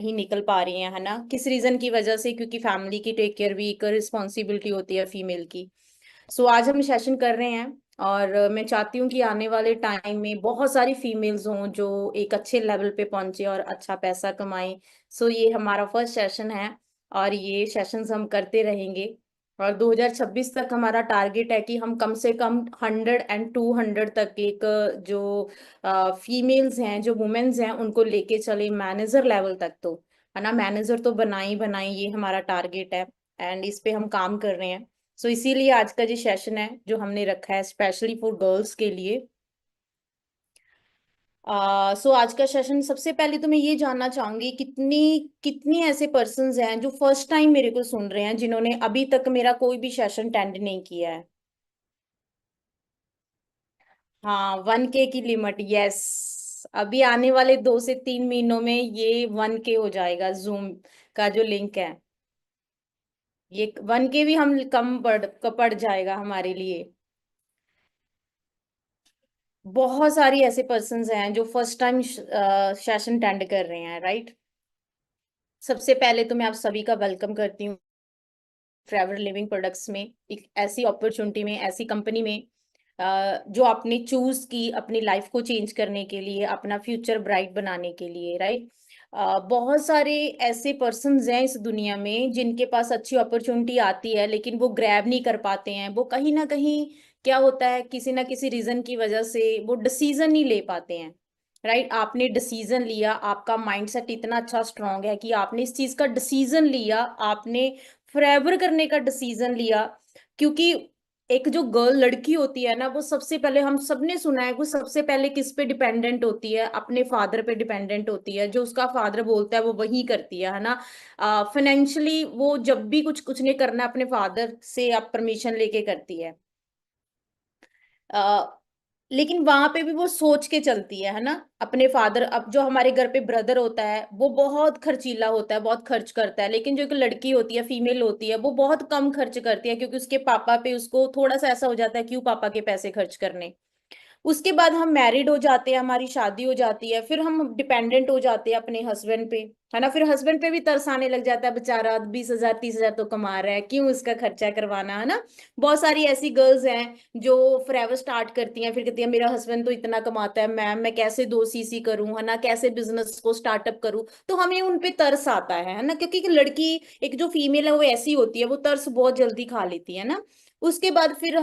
ही निकल पा रही हैं, है ना, किस रीजन की वजह से, क्योंकि फैमिली की टेक केयर भी एक रिस्पॉन्सिबिलिटी होती है फीमेल की। सो आज हम सेशन कर रहे हैं और मैं चाहती हूँ कि आने वाले टाइम में बहुत सारी फीमेल्स हों जो एक अच्छे लेवल पे पहुंचे और अच्छा पैसा कमाएं। सो ये हमारा फर्स्ट सेशन है और ये सेशंस हम करते रहेंगे। और 2026 तक हमारा टारगेट है कि हम कम से कम 100 और 200 तक एक जो फीमेल्स हैं, जो वुमेन्स हैं, उनको लेके चले मैनेजर लेवल तक। तो है ना, मैनेजर तो बनाई बनाई, ये हमारा टारगेट है एंड इस पे हम काम कर रहे हैं। सो इसीलिए आज का जो सेशन है जो हमने रखा है स्पेशली फॉर गर्ल्स के लिए। सो आज का सेशन, सबसे पहले तो मैं ये जानना चाहूंगी कितनी कितनी ऐसे पर्सन्स हैं जो फर्स्ट टाइम मेरे को सुन रहे हैं, जिन्होंने अभी तक मेरा कोई भी सेशन अटेंड नहीं किया है। हाँ, 1K की लिमिट, यस। अभी आने वाले 2 से 3 महीनों में ये 1K हो जाएगा, जूम का जो लिंक है। ये 1K भी हम कम पड़ जाएगा हमारे लिए। बहुत सारी ऐसे पर्सन्स हैं जो फर्स्ट टाइम सेशन अटेंड कर रहे हैं, राइट। सबसे पहले तो मैं आप सभी का वेलकम करती हूँ ट्रेवर लिविंग प्रोडक्ट्स में, एक ऐसी अपॉर्चुनिटी में, ऐसी कंपनी में जो आपने चूज की अपनी लाइफ को चेंज करने के लिए, अपना फ्यूचर ब्राइट बनाने के लिए, राइट। बहुत सारे ऐसे पर्सन्स हैं इस दुनिया में जिनके पास अच्छी अपॉर्चुनिटी आती है लेकिन वो ग्रैब नहीं कर पाते हैं। वो कहीं ना कहीं क्या होता है, किसी ना किसी रीजन की वजह से वो डिसीजन नहीं ले पाते हैं, राइट। आपने डिसीजन लिया, आपका माइंडसेट इतना अच्छा स्ट्रांग है कि आपने इस चीज का डिसीजन लिया, आपने फॉरएवर करने का डिसीजन लिया। क्योंकि एक जो गर्ल लड़की होती है ना, वो सबसे पहले, हम सबने सुना है, वो सबसे पहले किस पे डिपेंडेंट होती है, अपने फादर पे डिपेंडेंट होती है। जो उसका फादर बोलता है वो वही करती है ना। फाइनेंशियली वो जब भी कुछ कुछ नहीं करना, अपने फादर से आप परमिशन लेके करती है। लेकिन वहां पे भी वो सोच के चलती है ना, अपने फादर। अब जो हमारे घर पे ब्रदर होता है वो बहुत खर्चीला होता है, बहुत खर्च करता है, लेकिन जो एक लड़की होती है, फीमेल होती है, वो बहुत कम खर्च करती है, क्योंकि उसके पापा पे उसको थोड़ा सा ऐसा हो जाता है, क्यों पापा के पैसे खर्च करने। उसके बाद हम मैरिड हो जाते हैं, हमारी शादी हो जाती है, फिर हम डिपेंडेंट हो जाते हैं अपने हस्बैंड पे, है ना। फिर हस्बैंड पे भी तरस आने लग जाता है, बेचारा 20,000 30,000 तो कमा रहा है, क्यों इसका खर्चा करवाना, है ना। बहुत सारी ऐसी गर्ल्स हैं जो फॉरएवर स्टार्ट करती हैं, फिर कहती है मेरा हस्बैंड तो इतना कमाता है, मैं कैसे 2 CC करूं, है ना, कैसे बिजनेस को स्टार्टअप करूं। तो हमें उन पे तरस आता है ना, क्योंकि लड़की, एक जो फीमेल है वो ऐसी होती है, वो तरस बहुत जल्दी खा लेती है ना। उसके बाद फिर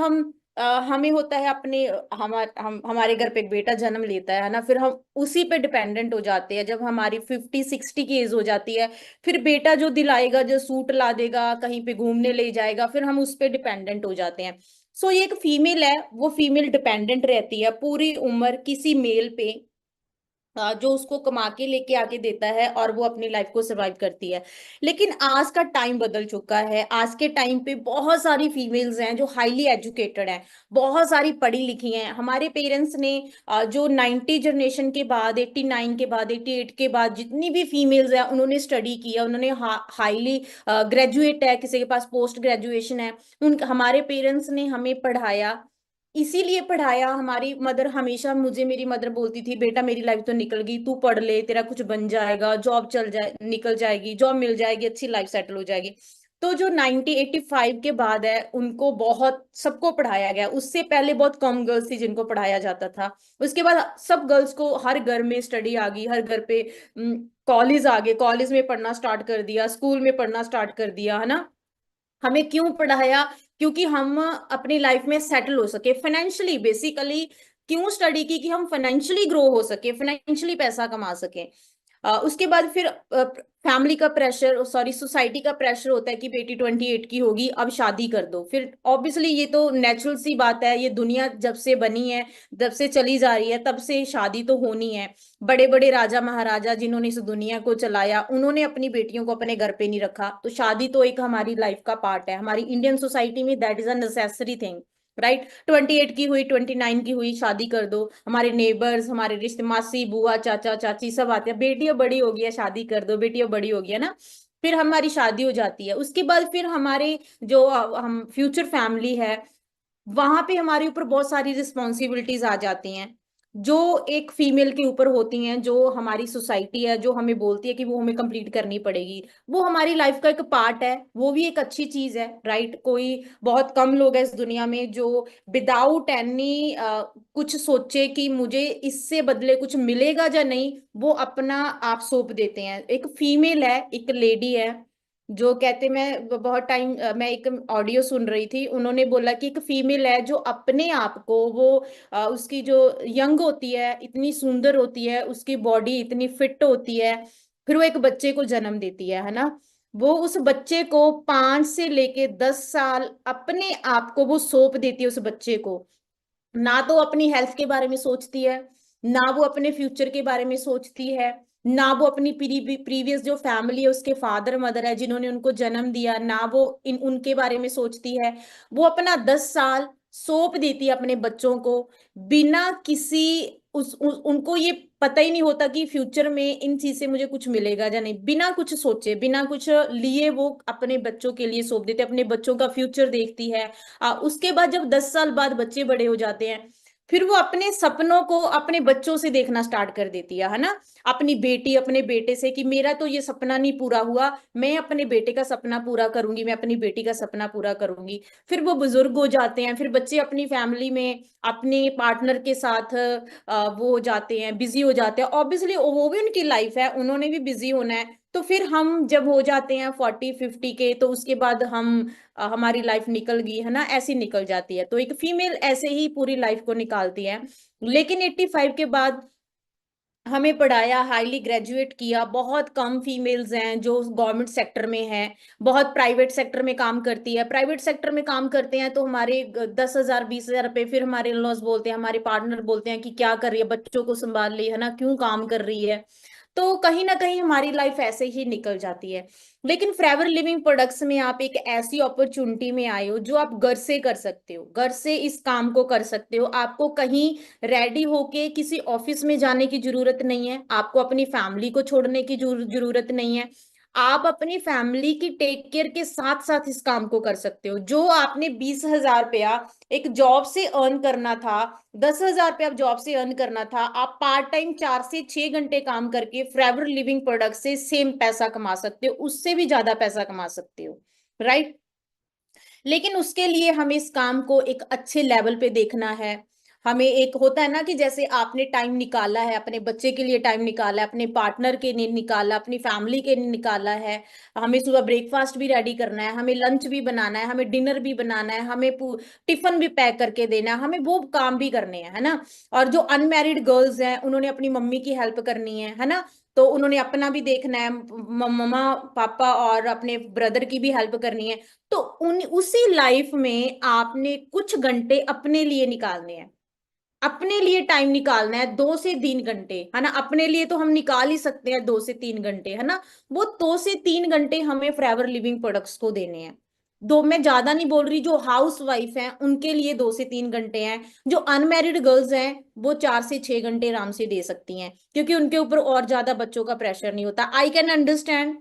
हमें होता है अपने, हमारे घर पे एक बेटा जन्म लेता है ना, फिर हम उसी पे डिपेंडेंट हो जाते हैं। जब हमारी 50 60 की एज हो जाती है, फिर बेटा जो दिलाएगा, जो सूट ला देगा, कहीं पे घूमने ले जाएगा, फिर हम उस पे डिपेंडेंट हो जाते हैं। सो ये एक फीमेल है, वो फीमेल डिपेंडेंट रहती है पूरी उम्र किसी मेल पे, जो उसको कमा के लेके आके देता है और वो अपनी लाइफ को सरवाइव करती है। लेकिन आज का टाइम बदल चुका है। आज के टाइम पे बहुत सारी फीमेल्स हैं जो हाईली एजुकेटेड हैं, बहुत सारी पढ़ी लिखी हैं। हमारे पेरेंट्स ने जो 90 जनरेशन के बाद, 89 के बाद, 88 के बाद जितनी भी फीमेल्स हैं, उन्होंने स्टडी किया, उन्होंने हाईली ग्रेजुएट है, किसी के पास पोस्ट ग्रेजुएशन है। उन हमारे पेरेंट्स ने हमें पढ़ाया, इसीलिए पढ़ाया। हमारी मदर हमेशा, मुझे मेरी मदर बोलती थी, बेटा मेरी लाइफ तो निकल गई, तू पढ़ ले, तेरा कुछ बन जाएगा, जॉब चल जाए, निकल जाएगी, जॉब मिल जाएगी, अच्छी लाइफ सेटल हो जाएगी। तो जो 1985 के बाद है, उनको बहुत, सबको पढ़ाया गया। उससे पहले बहुत कम गर्ल्स थी जिनको पढ़ाया जाता था। उसके बाद सब गर्ल्स को हर घर में स्टडी आ गई, हर घर पे कॉलेज आ गए, कॉलेज में पढ़ना स्टार्ट कर दिया, स्कूल में पढ़ना स्टार्ट कर दिया, है ना। हमें क्यों पढ़ाया? क्योंकि हम अपनी लाइफ में सेटल हो सके फाइनेंशियली, बेसिकली। क्यों स्टडी की? कि हम फाइनेंशियली ग्रो हो सके, फाइनेंशियली पैसा कमा सके। उसके बाद फिर फैमिली का प्रेशर, सॉरी, सोसाइटी का प्रेशर होता है कि बेटी 28 की होगी, अब शादी कर दो। फिर ऑब्वियसली ये तो नेचुरल सी बात है, ये दुनिया जब से बनी है, जब से चली जा रही है, तब से शादी तो होनी है। बड़े बड़े राजा महाराजा जिन्होंने इस दुनिया को चलाया, उन्होंने अपनी बेटियों को अपने घर पे नहीं रखा। तो शादी तो एक हमारी लाइफ का पार्ट है, हमारी इंडियन सोसाइटी में that is a necessary thing, right. 28 की हुई, 29 की हुई, शादी कर दो। हमारे नेबर्स, हमारे रिश्ते, मासी बुआ चाचा चाची सब आते हैं, बेटियां बड़ी हो गई है, शादी कर दो, बेटियां बड़ी हो गई है ना। फिर हमारी शादी हो जाती है। उसके बाद फिर हमारे जो हम फ्यूचर फैमिली है, वहां पे हमारे ऊपर बहुत सारी रिस्पॉन्सिबिलिटीज आ जाती हैं। जो एक फीमेल के ऊपर होती हैं, जो हमारी सोसाइटी है जो हमें बोलती है कि वो हमें कंप्लीट करनी पड़ेगी, वो हमारी लाइफ का एक पार्ट है, वो भी एक अच्छी चीज है, राइट। कोई बहुत कम लोग हैं इस दुनिया में जो विदाउट एनी कुछ सोचे कि मुझे इससे बदले कुछ मिलेगा या नहीं, वो अपना आप सौंप देते हैं। एक फीमेल है, एक लेडी है, जो कहते, मैं बहुत टाइम मैं एक ऑडियो सुन रही थी, उन्होंने बोला कि एक फीमेल है जो अपने आप को वो उसकी जो यंग होती है, इतनी सुंदर होती है, उसकी बॉडी इतनी फिट होती है, फिर वो एक बच्चे को जन्म देती है ना। वो उस बच्चे को 5 से लेके 10 साल अपने आप को वो सौंप देती है उस बच्चे को। ना तो अपनी हेल्थ के बारे में सोचती है, ना वो अपने फ्यूचर के बारे में सोचती है, ना वो अपनी प्रीवियस जो फैमिली है, उसके फादर मदर है जिन्होंने उनको जन्म दिया, ना वो इन उनके बारे में सोचती है। वो अपना 10 साल सौंप देती है अपने बच्चों को, बिना किसी उनको ये पता ही नहीं होता कि फ्यूचर में इन चीज से मुझे कुछ मिलेगा या नहीं, बिना कुछ सोचे बिना कुछ लिए वो अपने बच्चों के लिए सौंप देते, अपने बच्चों का फ्यूचर देखती है। उसके बाद जब 10 साल बाद बच्चे बड़े हो जाते हैं, फिर वो अपने सपनों को अपने बच्चों से देखना स्टार्ट कर देती है ना। अपनी बेटी अपने बेटे से कि मेरा तो ये सपना नहीं पूरा हुआ, मैं अपने बेटे का सपना पूरा करूंगी, मैं अपनी बेटी का सपना पूरा करूंगी। फिर वो बुजुर्ग हो जाते हैं, फिर बच्चे अपनी फैमिली में अपने पार्टनर के साथ वो हो जाते हैं, बिजी हो जाते हैं, ऑब्वियसली वो भी उनकी लाइफ है, उन्होंने भी बिजी होना है। तो फिर हम जब हो जाते हैं 40-50 के, तो उसके बाद हमारी लाइफ निकल गई है ना, ऐसी निकल जाती है। तो एक फीमेल ऐसे ही पूरी लाइफ को निकालती है। लेकिन 85 के बाद हमें पढ़ाया, हाईली ग्रेजुएट किया, बहुत कम फीमेल्स हैं जो गवर्नमेंट सेक्टर में है, बहुत प्राइवेट सेक्टर में काम करती है। प्राइवेट सेक्टर में काम करते हैं तो हमारे 10,000 20,000 रुपए, फिर हमारे लॉस बोलते हैं, हमारे पार्टनर बोलते हैं कि क्या कर रही है, बच्चों को संभाल रही है ना, क्यों काम कर रही है। तो कहीं ना कहीं हमारी लाइफ ऐसे ही निकल जाती है। लेकिन फॉरएवर लिविंग प्रोडक्ट्स में आप एक ऐसी अपॉर्चुनिटी में आए हो जो आप घर से कर सकते हो, घर से इस काम को कर सकते हो। आपको कहीं रेडी होके किसी ऑफिस में जाने की जरूरत नहीं है, आपको अपनी फैमिली को छोड़ने की जरूरत नहीं है। आप अपनी फैमिली की टेक केयर के साथ साथ इस काम को कर सकते हो। जो आपने 20,000 रुपया एक जॉब से अर्न करना था, 10,000 रुपया जॉब से अर्न करना था, आप पार्ट टाइम 4 से 6 घंटे काम करके फॉरएवर लिविंग प्रोडक्ट से सेम पैसा कमा सकते हो, उससे भी ज्यादा पैसा कमा सकते हो, राइट। लेकिन उसके लिए हमें इस काम को एक अच्छे लेवल पे देखना है। हमें एक होता है ना कि जैसे आपने टाइम निकाला है, अपने बच्चे के लिए टाइम निकाला है, अपने पार्टनर के लिए निकाला, अपनी फैमिली के लिए निकाला है। हमें सुबह ब्रेकफास्ट भी रेडी करना है, हमें लंच भी बनाना है, हमें डिनर भी बनाना है, हमें टिफिन भी पैक करके देना है, हमें वो काम भी करने हैं, है ना। और जो अनमैरिड गर्ल्स हैं, उन्होंने अपनी मम्मी की हेल्प करनी है ना। तो उन्होंने अपना भी देखना है, मम्मा पापा और अपने ब्रदर की भी हेल्प करनी है। तो उन उसी लाइफ में आपने कुछ घंटे अपने लिए निकालने हैं, अपने लिए टाइम निकालना है, 2 से 3 घंटे, है ना। अपने लिए तो हम निकाल ही सकते हैं 2 से 3 घंटे, है ना। वो 2 से 3 घंटे हमें फॉरएवर लिविंग प्रोडक्ट्स को देने हैं। दो, मैं ज्यादा नहीं बोल रही, जो हाउस वाइफ हैं उनके लिए 2 से 3 घंटे हैं, जो अनमैरिड गर्ल्स हैं वो 4 से 6 घंटे आराम से दे सकती हैं, क्योंकि उनके ऊपर और ज्यादा बच्चों का प्रेशर नहीं होता। आई कैन अंडरस्टैंड,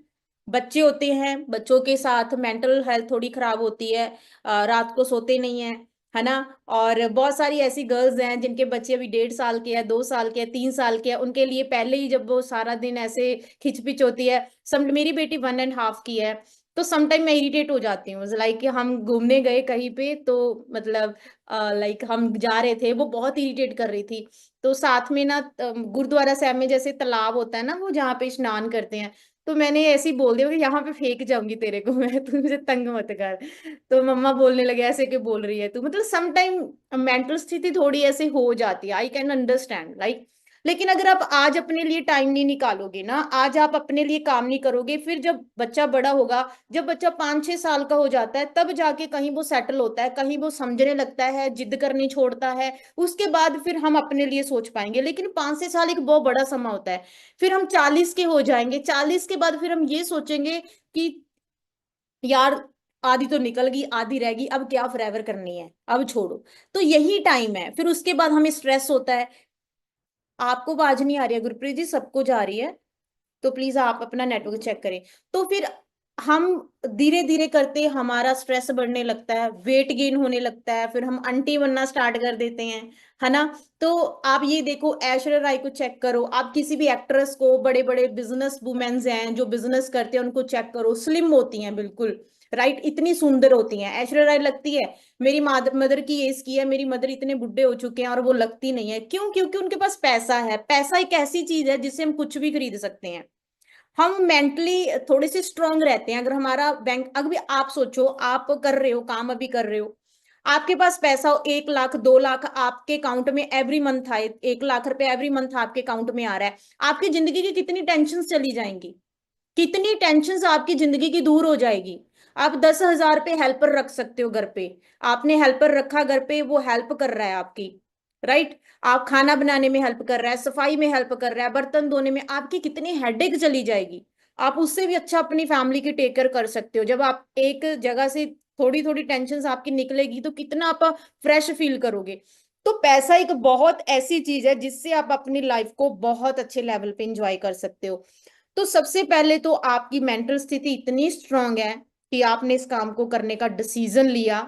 बच्चे होते हैं, बच्चों के साथ मेंटल हेल्थ थोड़ी खराब होती है, रात को सोते नहीं है ना। और बहुत सारी ऐसी गर्ल्स हैं जिनके बच्चे अभी 1.5 साल के हैं, 2 साल के हैं, 3 साल के हैं, उनके लिए पहले ही जब वो सारा दिन ऐसे खिचपिच होती है। सम मेरी बेटी 1.5 की है, तो समटाइम मैं इरिटेट हो जाती हूँ। लाइक हम घूमने गए कहीं पे, तो मतलब लाइक हम जा रहे थे, वो बहुत इरिटेट कर रही थी। तो साथ में ना गुरुद्वारा साहब में जैसे तालाब होता है ना, वो जहाँ पे स्नान करते हैं, तो मैंने ऐसे ही बोल दिया कि यहाँ पे फेंक जाऊंगी तेरे को मैं, तू मुझे तंग मत कर। तो मम्मा बोलने लगे ऐसे क्यों बोल रही है तू, मतलब सम टाइम मेंटल स्थिति थोड़ी ऐसे हो जाती है, आई कैन अंडरस्टैंड, लाइक। लेकिन अगर आप आज अपने लिए टाइम नहीं निकालोगे ना, आज आप अपने लिए काम नहीं करोगे, फिर जब बच्चा बड़ा होगा, जब बच्चा 5-6 साल का हो जाता है, तब जाके कहीं वो सेटल होता है, कहीं वो समझने लगता है, जिद करनी छोड़ता है, उसके बाद फिर हम अपने लिए सोच पाएंगे। लेकिन 5 6 साल एक बहुत बड़ा समय होता है। फिर हम 40 के हो जाएंगे, 40 के बाद फिर हम ये सोचेंगे कि यार आधी तो निकल गई, आधी रह गई, अब क्या फॉरएवर करनी है, अब छोड़ो। तो यही टाइम है, फिर उसके बाद हमें स्ट्रेस होता है। आपको आवाज नहीं आ रही है गुरप्रीत जी? सबको जा रही है? तो प्लीज आप अपना नेटवर्क चेक करें। तो फिर हम धीरे धीरे करते हमारा स्ट्रेस बढ़ने लगता है, वेट गेन होने लगता है, फिर हम आंटी बनना स्टार्ट कर देते हैं, है ना। तो आप ये देखो, ऐश्वर्या राय को चेक करो, आप किसी भी एक्ट्रेस को, बड़े बड़े बिजनेस वुमेन्स हैं जो बिजनेस करते हैं उनको चेक करो, स्लिम होती हैं बिल्कुल, राइट, इतनी सुंदर होती हैं। ऐश्वर्या राय लगती है मेरी मदर की एज की है, मेरी मदर इतने बुढ़े हो चुके हैं और वो लगती नहीं है, क्यों? क्योंकि उनके पास पैसा है। पैसा एक ऐसी चीज है जिससे हम कुछ भी खरीद सकते हैं। हम मेंटली थोड़े से स्ट्रांग रहते हैं। अगर हमारा बैंक, अगर भी आप सोचो, आप कर रहे हो काम, अभी कर रहे हो, आपके पास पैसा हो 1 लाख 2 लाख आपके अकाउंट में एवरी मंथ आए, 1 लाख रुपए एवरी मंथ आपके अकाउंट में आ रहा है, आपकी जिंदगी की कितनी टेंशन चली जाएंगी, कितनी टेंशन आपकी जिंदगी की दूर हो जाएगी। आप 10,000 पे हेल्पर रख सकते हो घर पे, आपने हेल्पर रखा घर पे, वो हेल्प कर रहा है आपकी, राइट। आप खाना बनाने में हेल्प कर रहा है, सफाई में हेल्प कर रहा है, बर्तन धोने में, आपकी कितनी हेडेक चली जाएगी। आप उससे भी अच्छा अपनी फैमिली की टेक केयर कर सकते हो। जब आप एक जगह से थोड़ी थोड़ी टेंशन आपकी निकलेगी तो कितना आप फ्रेश फील करोगे। तो पैसा एक बहुत ऐसी चीज है जिससे आप अपनी लाइफ को बहुत अच्छे लेवल पे इंजॉय कर सकते हो। तो सबसे पहले तो आपकी मेंटल स्थिति इतनी स्ट्रांग है कि आपने इस काम को करने का डिसीजन लिया।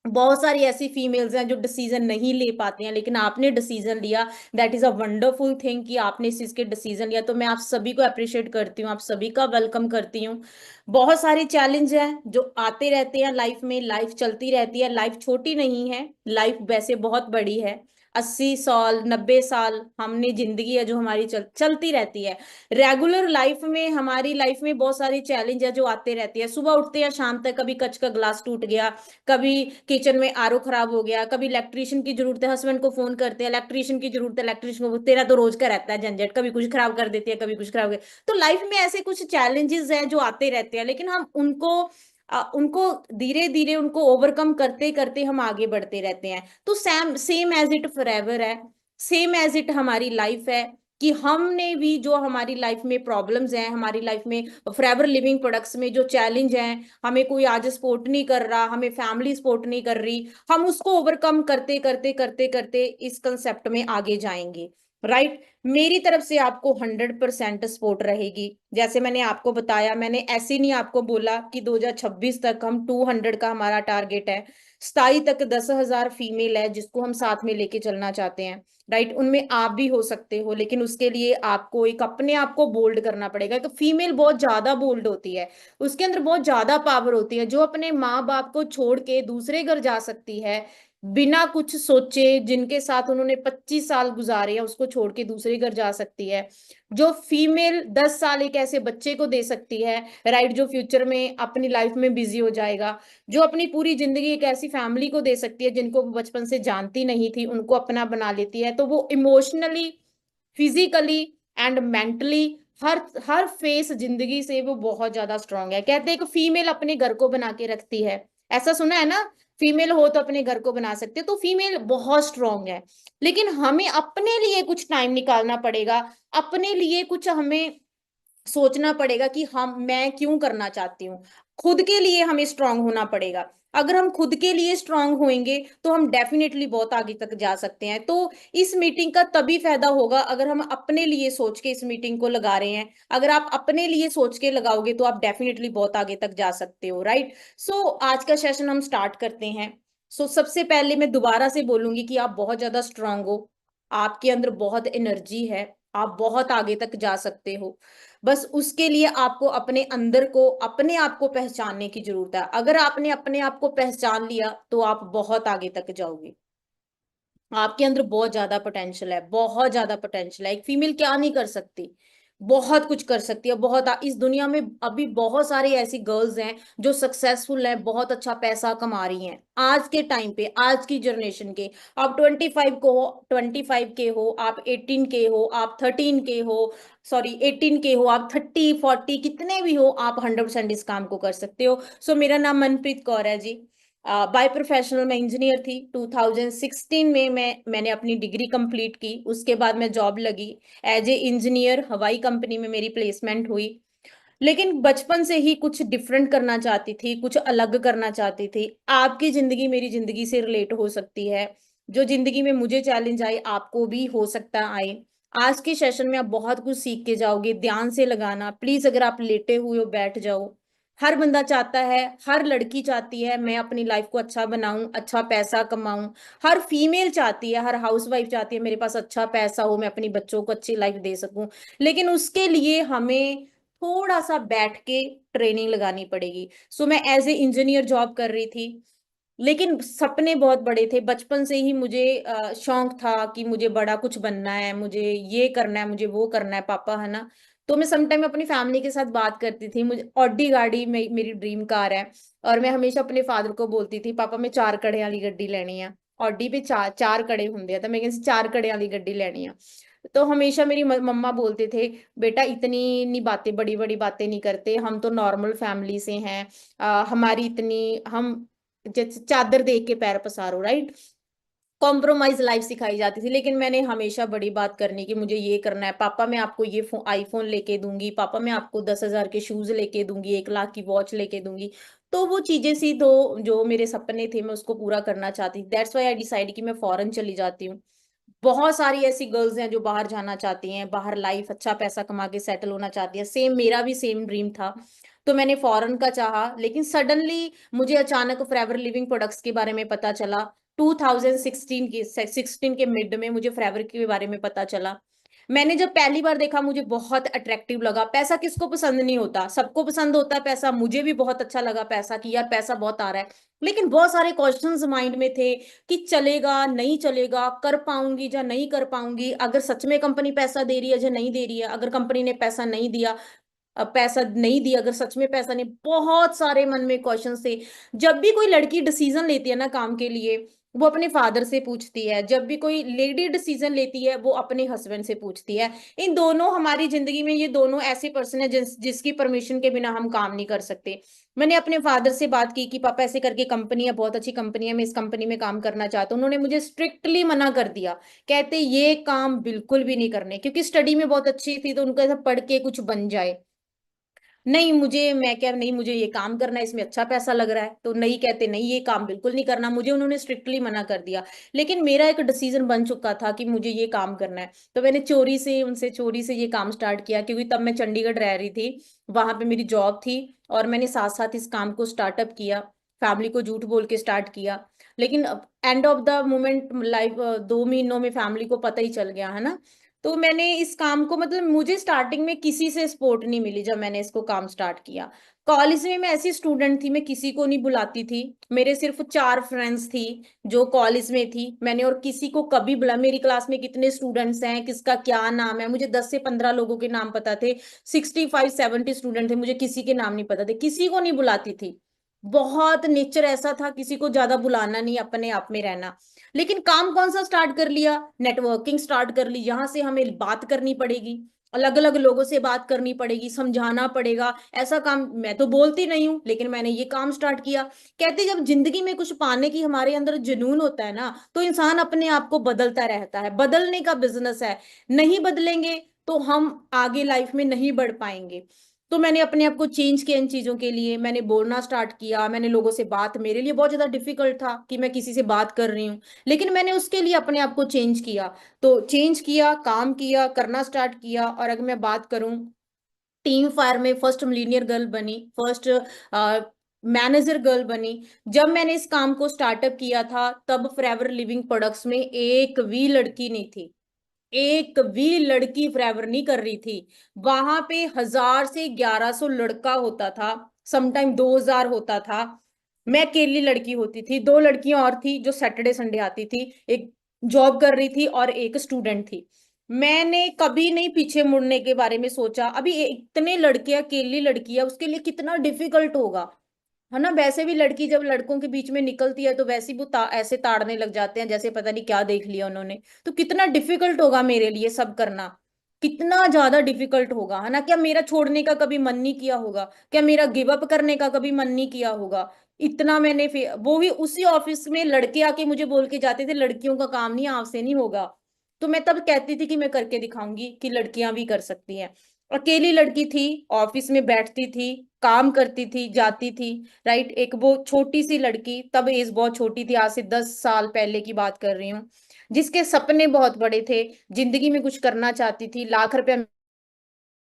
बहुत सारी ऐसी फीमेल्स हैं जो डिसीजन नहीं ले पाती हैं, लेकिन आपने डिसीजन लिया। That is a wonderful thing कि आपने इस चीज के डिसीजन लिया। तो मैं आप सभी को अप्रिशिएट करती हूँ, आप सभी का वेलकम करती हूँ। बहुत सारे चैलेंज हैं जो आते रहते हैं लाइफ में, लाइफ चलती रहती है, लाइफ छोटी नहीं है, लाइफ वैसे बहुत बड़ी है। 80 साल 90 साल हमने जिंदगी है जो हमारी चलती रहती है। रेगुलर लाइफ में, हमारी लाइफ में बहुत सारी चैलेंज है जो आते रहती है। सुबह उठते हैं शाम तक, कभी कच का ग्लास टूट गया, कभी किचन में आरओ खराब हो गया, कभी इलेक्ट्रिशियन की जरूरत है, हस्बैंड को फोन करते हैं इलेक्ट्रिशियन की जरूरत है, इलेक्ट्रिशियन को, तेरा तो रोज का रहता है झंझट, कभी कुछ खराब कर देती है, कभी कुछ खराब कर। तो लाइफ में ऐसे कुछ चैलेंजेस हैं जो आते रहते हैं, लेकिन हम उनको धीरे धीरे उनको ओवरकम करते करते हम आगे बढ़ते रहते हैं। तो same same as it forever है, सेम एज इट हमारी लाइफ है, कि हमने भी जो हमारी लाइफ में प्रॉब्लम्स हैं, हमारी लाइफ में फॉरएवर लिविंग प्रोडक्ट्स में जो चैलेंज हैं, हमें कोई आज सपोर्ट नहीं कर रहा, हमें फैमिली सपोर्ट नहीं कर रही, हम उसको ओवरकम करते करते करते करते इस कंसेप्ट में आगे जाएंगे, राइट। मेरी तरफ से आपको 100% सपोर्ट रहेगी। जैसे मैंने आपको बताया, मैंने ऐसे नहीं आपको बोला कि 2026 तक हम 200 का हमारा टारगेट है, 27 तक 10,000 फीमेल है जिसको हम साथ में लेके चलना चाहते हैं, राइट। उनमें आप भी हो सकते हो, लेकिन उसके लिए आपको एक अपने आप को बोल्ड करना पड़ेगा। तो फीमेल बहुत ज्यादा बोल्ड होती है, उसके अंदर बहुत ज्यादा पावर होती है, जो अपने माँ बाप को छोड़ के दूसरे घर जा सकती है बिना कुछ सोचे, जिनके साथ उन्होंने 25 साल गुजारे हैं उसको छोड़ के दूसरे घर जा सकती है। जो फीमेल 10 साल एक ऐसे बच्चे को दे सकती है, राइट, जो फ्यूचर में अपनी लाइफ में बिजी हो जाएगा। जो अपनी पूरी जिंदगी एक ऐसी फैमिली को दे सकती है जिनको वो बचपन से जानती नहीं थी, उनको अपना बना लेती है। तो वो emotionally, physically and mentally, her her face जिंदगी से वो बहुत ज्यादा स्ट्रांग है। कहते हैं कि फीमेल अपने घर को बना के रखती है, ऐसा सुना है ना, फीमेल हो तो अपने घर को बना सकते हो। तो फीमेल बहुत स्ट्रांग है, लेकिन हमें अपने लिए कुछ टाइम निकालना पड़ेगा, अपने लिए कुछ हमें सोचना पड़ेगा कि हम, मैं क्यों करना चाहती हूँ। खुद के लिए हमें स्ट्रांग होना पड़ेगा। अगर हम खुद के लिए स्ट्रांग होंगे तो हम डेफिनेटली बहुत आगे तक जा सकते हैं। तो इस मीटिंग का तभी फायदा होगा अगर हम अपने लिए सोच के इस मीटिंग को लगा रहे हैं। अगर आप अपने लिए सोच के लगाओगे तो आप डेफिनेटली बहुत आगे तक जा सकते हो, राइट। सो आज का सेशन हम स्टार्ट करते हैं। सो सबसे पहले मैं दोबारा से बोलूंगी कि आप बहुत ज्यादा स्ट्रांग हो, आपके अंदर बहुत एनर्जी है, आप बहुत आगे तक जा सकते हो। बस उसके लिए आपको अपने अंदर को, अपने आप को पहचानने की जरूरत है। अगर आपने अपने आप को पहचान लिया तो आप बहुत आगे तक जाओगे। आपके अंदर बहुत ज्यादा पोटेंशियल है, बहुत ज्यादा पोटेंशियल है। एक फीमेल क्या नहीं कर सकती, बहुत कुछ कर सकती है। बहुत इस दुनिया में अभी बहुत सारी ऐसी गर्ल्स हैं जो सक्सेसफुल हैं, बहुत अच्छा पैसा कमा रही हैं आज के टाइम पे, आज की जनरेशन के। आप 25 को हो, 25 के हो, आप 18 के हो, आप 13 के हो, सॉरी 18 के हो, आप 30 40 कितने भी हो, आप 100% इस काम को कर सकते हो। सो मेरा नाम मनप्रीत कौर है जी। बाय प्रोफेशनल मैं इंजीनियर थी। 2016 में मैंने अपनी डिग्री कंप्लीट की, उसके बाद मैं जॉब लगी एज ए इंजीनियर, हवाई कंपनी में मेरी प्लेसमेंट हुई। लेकिन बचपन से ही कुछ डिफरेंट करना चाहती थी, कुछ अलग करना चाहती थी। आपकी जिंदगी मेरी जिंदगी से रिलेट हो सकती है, जो जिंदगी में मुझे चैलेंज आए आपको भी हो सकता आए। आज के सेशन में आप बहुत कुछ सीख के जाओगे, ध्यान से लगाना प्लीज। अगर आप लेटे हुए हो बैठ जाओ, हर बंदा चाहता है, हर लड़की चाहती है मैं अपनी लाइफ को अच्छा बनाऊं, अच्छा पैसा कमाऊं। हर फीमेल चाहती है, हर हाउसवाइफ चाहती है मेरे पास अच्छा पैसा हो, मैं अपनी बच्चों को अच्छी लाइफ दे सकूं। लेकिन उसके लिए हमें थोड़ा सा बैठ के ट्रेनिंग लगानी पड़ेगी। सो मैं एज ए इंजीनियर जॉब कर रही थी, लेकिन सपने बहुत बड़े थे बचपन से ही। मुझे शौक था कि मुझे बड़ा कुछ बनना है, मुझे ये करना है, मुझे वो करना है पापा, है ना। तो मैं समटाइम अपनी फैमिली के साथ बात करती थी, मुझे ऑडी गाड़ी में मेरी ड्रीम कार है। और मैं हमेशा अपने फादर को बोलती थी पापा मैं 4 कड़े वाली गड्डी लेनी है। ऑडी पे चार चार कड़े होंगे तो मैं कहती 4 कड़े वाली गड्डी लेनी है। तो हमेशा मेरी मम्मा बोलते थे बेटा इतनी नहीं बातें, बड़ी बड़ी बातें नहीं करते, हम तो नॉर्मल फैमिली से हैं। हमारी इतनी हम जैसे चादर देख के पैर पसारो, राइट। कॉम्प्रोमाइज लाइफ सिखाई जाती थी। लेकिन मैंने हमेशा बड़ी बात करनी कि मुझे ये करना है पापा, मैं आपको ये आईफोन लेके दूंगी, पापा मैं आपको 10,000 के शूज लेके दूंगी, 1 लाख की वॉच लेके दूंगी। तो वो चीजें सी तो जो मेरे सपने थे मैं उसको पूरा करना चाहती थी। दैट्स व्हाई आई डिसाइड कि मैं फॉरेन चली जाती हूँ। बहुत सारी ऐसी गर्ल्स हैं जो बाहर जाना चाहती हैं, बाहर लाइफ अच्छा पैसा कमा के सेटल होना चाहती है। सेम मेरा भी सेम ड्रीम था। तो मैंने फॉरेन का चाहा, लेकिन सडनली मुझे अचानक फॉरएवर लिविंग प्रोडक्ट्स के बारे में पता चला। 2016 के मिड में मुझे फॉरएवर के बारे में पता चला। मैंने जब पहली बार देखा मुझे बहुत अट्रैक्टिव लगा। पैसा किसको पसंद नहीं होता, सबको पसंद होता है पैसा। मुझे भी बहुत अच्छा लगा पैसा, कि यार पैसा बहुत आ रहा है। लेकिन बहुत सारे क्वेश्चंस माइंड में थे कि चलेगा नहीं चलेगा, कर पाऊंगी या नहीं कर पाऊंगी, अगर सच में कंपनी पैसा दे रही है या नहीं दे रही है, अगर कंपनी ने पैसा नहीं दिया, पैसा नहीं दिया, अगर सच में पैसा नहीं। बहुत सारे मन में क्वेश्चन थे। जब भी कोई लड़की डिसीजन लेती है ना काम के लिए, वो अपने फादर से पूछती है। जब भी कोई लेडी डिसीजन लेती है वो अपने हस्बैंड से पूछती है। इन दोनों हमारी जिंदगी में ये दोनों ऐसे पर्सन है जिसकी परमिशन के बिना हम काम नहीं कर सकते। मैंने अपने फादर से बात की कि पापा ऐसे करके कंपनी है, बहुत अच्छी कंपनी है, मैं इस कंपनी में काम करना चाहता हूँ। उन्होंने मुझे स्ट्रिक्टली मना कर दिया। कहते ये काम बिल्कुल भी नहीं करने, क्योंकि स्टडी में बहुत अच्छी थी तो उनको ऐसा पढ़ के कुछ बन जाए। नहीं मुझे, मैं क्या, नहीं मुझे ये काम करना है, इसमें अच्छा पैसा लग रहा है, तो नहीं कहते नहीं ये काम बिल्कुल नहीं करना। मुझे उन्होंने स्ट्रिक्टली मना कर दिया। लेकिन मेरा एक डिसीजन बन चुका था कि मुझे ये काम करना है। तो मैंने चोरी से ये काम स्टार्ट किया, क्योंकि तब मैं चंडीगढ़ रह रही थी, वहां पे मेरी जॉब थी। और मैंने साथ साथ इस काम को स्टार्टअप किया, फैमिली को झूठ बोल के स्टार्ट किया। लेकिन end of the moment life 2 महीनों में फैमिली को पता ही चल गया, है ना। तो मैंने इस काम को, मतलब मुझे स्टार्टिंग में किसी से सपोर्ट नहीं मिली जब मैंने इसको काम स्टार्ट किया। कॉलेज में मैं ऐसी स्टूडेंट थी, मैं किसी को नहीं बुलाती थी। मेरे सिर्फ 4 फ्रेंड्स थी जो कॉलेज में थी। मैंने और किसी को कभी बुला, मेरी क्लास में कितने स्टूडेंट्स हैं, किसका क्या नाम है, मुझे 10 से 15 लोगों के नाम पता थे। 65-70 स्टूडेंट थे, मुझे किसी के नाम नहीं पता थे, किसी को नहीं बुलाती थी। बहुत नेचर ऐसा था, किसी को ज्यादा बुलाना नहीं, अपने आप में रहना। लेकिन काम कौन सा स्टार्ट कर लिया, नेटवर्किंग स्टार्ट कर ली। यहाँ से हमें बात करनी पड़ेगी, अलग अलग लोगों से बात करनी पड़ेगी, समझाना पड़ेगा। ऐसा काम मैं तो बोलती नहीं हूँ, लेकिन मैंने ये काम स्टार्ट किया। कहते जब जिंदगी में कुछ पाने की हमारे अंदर जुनून होता है ना, तो इंसान अपने आप को बदलता रहता है, बदलने का बिजनेस है। नहीं बदलेंगे तो हम आगे लाइफ में नहीं बढ़ पाएंगे। तो मैंने अपने आप को चेंज किया इन चीजों के लिए। मैंने बोलना स्टार्ट किया, मैंने लोगों से बात, मेरे लिए बहुत ज्यादा डिफिकल्ट था कि मैं किसी से बात कर रही हूँ, लेकिन मैंने उसके लिए अपने आप को चेंज किया। तो चेंज किया, काम किया, करना स्टार्ट किया। और अगर मैं बात करूं, टीम फायर में फर्स्ट मिलीनियर गर्ल बनी, फर्स्ट मैनेजर गर्ल बनी। जब मैंने इस काम को स्टार्टअप किया था तब फॉरएवर लिविंग प्रोडक्ट्स में एक भी लड़की नहीं थी। एक भी लड़की फॉरएवर नहीं कर रही थी। वहां पे 1,000 से 1,100 लड़का होता था, समटाइम 2,000 होता था। मैं अकेली लड़की होती थी, 2 लड़कियां और थी जो सैटरडे संडे आती थी। एक जॉब कर रही थी और एक स्टूडेंट थी। मैंने कभी नहीं पीछे मुड़ने के बारे में सोचा। अभी इतने लड़के, अकेली लड़की है, उसके लिए कितना डिफिकल्ट होगा, है ना। वैसे भी लड़की जब लड़कों के बीच में निकलती है तो वैसे भी वो ऐसे ताड़ने लग जाते हैं जैसे पता नहीं क्या देख लिया उन्होंने। तो कितना डिफिकल्ट होगा मेरे लिए सब करना, कितना ज्यादा डिफिकल्ट होगा, है ना। क्या मेरा छोड़ने का कभी मन नहीं किया होगा, क्या मेरा गिव अप करने का कभी मन नहीं किया होगा। इतना मैंने वो भी उसी ऑफिस में लड़के आके मुझे बोल के जाते थे लड़कियों का काम नहीं, आपसे नहीं होगा। तो मैं तब कहती थी कि मैं करके दिखाऊंगी कि लड़कियां भी कर सकती हैं। अकेली लड़की थी, ऑफिस में बैठती थी, काम करती थी, जाती थी, राइट। एक वो छोटी सी लड़की, तब एज बहुत छोटी थी, आज से 10 साल पहले की बात कर रही हूँ, जिसके सपने बहुत बड़े थे, जिंदगी में कुछ करना चाहती थी, लाख रुपया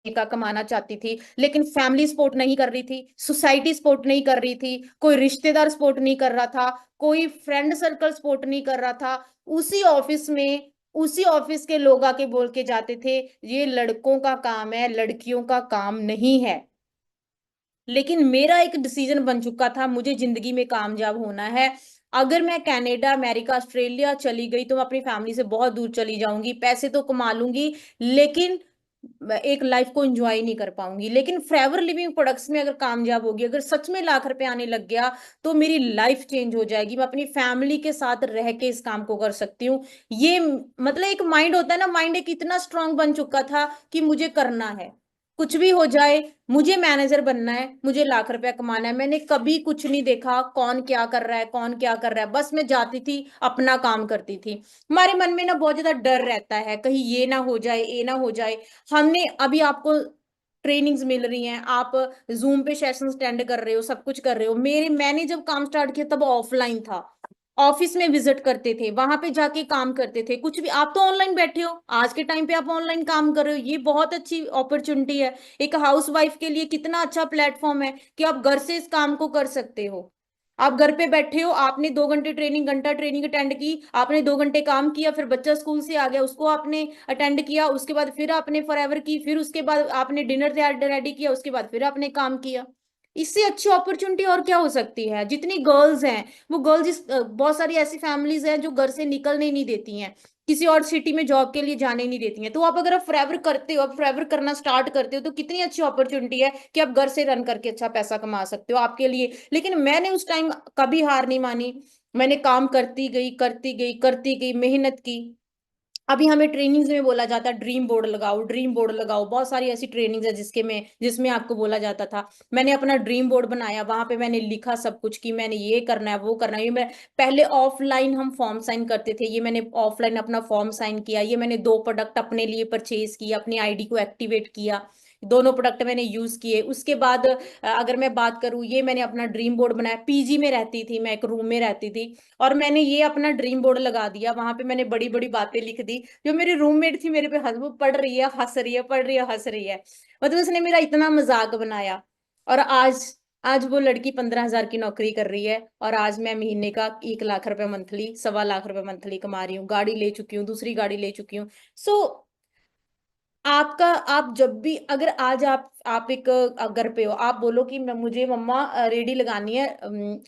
का कमाना चाहती थी, लेकिन फैमिली सपोर्ट नहीं कर रही थी, सोसाइटी सपोर्ट नहीं कर रही थी, कोई रिश्तेदार सपोर्ट नहीं कर रहा था, कोई फ्रेंड सर्कल सपोर्ट नहीं कर रहा था। उसी ऑफिस में उसी ऑफिस के लोग आके बोल के जाते थे, ये लड़कों का काम है, लड़कियों का काम नहीं है। लेकिन मेरा एक डिसीजन बन चुका था, मुझे जिंदगी में कामयाब होना है। अगर मैं कनाडा, अमेरिका, ऑस्ट्रेलिया चली गई तो मैं अपनी फैमिली से बहुत दूर चली जाऊंगी, पैसे तो कमा लूंगी, लेकिन एक लाइफ को एंजॉय नहीं कर पाऊंगी। लेकिन फॉरएवर लिविंग प्रोडक्ट्स में अगर कामयाब होगी, अगर सच में लाख रुपए आने लग गया, तो मेरी लाइफ चेंज हो जाएगी। मैं अपनी फैमिली के साथ रह के इस काम को कर सकती हूँ। ये मतलब एक माइंड होता है ना, माइंड एक इतना स्ट्रांग बन चुका था कि मुझे करना है, कुछ भी हो जाए, मुझे मैनेजर बनना है, मुझे लाख रुपया कमाना है। मैंने कभी कुछ नहीं देखा कौन क्या कर रहा है, कौन क्या कर रहा है, बस मैं जाती थी, अपना काम करती थी। हमारे मन में ना बहुत ज्यादा डर रहता है, कहीं ये ना हो जाए, ये ना हो जाए। हमने अभी आपको ट्रेनिंग्स मिल रही हैं, आप जूम पे सेशन अटेंड कर रहे हो, सब कुछ कर रहे हो। मैंने जब काम स्टार्ट किया तब ऑफलाइन था, ऑफिस में विजिट करते थे, वहां पे जाके काम करते थे। कुछ भी, आप तो ऑनलाइन बैठे हो, आज के टाइम पे आप ऑनलाइन काम कर रहे हो, ये बहुत अच्छी अपॉर्चुनिटी है। एक हाउस वाइफ के लिए कितना अच्छा प्लेटफॉर्म है कि आप घर से इस काम को कर सकते हो। आप घर पे बैठे हो, आपने 2 घंटे ट्रेनिंग, घंटा ट्रेनिंग अटेंड की, आपने 2 घंटे काम किया, फिर बच्चा स्कूल से आ गया, उसको आपने अटेंड किया, उसके बाद फिर आपने फॉरएवर की, फिर उसके बाद आपने डिनर रेडी किया, उसके बाद फिर आपने काम किया। इससे अच्छी अपॉर्चुनिटी और क्या हो सकती है। जितनी गर्ल्स हैं, वो गर्ल्स, बहुत सारी ऐसी फैमिलीज हैं जो घर से निकलने नहीं देती हैं, किसी और सिटी में जॉब के लिए जाने नहीं देती हैं। तो आप अगर आप फॉरएवर करते हो, आप फॉरएवर करना स्टार्ट करते हो, तो कितनी अच्छी अपॉर्चुनिटी है कि आप घर से रन करके अच्छा पैसा कमा सकते हो आपके लिए। लेकिन मैंने उस टाइम कभी हार नहीं मानी, मैंने काम करती गई, करती गई, करती गई, मेहनत की। अभी हमें ट्रेनिंग्स में बोला जाता है ड्रीम बोर्ड लगाओ, ड्रीम बोर्ड लगाओ, बहुत सारी ऐसी ट्रेनिंग्स है जिसमें आपको बोला जाता था। मैंने अपना ड्रीम बोर्ड बनाया, वहां पे मैंने लिखा सब कुछ कि मैंने ये करना है, वो करना है। ये मैं पहले ऑफलाइन हम फॉर्म साइन करते थे, ये मैंने ऑफलाइन अपना फॉर्म साइन किया। ये मैंने 2 प्रोडक्ट अपने लिए परचेज किया, अपनी आईडी को एक्टिवेट किया, दोनों प्रोडक्ट मैंने यूज किए। उसके बाद अगर मैं बात करूं, ये मैंने अपना ड्रीम बोर्ड बनाया। पीजी में रहती थी मैं, एक रूम में रहती थी, और मैंने ये अपना ड्रीम बोर्ड लगा दिया, वहां पे मैंने बड़ी बड़ी बातें लिख दी। जो मेरी रूममेट थी मेरे पे हंस, वो पढ़ रही है हंस रही है, पढ़ रही है हंस रही है। मतलब उसने मेरा इतना मजाक बनाया। और आज आज वो लड़की 15,000 की नौकरी कर रही है, और आज मैं महीने का 1 लाख रुपए मंथली, 1.25 लाख रुपए मंथली कमा रही हूँ, गाड़ी ले चुकी हूँ, दूसरी गाड़ी ले चुकी हूँ। सो आपका, आप जब भी, अगर आज आप एक घर पे हो, आप बोलो कि मुझे मम्मा रेडी लगानी है,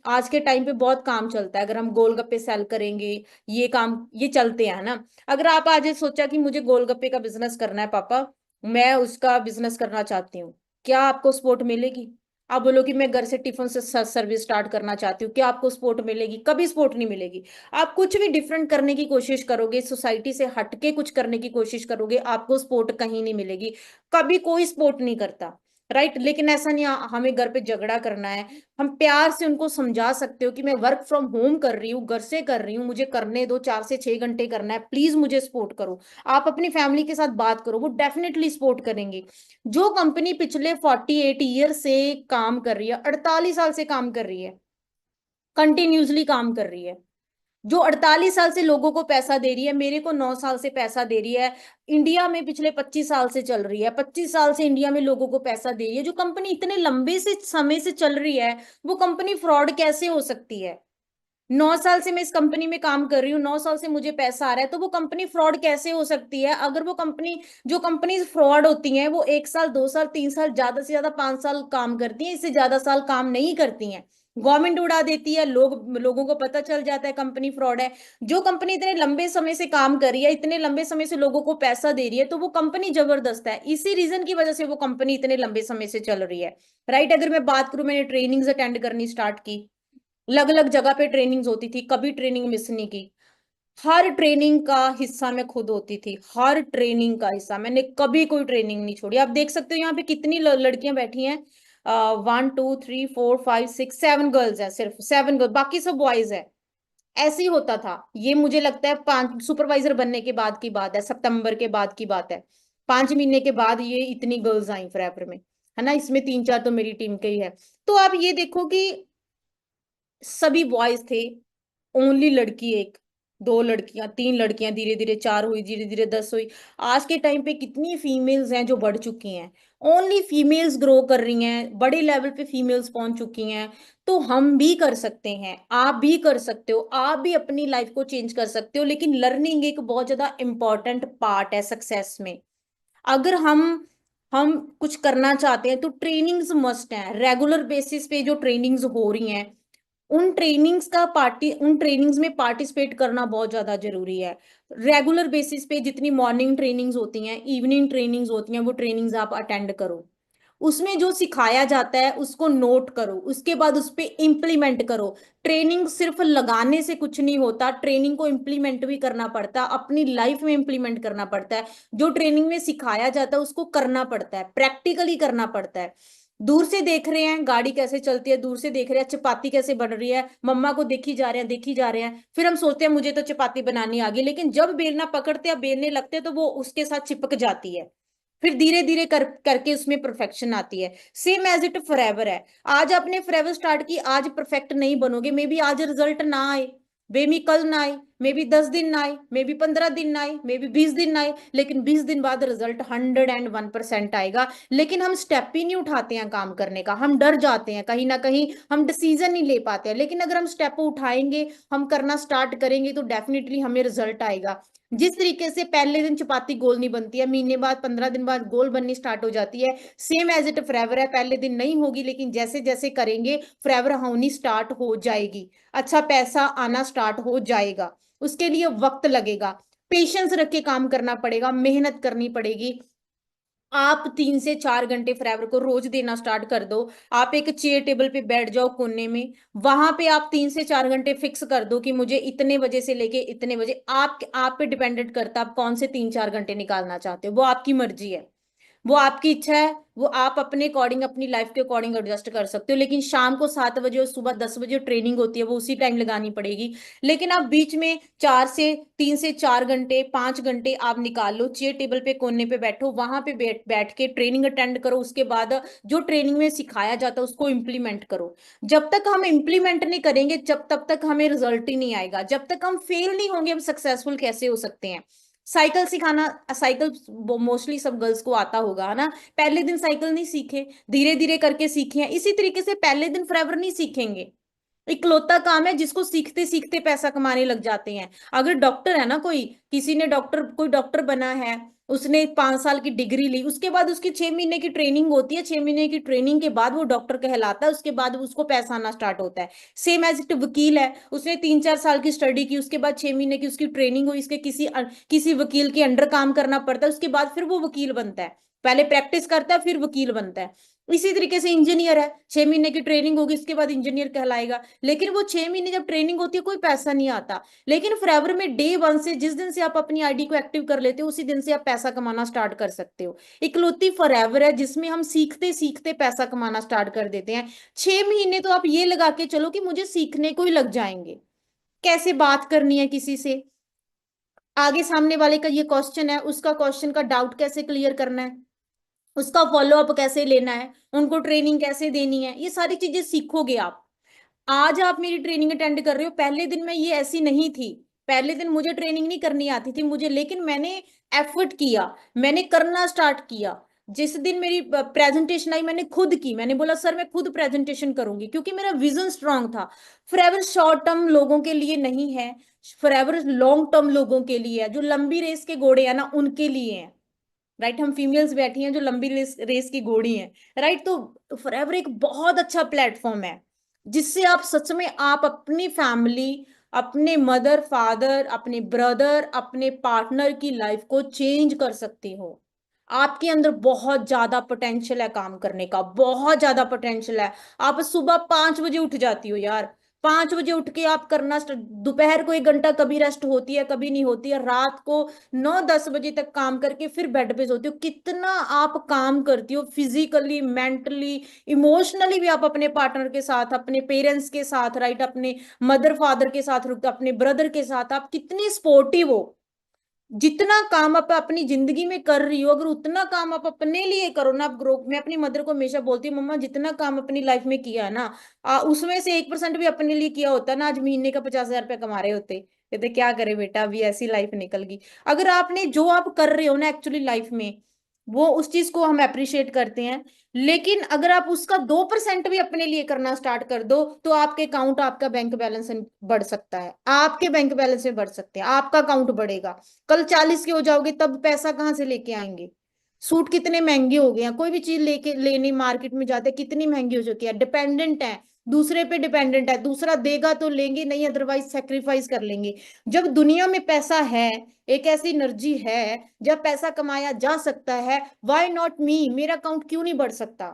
आज के टाइम पे बहुत काम चलता है, अगर हम गोलगप्पे सेल करेंगे, ये काम ये चलते हैं ना। अगर आप आज ये सोचा कि मुझे गोलगप्पे का बिजनेस करना है पापा, मैं उसका बिजनेस करना चाहती हूँ, क्या आपको सपोर्ट मिलेगी? आप बोलो कि मैं घर से टिफिन से सर्विस स्टार्ट करना चाहती हूँ, क्या आपको सपोर्ट मिलेगी? कभी सपोर्ट नहीं मिलेगी। आप कुछ भी डिफरेंट करने की कोशिश करोगे, सोसाइटी से हटके कुछ करने की कोशिश करोगे, आपको सपोर्ट कहीं नहीं मिलेगी। कभी कोई सपोर्ट नहीं करता, राइट। लेकिन ऐसा नहीं हमें घर पे झगड़ा करना है। हम प्यार से उनको समझा सकते हो कि मैं वर्क फ्रॉम होम कर रही हूँ, घर से कर रही हूँ, मुझे करने दो, 4 से 6 घंटे करना है, प्लीज मुझे सपोर्ट करो। आप अपनी फैमिली के साथ बात करो, वो डेफिनेटली सपोर्ट करेंगे। जो कंपनी पिछले 48 ईयर से काम कर रही है, 48 साल से काम कर रही है, कंटिन्यूसली काम कर रही है, जो 48 साल से लोगों को पैसा दे रही है, मेरे को 9 साल से पैसा दे रही है, इंडिया में पिछले 25 साल से चल रही है, 25 साल से इंडिया में लोगों को पैसा दे रही है, जो कंपनी इतने लंबे से समय से चल रही है, वो कंपनी फ्रॉड कैसे हो सकती है? 9 साल से मैं इस कंपनी में काम कर रही हूँ, 9 साल से मुझे पैसा आ रहा है, तो वो कंपनी फ्रॉड कैसे हो सकती है? अगर वो कंपनी, जो कंपनी फ्रॉड होती हैं, वो 1 साल, 2 साल, 3 साल, ज्यादा से ज्यादा 5 साल काम करती हैं, इससे ज्यादा साल काम नहीं करती हैं। गवर्नमेंट उड़ा देती है, लोगों को पता चल जाता है कंपनी फ्रॉड है। जो कंपनी इतने लंबे समय से काम कर रही है, इतने लंबे समय से लोगों को पैसा दे रही है, तो वो कंपनी जबरदस्त है। इसी रीजन की वजह से वो कंपनी इतने लंबे समय से चल रही है, राइट। अगर मैं बात करूं, मैंने ट्रेनिंग्स अटेंड करनी स्टार्ट की, अलग अलग जगह पे ट्रेनिंग्स होती थी, कभी ट्रेनिंग मिस नहीं की। हर ट्रेनिंग का हिस्सा मैं खुद होती थी, हर ट्रेनिंग का हिस्सा मैंने, कभी कोई ट्रेनिंग नहीं छोड़ी। आप देख सकते हो यहाँ पे कितनी लड़कियां बैठी हैं, 1 2 3 4 5 6 7 गर्ल्स है, सिर्फ 7 गर्ल, बाकी सब बॉयज है। ऐसे ही होता था। ये मुझे लगता है 5 सुपरवाइजर बनने के बाद की बात है, सितंबर के बाद की बात है। 5 महीने के बाद ये इतनी गर्ल्स आई फरवरी में, है ना। इसमें 3 4 तो मेरी टीम के ही है। तो आप ये देखो कि सभी बॉयज थे, ओनली लड़की एक, दो लड़कियां, तीन लड़कियां, धीरे धीरे चार हुई, धीरे धीरे 10 हुई। आज के टाइम पे कितनी फीमेल्स हैं जो बढ़ चुकी हैं। ओनली फीमेल्स ग्रो कर रही हैं, बड़े लेवल पे फीमेल्स पहुंच चुकी हैं। तो हम भी कर सकते हैं, आप भी कर सकते हो, आप भी अपनी लाइफ को चेंज कर सकते हो। लेकिन लर्निंग एक बहुत ज्यादा इंपॉर्टेंट पार्ट है सक्सेस में। अगर हम कुछ करना चाहते हैं तो ट्रेनिंग्स मस्ट हैं, रेगुलर बेसिस पे जो ट्रेनिंग्स हो रही हैं, उन ट्रेनिंग्स में पार्टिसिपेट करना बहुत ज्यादा जरूरी है। रेगुलर बेसिस पे जितनी मॉर्निंग ट्रेनिंग्स होती हैं, इवनिंग ट्रेनिंग्स होती हैं, वो ट्रेनिंग्स आप अटेंड करो। उसमें जो सिखाया जाता है उसको नोट करो, उसके बाद उस पे इम्प्लीमेंट करो। ट्रेनिंग सिर्फ लगाने से कुछ नहीं होता, ट्रेनिंग को इम्प्लीमेंट भी करना पड़ता है, अपनी लाइफ में इम्प्लीमेंट करना पड़ता है। जो ट्रेनिंग में सिखाया जाता है उसको करना पड़ता है, प्रैक्टिकली करना पड़ता है। दूर से देख रहे हैं गाड़ी कैसे चलती है, दूर से देख रहे हैं चपाती कैसे बन रही है, मम्मा को देखी जा रहे हैं, देखी जा रहे हैं, फिर हम सोचते हैं मुझे तो चपाती बनानी आ गई, लेकिन जब बेलना पकड़ते हैं, बेलने लगते हैं, तो वो उसके साथ चिपक जाती है। फिर धीरे धीरे करके उसमें परफेक्शन आती है। सेम एज इट फॉरएवर है। आज आपने फॉरएवर स्टार्ट की, आज परफेक्ट नहीं बनोगे, मे बी आज रिजल्ट ना आए, मे बी कल ना आए, मे बी 10 दिन ना आए, मे बी 15 दिन ना आए, मे बी 20 दिन ना आए, लेकिन 20 दिन बाद रिजल्ट 101% आएगा। लेकिन हम स्टेप ही नहीं उठाते हैं काम करने का, हम डर जाते हैं, कहीं ना कहीं हम डिसीजन नहीं ले पाते हैं। लेकिन अगर हम स्टेप उठाएंगे, हम करना स्टार्ट करेंगे, तो डेफिनेटली हमें रिजल्ट आएगा। जिस तरीके से पहले दिन चपाती गोल नहीं बनती है, महीने बाद 15 दिन बाद गोल बननी स्टार्ट हो जाती है, सेम एज इट फॉरएवर है। पहले दिन नहीं होगी, लेकिन जैसे जैसे करेंगे फॉरएवर होनी स्टार्ट हो जाएगी, अच्छा पैसा आना स्टार्ट हो जाएगा। उसके लिए वक्त लगेगा, पेशेंस रख के काम करना पड़ेगा, मेहनत करनी पड़ेगी। आप 3 से 4 घंटे फॉरएवर को रोज देना स्टार्ट कर दो। आप एक चेयर टेबल पे बैठ जाओ कोने में, वहां पे आप 3 से 4 घंटे फिक्स कर दो कि मुझे इतने बजे से लेके इतने बजे, आप पे डिपेंडेंट करता है आप कौन से 3 4 घंटे निकालना चाहते हो, वो आपकी मर्जी है, वो आपकी इच्छा है, वो आप अपने अकॉर्डिंग, अपनी लाइफ के अकॉर्डिंग एडजस्ट कर सकते हो। लेकिन शाम को 7 बजे और सुबह 10 बजे ट्रेनिंग होती है, वो उसी टाइम लगानी पड़ेगी। लेकिन आप बीच में 3 से 4 घंटे 5 घंटे आप निकाल लो, चेयर टेबल पे कोने पे बैठो, वहां पे बैठ बैठ के ट्रेनिंग अटेंड करो। उसके बाद जो ट्रेनिंग में सिखाया जाता है उसको इम्प्लीमेंट करो। जब तक हम इम्प्लीमेंट नहीं करेंगे, जब तब तक हमें रिजल्ट ही नहीं आएगा। जब तक हम फेल नहीं होंगे, हम सक्सेसफुल कैसे हो सकते हैं। साइकिल सिखाना, साइकिल मोस्टली सब गर्ल्स को आता होगा, है ना। पहले दिन साइकिल नहीं सीखे, धीरे धीरे करके सीखे हैं। इसी तरीके से पहले दिन फॉरएवर नहीं सीखेंगे। इकलौता काम है जिसको सीखते सीखते पैसा कमाने लग जाते हैं। अगर डॉक्टर है ना, कोई किसी ने डॉक्टर, कोई डॉक्टर बना है, उसने 5 साल की डिग्री ली, उसके बाद उसकी 6 महीने की ट्रेनिंग होती है, 6 महीने की ट्रेनिंग के बाद वो डॉक्टर कहलाता है, उसके बाद उसको पैसा आना स्टार्ट होता है। सेम एज इट वकील है, उसने 3 4 साल की स्टडी की, उसके बाद 6 महीने की उसकी ट्रेनिंग हुई, इसके किसी वकील के अंडर काम करना पड़ता है, उसके बाद फिर वो वकील बनता है। पहले प्रैक्टिस करता है फिर वकील बनता है। इसी तरीके से इंजीनियर है, 6 महीने की ट्रेनिंग होगी, इसके बाद इंजीनियर कहलाएगा। लेकिन वो 6 महीने जब ट्रेनिंग होती है कोई पैसा नहीं आता। लेकिन फॉरएवर में डे 1 से, जिस दिन से आप अपनी आईडी को एक्टिव कर लेते हो, उसी दिन से आप पैसा कमाना स्टार्ट कर सकते हो। इकलौती फॉरएवर है जिसमें हम सीखते सीखते पैसा कमाना स्टार्ट कर देते हैं। 6 महीने तो आप ये लगा के चलो कि मुझे सीखने को ही लग जाएंगे। कैसे बात करनी है किसी से, आगे सामने वाले का ये क्वेश्चन है, उसका क्वेश्चन का डाउट कैसे क्लियर करना है, उसका फॉलो अप कैसे लेना है, उनको ट्रेनिंग कैसे देनी है, ये सारी चीजें सीखोगे आप। आज आप मेरी ट्रेनिंग अटेंड कर रहे हो, पहले दिन मैं ये ऐसी नहीं थी। पहले दिन मुझे ट्रेनिंग नहीं करनी आती थी मुझे, लेकिन मैंने एफर्ट किया, मैंने करना स्टार्ट किया। जिस दिन मेरी प्रेजेंटेशन आई, मैंने खुद की, मैंने बोला सर मैं खुद प्रेजेंटेशन करूंगी, क्योंकि मेरा विजन स्ट्रांग था। फॉरएवर शॉर्ट टर्म लोगों के लिए नहीं है, फॉरएवर लॉन्ग टर्म लोगों के लिए है, जो लंबी रेस के घोड़े हैं ना, उनके लिए है। राइट, हम फीमेल्स बैठी हैं जो लंबी रेस की घोड़ी हैं। राइट, तो फॉरएवर एक बहुत अच्छा प्लेटफॉर्म है, जिससे आप सच में आप अपनी फैमिली, अपने मदर फादर, अपने ब्रदर, अपने पार्टनर की लाइफ को चेंज कर सकती हो। आपके अंदर बहुत ज्यादा पोटेंशियल है काम करने का, बहुत ज्यादा पोटेंशियल है। आप सुबह 5 बजे उठ जाती हो यार, 5 बजे उठ के आप करना दोपहर को 1 घंटा कभी रेस्ट होती है, कभी नहीं होती है, रात को 9 10 बजे तक काम करके फिर बेड पे सोती हो। कितना आप काम करती हो फिजिकली, मेंटली, इमोशनली भी। आप अपने पार्टनर के साथ, अपने पेरेंट्स के साथ, राइट, अपने मदर फादर के साथ, अपने ब्रदर के साथ आप कितनी सपोर्टिव हो। जितना काम आप अपनी जिंदगी में कर रही हो, अगर उतना काम आप अपने लिए करो ना, आप ग्रो। मैं अपनी मदर को हमेशा बोलती हूँ, मम्मा जितना काम अपनी लाइफ में किया है ना, उसमें से 1% भी अपने लिए किया होता ना, आज महीने का 50,000 रुपया कमा रहे होते। कहते क्या करे बेटा, अभी ऐसी लाइफ निकल गई। अगर आपने जो आप कर रहे हो ना एक्चुअली लाइफ में, वो उस चीज को हम अप्रिशिएट करते हैं। लेकिन अगर आप उसका 2% भी अपने लिए करना स्टार्ट कर दो, तो आपके अकाउंट, आपका बैंक बैलेंस बढ़ सकता है, आपके बैंक बैलेंस में बढ़ सकते हैं, आपका अकाउंट बढ़ेगा। कल 40 के हो जाओगे तब पैसा कहाँ से लेके आएंगे? सूट कितने महंगे हो गए हैं, कोई भी चीज लेके लेने मार्केट में जाते हैं कितनी महंगी हो चुकी है, डिपेंडेंट है, दूसरे पे डिपेंडेंट है, दूसरा देगा तो लेंगे, नहीं अदरवाइज सेक्रीफाइस कर लेंगे। जब दुनिया में पैसा है, एक ऐसी एनर्जी है, जब पैसा कमाया जा सकता है, व्हाई नॉट मी, मेरा अकाउंट क्यों नहीं बढ़ सकता?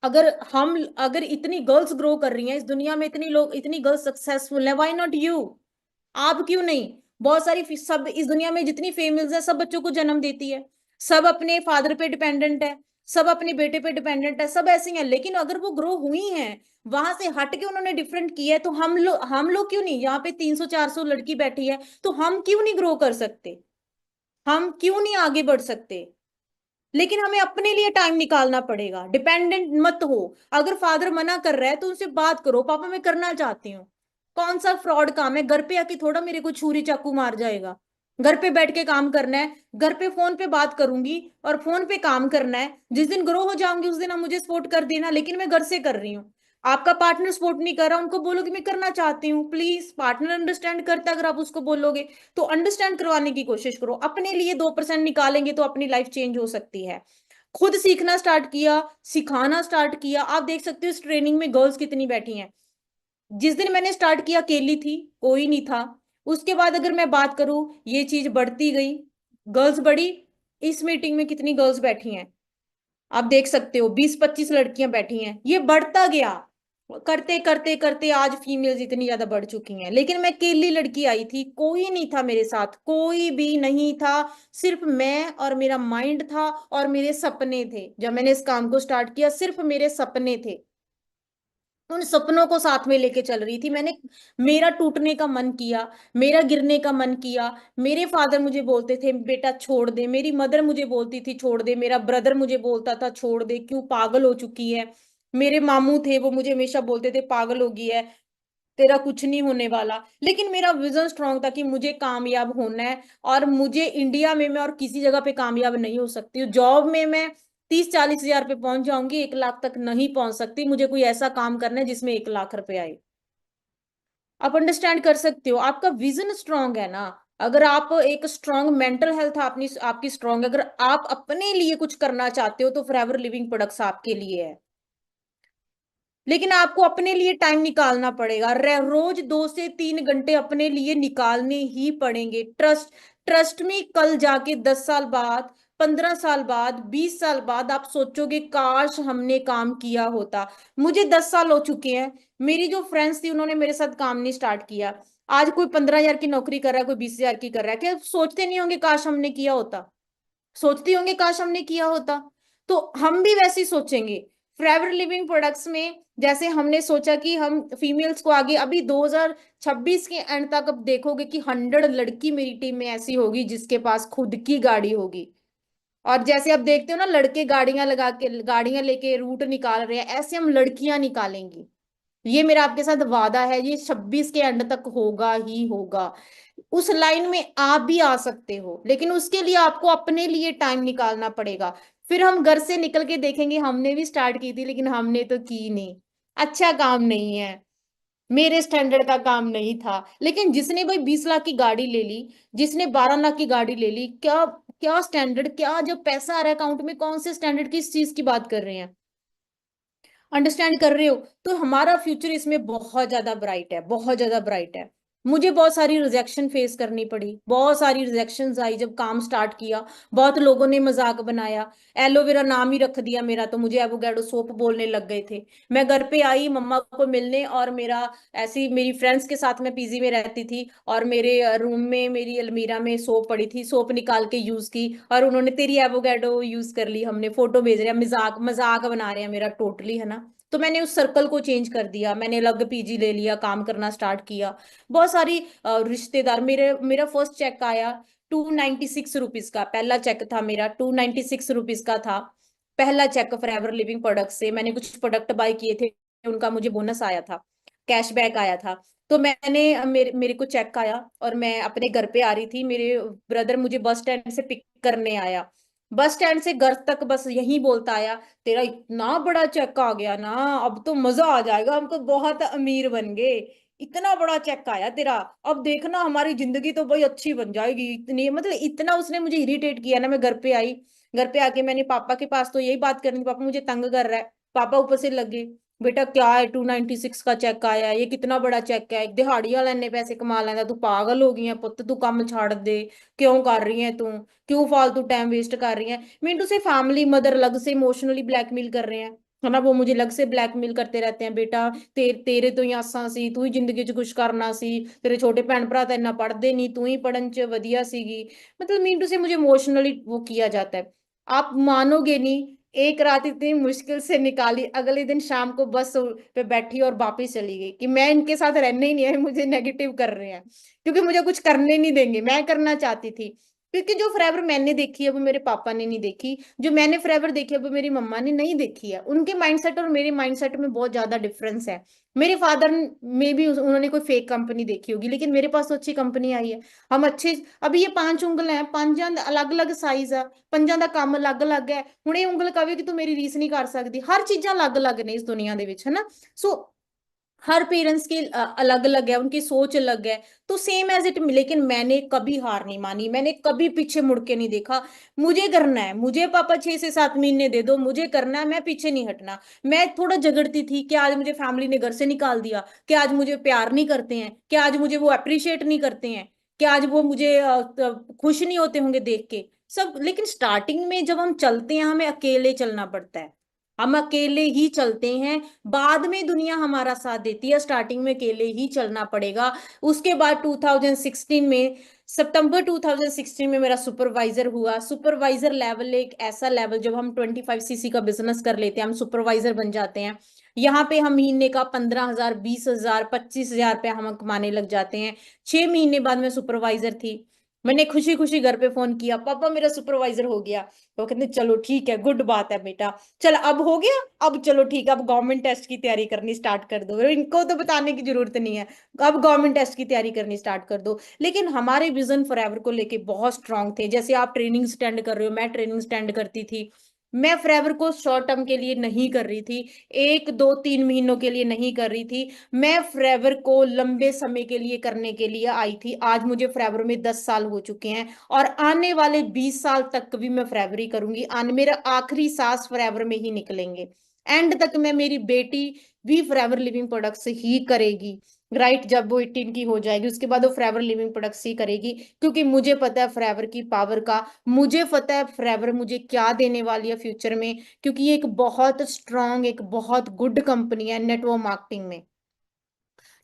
अगर हम, अगर इतनी गर्ल्स ग्रो कर रही हैं इस दुनिया में, इतनी लोग, इतनी गर्ल्स सक्सेसफुल है, व्हाई नॉट यू? आप क्यों नहीं? बहुत सारी सब इस दुनिया में जितनी फीमेल्स है सब बच्चों को जन्म देती है, सब अपने फादर पे डिपेंडेंट है, सब अपने बेटे पे डिपेंडेंट है, सब ऐसी हैं। लेकिन अगर वो ग्रो हुई हैं, वहां से हट के उन्होंने डिफरेंट किया है, तो हम लोग क्यों नहीं? यहाँ पे 300 400 लड़की बैठी है, तो हम क्यों नहीं ग्रो कर सकते? हम क्यों नहीं आगे बढ़ सकते? लेकिन हमें अपने लिए टाइम निकालना पड़ेगा, डिपेंडेंट मत हो। अगर फादर मना कर रहा है तो उनसे बात करो, पापा मैं करना चाहती हूँ। कौन सा फ्रॉड काम है? घर पे आके थोड़ा मेरे को छुरी चाकू मार जाएगा। घर पे बैठ के काम करना है, घर पे फोन पे बात करूंगी और फोन पे काम करना है। जिस दिन ग्रो हो जाऊंगी उस दिन आप मुझे सपोर्ट कर देना, लेकिन मैं घर से कर रही हूँ। आपका पार्टनर सपोर्ट नहीं कर रहा, उनको बोलो कि मैं करना चाहती हूँ, प्लीज। पार्टनर अंडरस्टैंड करता है अगर आप उसको बोलोगे, तो अंडरस्टैंड करवाने की कोशिश करो। अपने लिए 2% निकालेंगे तो अपनी लाइफ चेंज हो सकती है। खुद सीखना स्टार्ट किया, सिखाना स्टार्ट किया, आप देख सकते हो इस ट्रेनिंग में गर्ल्स कितनी बैठी हैं। जिस दिन मैंने स्टार्ट किया अकेली थी, कोई नहीं था। उसके बाद अगर मैं बात करूं, ये चीज बढ़ती गई, गर्ल्स बढ़ी। इस मीटिंग में कितनी गर्ल्स बैठी हैं आप देख सकते हो, 20 25 लड़कियां बैठी हैं, ये बढ़ता गया। करते करते करते आज फीमेल्स इतनी ज्यादा बढ़ चुकी हैं। लेकिन मैं अकेली लड़की आई थी, कोई नहीं था मेरे साथ, कोई भी नहीं था। सिर्फ मैं और मेरा माइंड था और मेरे सपने थे। जब मैंने इस काम को स्टार्ट किया, सिर्फ मेरे सपने थे, उन सपनों को साथ में लेके चल रही थी मैंने। मेरा टूटने का मन किया, मेरा गिरने का मन किया। मेरे फादर मुझे बोलते थे बेटा छोड़ दे, मेरी मदर मुझे बोलती थी छोड़ दे, मेरा ब्रदर मुझे बोलता था छोड़ दे, क्यों पागल हो चुकी है। मेरे मामू थे, वो मुझे हमेशा बोलते थे पागल हो गई है, तेरा कुछ नहीं होने वाला। लेकिन मेरा विजन स्ट्रांग था कि मुझे कामयाब होना है, और मुझे इंडिया में मैं और किसी जगह पे कामयाब नहीं हो सकती हूँ। जॉब में मैं 30 40 हजार पे पहुंच जाऊंगी, 1 लाख तक नहीं पहुंच सकती। मुझे कोई ऐसा काम करना है जिसमें 1 लाख रुपए आए। आप अंडरस्टैंड कर सकते हो, आपका विजन स्ट्रांग है ना। अगर आप एक स्ट्रांग मेंटल हेल्थ अपनी आपकी स्ट्रांग है, अगर आप अपने लिए कुछ करना चाहते हो, तो फॉरएवर लिविंग प्रोडक्ट्स आपके लिए है। लेकिन आपको अपने लिए टाइम निकालना पड़ेगा, रोज 2 से 3 घंटे अपने लिए निकालने ही पड़ेंगे। ट्रस्ट, ट्रस्ट में, कल जाके 10 साल बाद, 15 साल बाद, 20 साल बाद आप सोचोगे काश हमने काम किया होता। मुझे 10 साल हो चुके हैं, मेरी जो फ्रेंड्स थी उन्होंने मेरे साथ काम नहीं स्टार्ट किया। आज कोई 15 हजार की नौकरी कर रहा है, कोई 20 हजार की कर रहा है, क्या सोचते नहीं होंगे काश हमने किया होता? सोचती होंगे काश हमने किया होता। तो हम भी वैसे ही सोचेंगे फॉरएवर लिविंग प्रोडक्ट्स में। जैसे हमने सोचा कि हम फीमेल्स को आगे, अभी 2026 के एंड तक अब देखोगे कि 100 लड़की मेरी टीम में ऐसी होगी जिसके पास खुद की गाड़ी होगी। और जैसे आप देखते हो ना, लड़के गाड़ियां लगा के, गाड़ियां लेके रूट निकाल रहे हैं, ऐसे हम लड़कियां निकालेंगी। ये मेरा आपके साथ वादा है, ये 26 के एंड तक होगा ही होगा। उस लाइन में आप भी आ सकते हो, लेकिन उसके लिए आपको अपने लिए टाइम निकालना पड़ेगा। फिर हम घर से निकल के देखेंगे हमने भी स्टार्ट की थी लेकिन हमने तो की नहीं, अच्छा काम नहीं है, मेरे स्टैंडर्ड का काम नहीं था। लेकिन जिसने भाई 20 लाख की गाड़ी ले ली, जिसने 12 लाख की गाड़ी ले ली, क्या क्या स्टैंडर्ड, क्या जब पैसा आ रहा है अकाउंट में, कौन से स्टैंडर्ड की इस चीज की बात कर रहे हैं? अंडरस्टैंड कर रहे हो? तो हमारा फ्यूचर इसमें बहुत ज्यादा ब्राइट है, बहुत ज्यादा ब्राइट है। मुझे बहुत सारी रिजेक्शन फेस करनी पड़ी, बहुत सारी रिजेक्शन आई जब काम स्टार्ट किया। बहुत लोगों ने मजाक बनाया, एलोवेरा नाम ही रख दिया मेरा, तो मुझे एवोगैडो सोप बोलने लग गए थे। मैं घर पे आई मम्मा को मिलने, और मेरा ऐसी, मेरी फ्रेंड्स के साथ मैं पीजी में रहती थी, और मेरे रूम में मेरी अलमीरा में सोप पड़ी थी, सोप निकाल के यूज की, और उन्होंने तेरी एवोगैडो यूज कर ली, हमने फोटो भेज रहे हैं, मजाक मजाक बना रहे हैं मेरा, टोटली है ना। तो मैंने उस सर्कल को चेंज कर दिया, मैंने अलग पीजी ले लिया, काम करना स्टार्ट किया। बहुत सारी रिश्तेदार, मेरे मेरा फर्स्ट चेक आया 296 रुपीज का, पहला चेक था मेरा, 296 रुपीज का था पहला चेक। फॉरएवर लिविंग प्रोडक्ट से मैंने कुछ प्रोडक्ट बाय किए थे, उनका मुझे बोनस आया था। कैशबैक आया था। तो मैंने मेरे मेरे को चेक आया और मैं अपने घर पे आ रही थी, मेरे ब्रदर मुझे बस स्टैंड से पिक करने आया। बस स्टैंड से घर तक बस यही बोलता आया, तेरा इतना बड़ा चेक आ गया ना, अब तो मजा आ जाएगा, हम तो बहुत अमीर बन गए, इतना बड़ा चेक आया तेरा, अब देखना हमारी जिंदगी तो भाई अच्छी बन जाएगी। इतनी मतलब इतना उसने मुझे इरिटेट किया ना। मैं घर पे आई, घर पे आके मैंने पापा के पास तो यही बात करनी थी, पापा मुझे तंग कर रहा है। पापा ऊपर से लगे, बेटा क्या है, 296 का चेक आया है, ये कितना बड़ा चेक है, एक दिहाड़ी वाला ने पैसे कमा लेना, तू पागल हो गई है पुੱਤ, तू काम छाड़ दे, क्यों कर रही है तू, क्यों फालतू टाइम वेस्ट कर रही है। मिंटू से फैमिली मदर अलग से इमोशनली ब्लैकमेल कर रहे हैं, है ना, वो मुझे अलग से ब्लैकमेल करते रहते हैं, बेटा तेरे तो ही आसा सी, तू ही जिंदगी च कुछ करना सी, तेरे छोटे भैन भरा तो इन्ना पढ़ते नहीं, तू ही पढ़न च वधिया सीगी। मतलब मिंटू से मुझे इमोशनली वो किया जाता है। आप मानोगे नहीं, एक रात इतनी मुश्किल से निकाली, अगले दिन शाम को बस पे बैठी और वापस चली गई कि मैं इनके साथ रहना ही नहीं है, मुझे नेगेटिव कर रहे हैं, क्योंकि मुझे कुछ करने नहीं देंगे। मैं करना चाहती थी, क्योंकि जो फॉरएवर मैंने देखी है वो मेरे पापा ने नहीं देखी, जो मैंने फॉरएवर देखी है वो मेरी मम्मा ने नहीं देखी है। उनके माइंडसेट और मेरे माइंडसेट में बहुत ज्यादा डिफरेंस है। मेरे फादर में भी उन्होंने कोई फेक कंपनी देखी होगी, लेकिन मेरे पास तो अच्छी कंपनी आई है। हम अच्छे, अभी ये 5 ਉਂਗਲਾਂ है, पांचों अलग अलग साइज है, ਪੰਜਾਂ ਦਾ ਕੰਮ ਅਲੱਗ-ਅਲੱਗ ਹੈ। ਹੁਣ ਇਹ ਉਂਗਲ ਕਵੇ ਕਿ ਤੂੰ ਮੇਰੀ ਰੀਸ ਨਹੀਂ ਕਰ ਸਕਦੀ, ਹਰ ਚੀਜ਼ਾਂ ਅਲੱਗ-ਅਲੱਗ ਨੇ ਇਸ ਦੁਨੀਆ ਦੇ ਵਿੱਚ, है ना। सो हर पेरेंट्स की अलग अलग है, उनकी सोच अलग है, तो सेम एज इट। लेकिन मैंने कभी हार नहीं मानी, मैंने कभी पीछे मुड़ के नहीं देखा। मुझे करना है, मुझे पापा 6 से 7 महीने दे दो, मुझे करना है, मैं पीछे नहीं हटना। मैं थोड़ा झगड़ती थी कि आज मुझे फैमिली ने घर से निकाल दिया, कि आज मुझे प्यार नहीं करते हैं, कि आज मुझे वो अप्रिशिएट नहीं करते हैं, कि आज वो मुझे खुश नहीं होते होंगे देख के सब। लेकिन स्टार्टिंग में जब हम चलते हैं हमें अकेले चलना पड़ता है, हम अकेले ही चलते हैं। बाद में दुनिया हमारा साथ देती है, स्टार्टिंग में अकेले ही चलना पड़ेगा। उसके बाद 2016 में, सितंबर 2016 में मेरा सुपरवाइजर हुआ। सुपरवाइजर लेवल एक ऐसा लेवल, जब हम 25 सीसी का बिजनेस कर लेते हैं, हम सुपरवाइजर बन जाते हैं। यहाँ पे हम महीने का 15,000, 20,000, 25,000 रुपया हम कमाने लग जाते हैं। 6 महीने बाद मैं सुपरवाइजर थी। मैंने खुशी खुशी घर पे फोन किया, पापा मेरा सुपरवाइजर हो गया। तो कहते चलो ठीक है, गुड बात है बेटा, चल अब हो गया, अब चलो ठीक है, अब गवर्नमेंट टेस्ट की तैयारी करनी स्टार्ट कर दो। इनको तो बताने की जरूरत नहीं है, अब गवर्नमेंट टेस्ट की तैयारी करनी स्टार्ट कर दो। लेकिन हमारे विजन फॉरएवर को लेके बहुत स्ट्रांग थे। जैसे आप ट्रेनिंग स्टैंड कर रहे हो, मैं ट्रेनिंग स्टैंड करती थी। मैं फॉरएवर को शॉर्ट टर्म के लिए नहीं कर रही थी, 1 2 3 महीनों के लिए नहीं कर रही थी। मैं फॉरएवर को लंबे समय के लिए करने के लिए आई थी। आज मुझे फॉरएवर में 10 साल हो चुके हैं, और आने वाले 20 साल तक भी मैं फॉरएवर ही करूंगी। मेरा आखिरी सांस फॉरएवर में ही निकलेंगे, एंड तक मैं, मेरी बेटी भी फॉरएवर लिविंग प्रोडक्ट्स ही करेगी। राइट, जब वो 18 की हो जाएगी उसके बाद वो फॉरएवर लिविंग प्रोडक्ट्स ही करेगी, क्योंकि मुझे पता है फॉरएवर की पावर का, मुझे पता है फॉरएवर मुझे क्या देने वाली है फ्यूचर में। क्योंकि ये एक बहुत स्ट्रांग, एक बहुत गुड कंपनी है नेटवर्क मार्केटिंग में।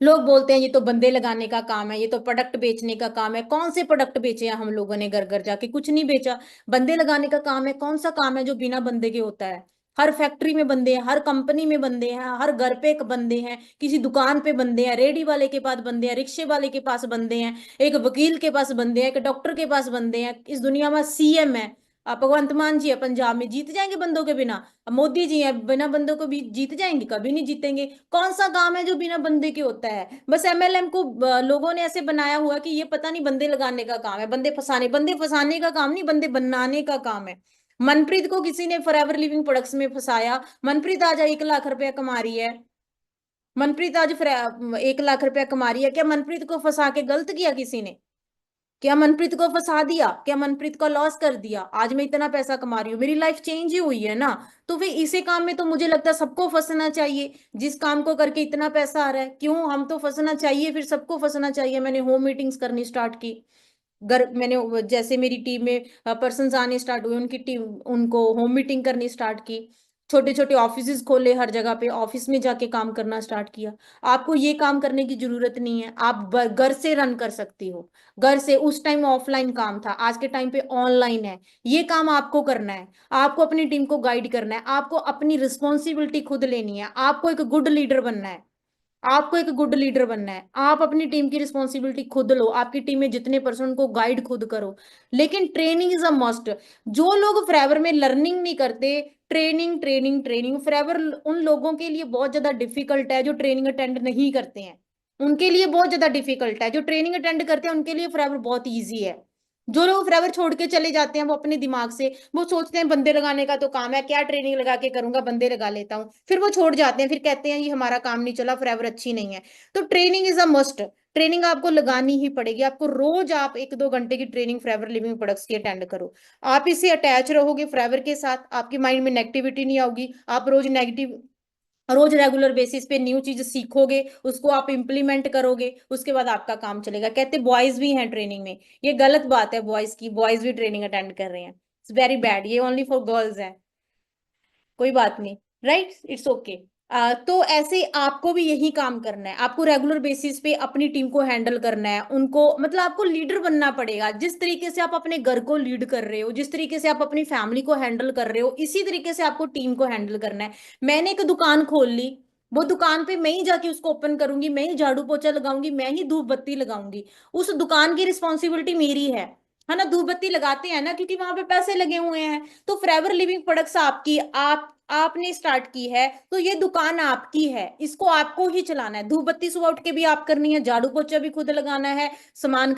लोग बोलते हैं ये तो बंदे लगाने का काम है, ये तो प्रोडक्ट बेचने का काम है। कौन से प्रोडक्ट बेचे हैं हम लोगों ने घर घर जाके? कुछ नहीं बेचा। बंदे लगाने का काम है। कौन सा काम है जो बिना बंदे के होता है? हर फैक्ट्री में बंदे हैं, हर कंपनी में बंदे हैं, हर घर पे एक बंदे हैं, किसी दुकान पे बंदे हैं, रेडी वाले के पास बंदे हैं, रिक्शे वाले के पास बंदे हैं, एक वकील के पास बंदे हैं, एक डॉक्टर के पास बंदे हैं। इस दुनिया में सीएम है, भगवंत मान जी है पंजाब में, जीत जाएंगे बंदों के बिना? अब मोदी जी हैं, बिना बंदों को भी जीत जाएंगे? कभी नहीं जीतेंगे। कौन सा काम है जो बिना बंदे के होता है? बस एमएलएम को लोगों ने ऐसे बनाया हुआ कि ये पता नहीं बंदे लगाने का काम है, बंदे फंसाने का काम नहीं, बंदे बनाने का काम है। मनप्रीत को किसी ने फॉरएवर लिविंग प्रोडक्ट्स में फंसाया। मनप्रीत आज 1 लाख रुपया कमा रही है। मनप्रीत आज 1 लाख रुपया कमा रही है। क्या मनप्रीत को फंसा के गलत किया किसी ने? क्या मनप्रीत को फंसा दिया? क्या मनप्रीत का लॉस कर दिया? आज मैं इतना पैसा कमा रही हूँ, मेरी लाइफ चेंज ही हुई है ना। तो फिर इसी काम में तो मुझे लगता है सबको फंसना चाहिए। जिस काम को करके इतना पैसा आ रहा है, क्यों हम तो फंसना चाहिए, फिर सबको फंसना चाहिए। मैंने होम मीटिंग्स करनी स्टार्ट की। घर मैंने जैसे मेरी टीम में पर्सन आने स्टार्ट हुए, उनकी टीम, उनको होम मीटिंग करनी स्टार्ट की। छोटे छोटे ऑफिस खोले, हर जगह पे ऑफिस में जाके काम करना स्टार्ट किया। आपको ये काम करने की जरूरत नहीं है, आप घर से रन कर सकती हो। घर से, उस टाइम ऑफलाइन काम था, आज के टाइम पे ऑनलाइन है। ये काम आपको करना है। आपको अपनी टीम को गाइड करना है, आपको अपनी रिस्पॉन्सिबिलिटी खुद लेनी है, आपको एक गुड लीडर बनना है। आपको एक गुड लीडर बनना है, आप अपनी टीम की रिस्पॉन्सिबिलिटी खुद लो, आपकी टीम में जितने पर्सन को गाइड खुद करो। लेकिन ट्रेनिंग इज अ मस्ट। जो लोग फॉरएवर में लर्निंग नहीं करते, ट्रेनिंग ट्रेनिंग ट्रेनिंग फॉरएवर उन लोगों के लिए बहुत ज्यादा डिफिकल्ट है जो ट्रेनिंग अटेंड नहीं करते हैं। उनके लिए बहुत ज्यादा डिफिकल्ट है, जो ट्रेनिंग अटेंड करते हैं उनके लिए फॉरएवर बहुत ईजी है। जो लोग फॉरएवर छोड़ के चले जाते हैं वो अपने दिमाग से, वो सोचते हैं बंदे लगाने का तो काम है, क्या ट्रेनिंग लगा के करूंगा, बंदे लगा लेता हूँ, फिर वो छोड़ जाते हैं, फिर कहते हैं ये हमारा काम नहीं चला, फॉरएवर अच्छी नहीं है। तो training is a must. Training आपको लगानी ही पड़ेगी, आपको रोज आप 1-2 घंटे की ट्रेनिंग फॉरएवर लिविंग प्रोडक्ट्स की अटेंड करो। आप इससे अटैच रहोगे फॉरएवर के साथ, आपके माइंड में नेगेटिविटी नहीं आएगी, आप रोज रेगुलर बेसिस पे न्यू चीज सीखोगे, उसको आप इंप्लीमेंट करोगे, उसके बाद आपका काम चलेगा। कहते बॉयज भी हैं ट्रेनिंग में, ये गलत बात है बॉयज की, बॉयज भी ट्रेनिंग अटेंड कर रहे हैं, इट्स वेरी बैड, ये ओनली फॉर गर्ल्स है। कोई बात नहीं, राइट, इट्स ओके। तो ऐसे आपको भी यही काम करना है, आपको रेगुलर बेसिस पे अपनी टीम को हैंडल करना है, उनको मतलब आपको लीडर बनना पड़ेगा। जिस तरीके से आप अपने घर को लीड कर रहे हो, जिस तरीके से आप अपनी फैमिली को हैंडल कर रहे हो, इसी तरीके से आपको टीम को हैंडल करना है। मैंने एक दुकान खोल ली, वो दुकान पे मैं ही जाके उसको ओपन करूंगी, मैं ही झाड़ू पोछा लगाऊंगी, मैं ही धूप बत्ती लगाऊंगी, उस दुकान की रिस्पॉन्सिबिलिटी मेरी है ना। धूप बत्ती लगाते हैं ना क्योंकि वहां पे पैसे लगे हुए हैं। तो फॉरएवर लिविंग प्रोडक्ट्स आपकी, आपने स्टार्ट की है, तो ये दुकान आपकी है, इसको आपको ही चलाना है। धूप बत्ती सुबह उठ के भी आप करनी है, झाड़ू पोछा भी खुद लगाना है, सामान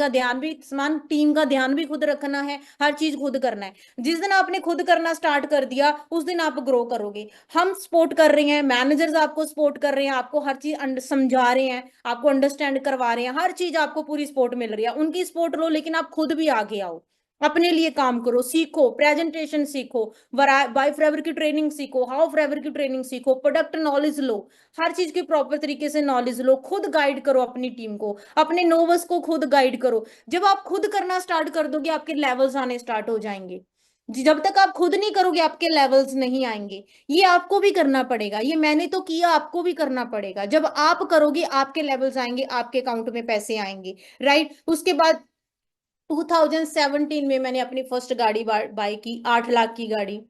टीम का ध्यान भी खुद रखना है, हर चीज खुद करना है। जिस दिन आपने खुद करना स्टार्ट कर दिया उस दिन आप ग्रो करोगे। हम सपोर्ट कर रहे हैं, मैनेजर्स आपको सपोर्ट कर रहे हैं, आपको हर चीज समझा रहे हैं, आपको अंडरस्टैंड करवा रहे हैं, हर चीज आपको पूरी सपोर्ट मिल रही है, उनकी सपोर्ट लो, लेकिन आप खुद भी आगे आओ, अपने लिए काम करो, सीखो, प्रेजेंटेशन सीखो, बाय फॉरएवर की ट्रेनिंग सीखो, हाउ फॉरएवर की ट्रेनिंग सीखो, प्रोडक्ट नॉलेज लो, हर चीज की प्रॉपर तरीके से नॉलेज लो, खुद गाइड करो अपनी टीम को, अपने नोवस को खुद गाइड करो। जब आप खुद करना स्टार्ट कर दोगे आपके लेवल्स आने स्टार्ट हो जाएंगे। जब तक आप खुद नहीं करोगे आपके लेवल्स नहीं आएंगे। ये आपको भी करना पड़ेगा, ये मैंने तो किया, आपको भी करना पड़ेगा। जब आप करोगे आपके लेवल्स आएंगे, आपके अकाउंट में पैसे आएंगे, राइट। उसके बाद 2017 में मैंने अपनी फर्स्ट गाड़ी बाय की, 8 लाख की गाड़ी।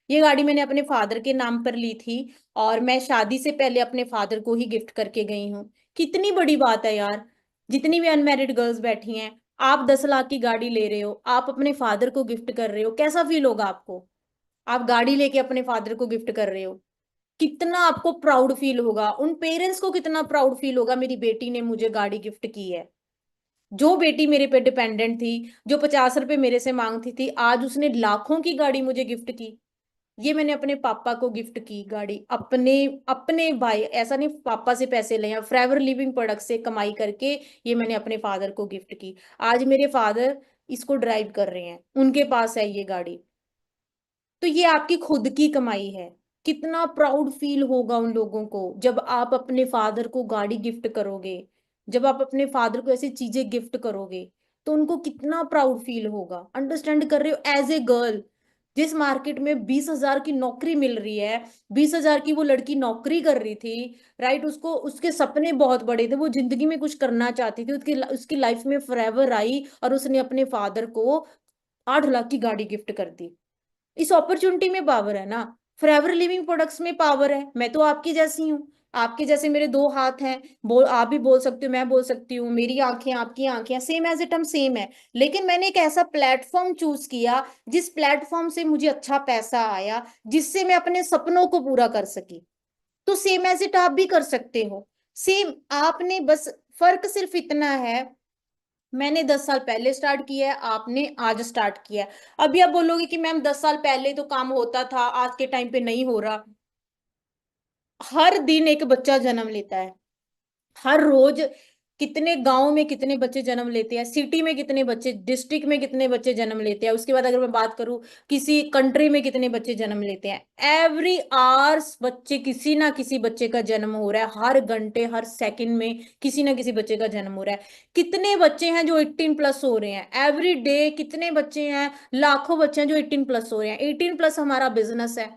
ये गाड़ी मैंने अपने फादर के नाम पर ली थी, और मैं शादी से पहले अपने फादर को ही गिफ्ट करके गई हूँ। कितनी बड़ी बात है यार। जितनी भी अनमैरिड गर्ल्स बैठी हैं, आप 10 लाख की गाड़ी ले रहे हो, आप अपने फादर को गिफ्ट कर रहे हो, कैसा फील होगा आपको? आप गाड़ी लेके अपने फादर को गिफ्ट कर रहे हो, कितना आपको प्राउड फील होगा, उन पेरेंट्स को कितना प्राउड फील होगा, मेरी बेटी ने मुझे गाड़ी गिफ्ट की है। जो बेटी मेरे पे डिपेंडेंट थी, जो 50 रुपए मेरे से मांगती थी, आज उसने लाखों की गाड़ी मुझे गिफ्ट की। ये मैंने अपने पापा को गिफ्ट की गाड़ी, अपने अपने भाई, ऐसा नहीं पापा से पैसे ले, फॉरएवर लिविंग प्रोडक्ट से कमाई करके ये मैंने अपने फादर को गिफ्ट की। आज मेरे फादर इसको ड्राइव कर रहे हैं, उनके पास है ये गाड़ी। तो ये आपकी खुद की कमाई है। कितना प्राउड फील होगा उन लोगों को जब आप अपने फादर को गाड़ी गिफ्ट करोगे, जब आप अपने फादर को ऐसी चीजें गिफ्ट करोगे, तो उनको कितना प्राउड फील होगा। अंडरस्टैंड कर रहे हो? एज ए गर्ल, जिस मार्केट में 20,000 की नौकरी मिल रही है, 20,000 की वो लड़की नौकरी कर रही थी, राइट, उसको उसके सपने बहुत बड़े थे, वो जिंदगी में कुछ करना चाहती थी, उसकी उसकी लाइफ में फॉरएवर आई और उसने अपने फादर को 8 लाख की गाड़ी गिफ्ट कर दी। इस अपॉर्चुनिटी में पावर है ना। फॉरएवर लिविंग प्रोडक्ट्स में पावर है। मैं तो आपकी जैसी हूँ, आपके जैसे मेरे 2 हाथ हैं, बोल आप भी बोल सकते हो, मैं बोल सकती हूँ, मेरी आंखें आपकी आंखें, सेम एज इट हम सेम है। लेकिन मैंने एक ऐसा प्लेटफॉर्म चूज किया जिस प्लेटफॉर्म से मुझे अच्छा पैसा आया, जिससे मैं अपने सपनों को पूरा कर सकी। तो सेम एज इट आप भी कर सकते हो। सेम आपने बस, फर्क सिर्फ इतना है, मैंने 10 साल पहले स्टार्ट किया है, आपने आज स्टार्ट किया है। अभी आप बोलोगे कि मैम 10 साल पहले तो काम होता था, आज के टाइम पे नहीं हो रहा। हर दिन एक बच्चा जन्म लेता है, हर रोज कितने गांव में कितने बच्चे जन्म लेते हैं, सिटी में कितने बच्चे, डिस्ट्रिक्ट में कितने बच्चे जन्म लेते हैं, उसके बाद अगर मैं बात करूं किसी कंट्री में कितने बच्चे जन्म लेते हैं। एवरी आवर्स बच्चे, किसी ना किसी बच्चे का जन्म हो रहा है, हर घंटे हर सेकंड में किसी ना किसी बच्चे का जन्म हो रहा है। कितने बच्चे हैं जो 18+ हो रहे हैं एवरी डे? कितने बच्चे हैं? लाखों बच्चे हैं जो 18+ हो रहे हैं। 18+ हमारा बिजनेस है।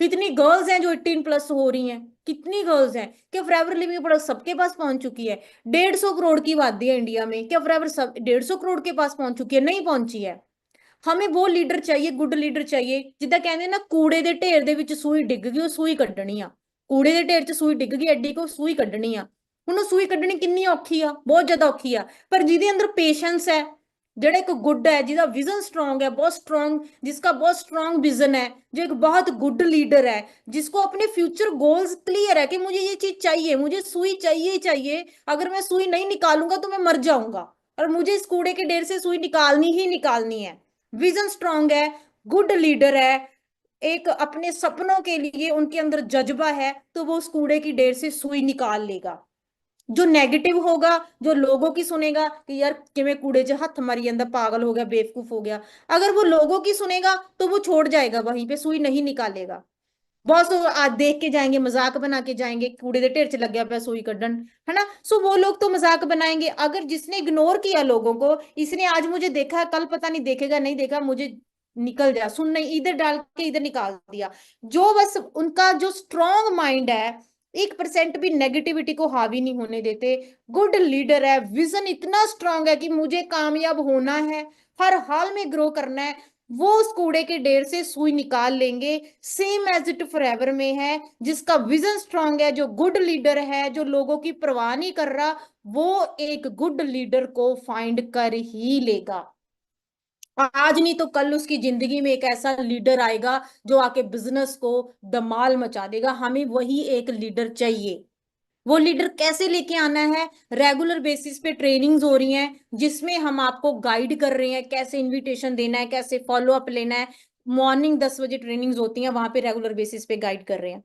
कितनी गर्ल्स हैं जो 18+ हो रही हैं? कितनी गर्ल्स हैं? क्या फॉरएवर लिविंग प्रोडक्ट सबके पास पहुंच चुकी है? 150 करोड़ की आबादी है इंडिया में, क्या फॉरएवर सब 150 करोड़ के पास पहुंच चुकी है? नहीं पहुंची है। हमें वो लीडर चाहिए, गुड लीडर चाहिए, जिद्दां कहंदे ना, कूड़े दे ढेर दे विच सूई डिग गई, ਉਹ ਸੂਈ ਕੱਢਣੀ ਆ। कूड़े दे ढेर च सूई डिग गई, एडी को सूई ਕੱਢਣੀ ਆ। ਉਹਨੂੰ ਸੂਈ ਕੱਢਣੀ ਕਿੰਨੀ ਔਖੀ ਆ, ਬਹੁਤ ਜ਼ਿਆਦਾ ਔਖੀ ਆ। ਪਰ ਜਿਹਦੇ ਅੰਦਰ ਪੇਸ਼ੈਂਸ ਹੈ, ਜਿਹੜਾ ਇੱਕ ਗੁੱਡ ਹੈ, ਜਿਹਦਾ विजन स्ट्रांग है, बहुत स्ट्रांग, जिसका बहुत स्ट्रांग विजन है, जो एक बहुत गुड लीडर है, जिसको अपने फ्यूचर गोल्स क्लियर है कि मुझे ये चीज चाहिए, मुझे सुई चाहिए ही चाहिए, अगर मैं सुई नहीं निकालूंगा तो मैं मर जाऊंगा, और मुझे इस कूड़े के ढेर से सुई निकालनी ही निकालनी है। विजन स्ट्रांग है, गुड लीडर है, एक अपने सपनों के लिए उनके अंदर जज्बा है, तो वो उस कूड़े की ढेर से सुई निकाल लेगा। जो नेगेटिव होगा, जो लोगों की सुनेगा कि यार किवें कूड़े च हथ मारी जांदा, पागल हो गया, बेवकूफ हो गया, अगर वो लोगों की सुनेगा तो वो छोड़ जाएगा, वहीं पे सुई नहीं निकालेगा। बहुत लोग आज देख के जाएंगे, मजाक बना के जाएंगे, कूड़े दे ढेर च लग गया पे सुई कड्ढन, है ना। सो वो लोग तो मजाक बनाएंगे। अगर जिसने इग्नोर किया लोगों को, इसने आज मुझे देखा, कल पता नहीं देखेगा नहीं देखा, मुझे निकल जा, सुन नहीं, इधर डाल के इधर निकाल दिया। जो बस उनका जो स्ट्रॉन्ग माइंड है, 1% भी नेगेटिविटी को हावी नहीं होने देते, गुड लीडर है, विजन इतना स्ट्रांग है कि मुझे कामयाब होना है, हर हाल में ग्रो करना है, वो उस कूड़े के ढेर से सुई निकाल लेंगे। सेम एज इट फॉरएवर में है, जिसका विजन स्ट्रांग है, जो गुड लीडर है, जो लोगों की परवाह नहीं कर रहा, वो एक गुड लीडर को फाइंड कर ही लेगा। आज नहीं तो कल उसकी जिंदगी में एक ऐसा लीडर आएगा जो आके बिजनेस को धमाल मचा देगा। हमें वही एक लीडर चाहिए। वो लीडर कैसे लेके आना है? रेगुलर बेसिस पे ट्रेनिंग्स हो रही हैं, जिसमें हम आपको गाइड कर रहे हैं कैसे इनविटेशन देना है, कैसे फॉलो अप लेना है। मॉर्निंग 10 बजे ट्रेनिंग्स होती हैं, वहां पे रेगुलर बेसिस पे गाइड कर रहे हैं।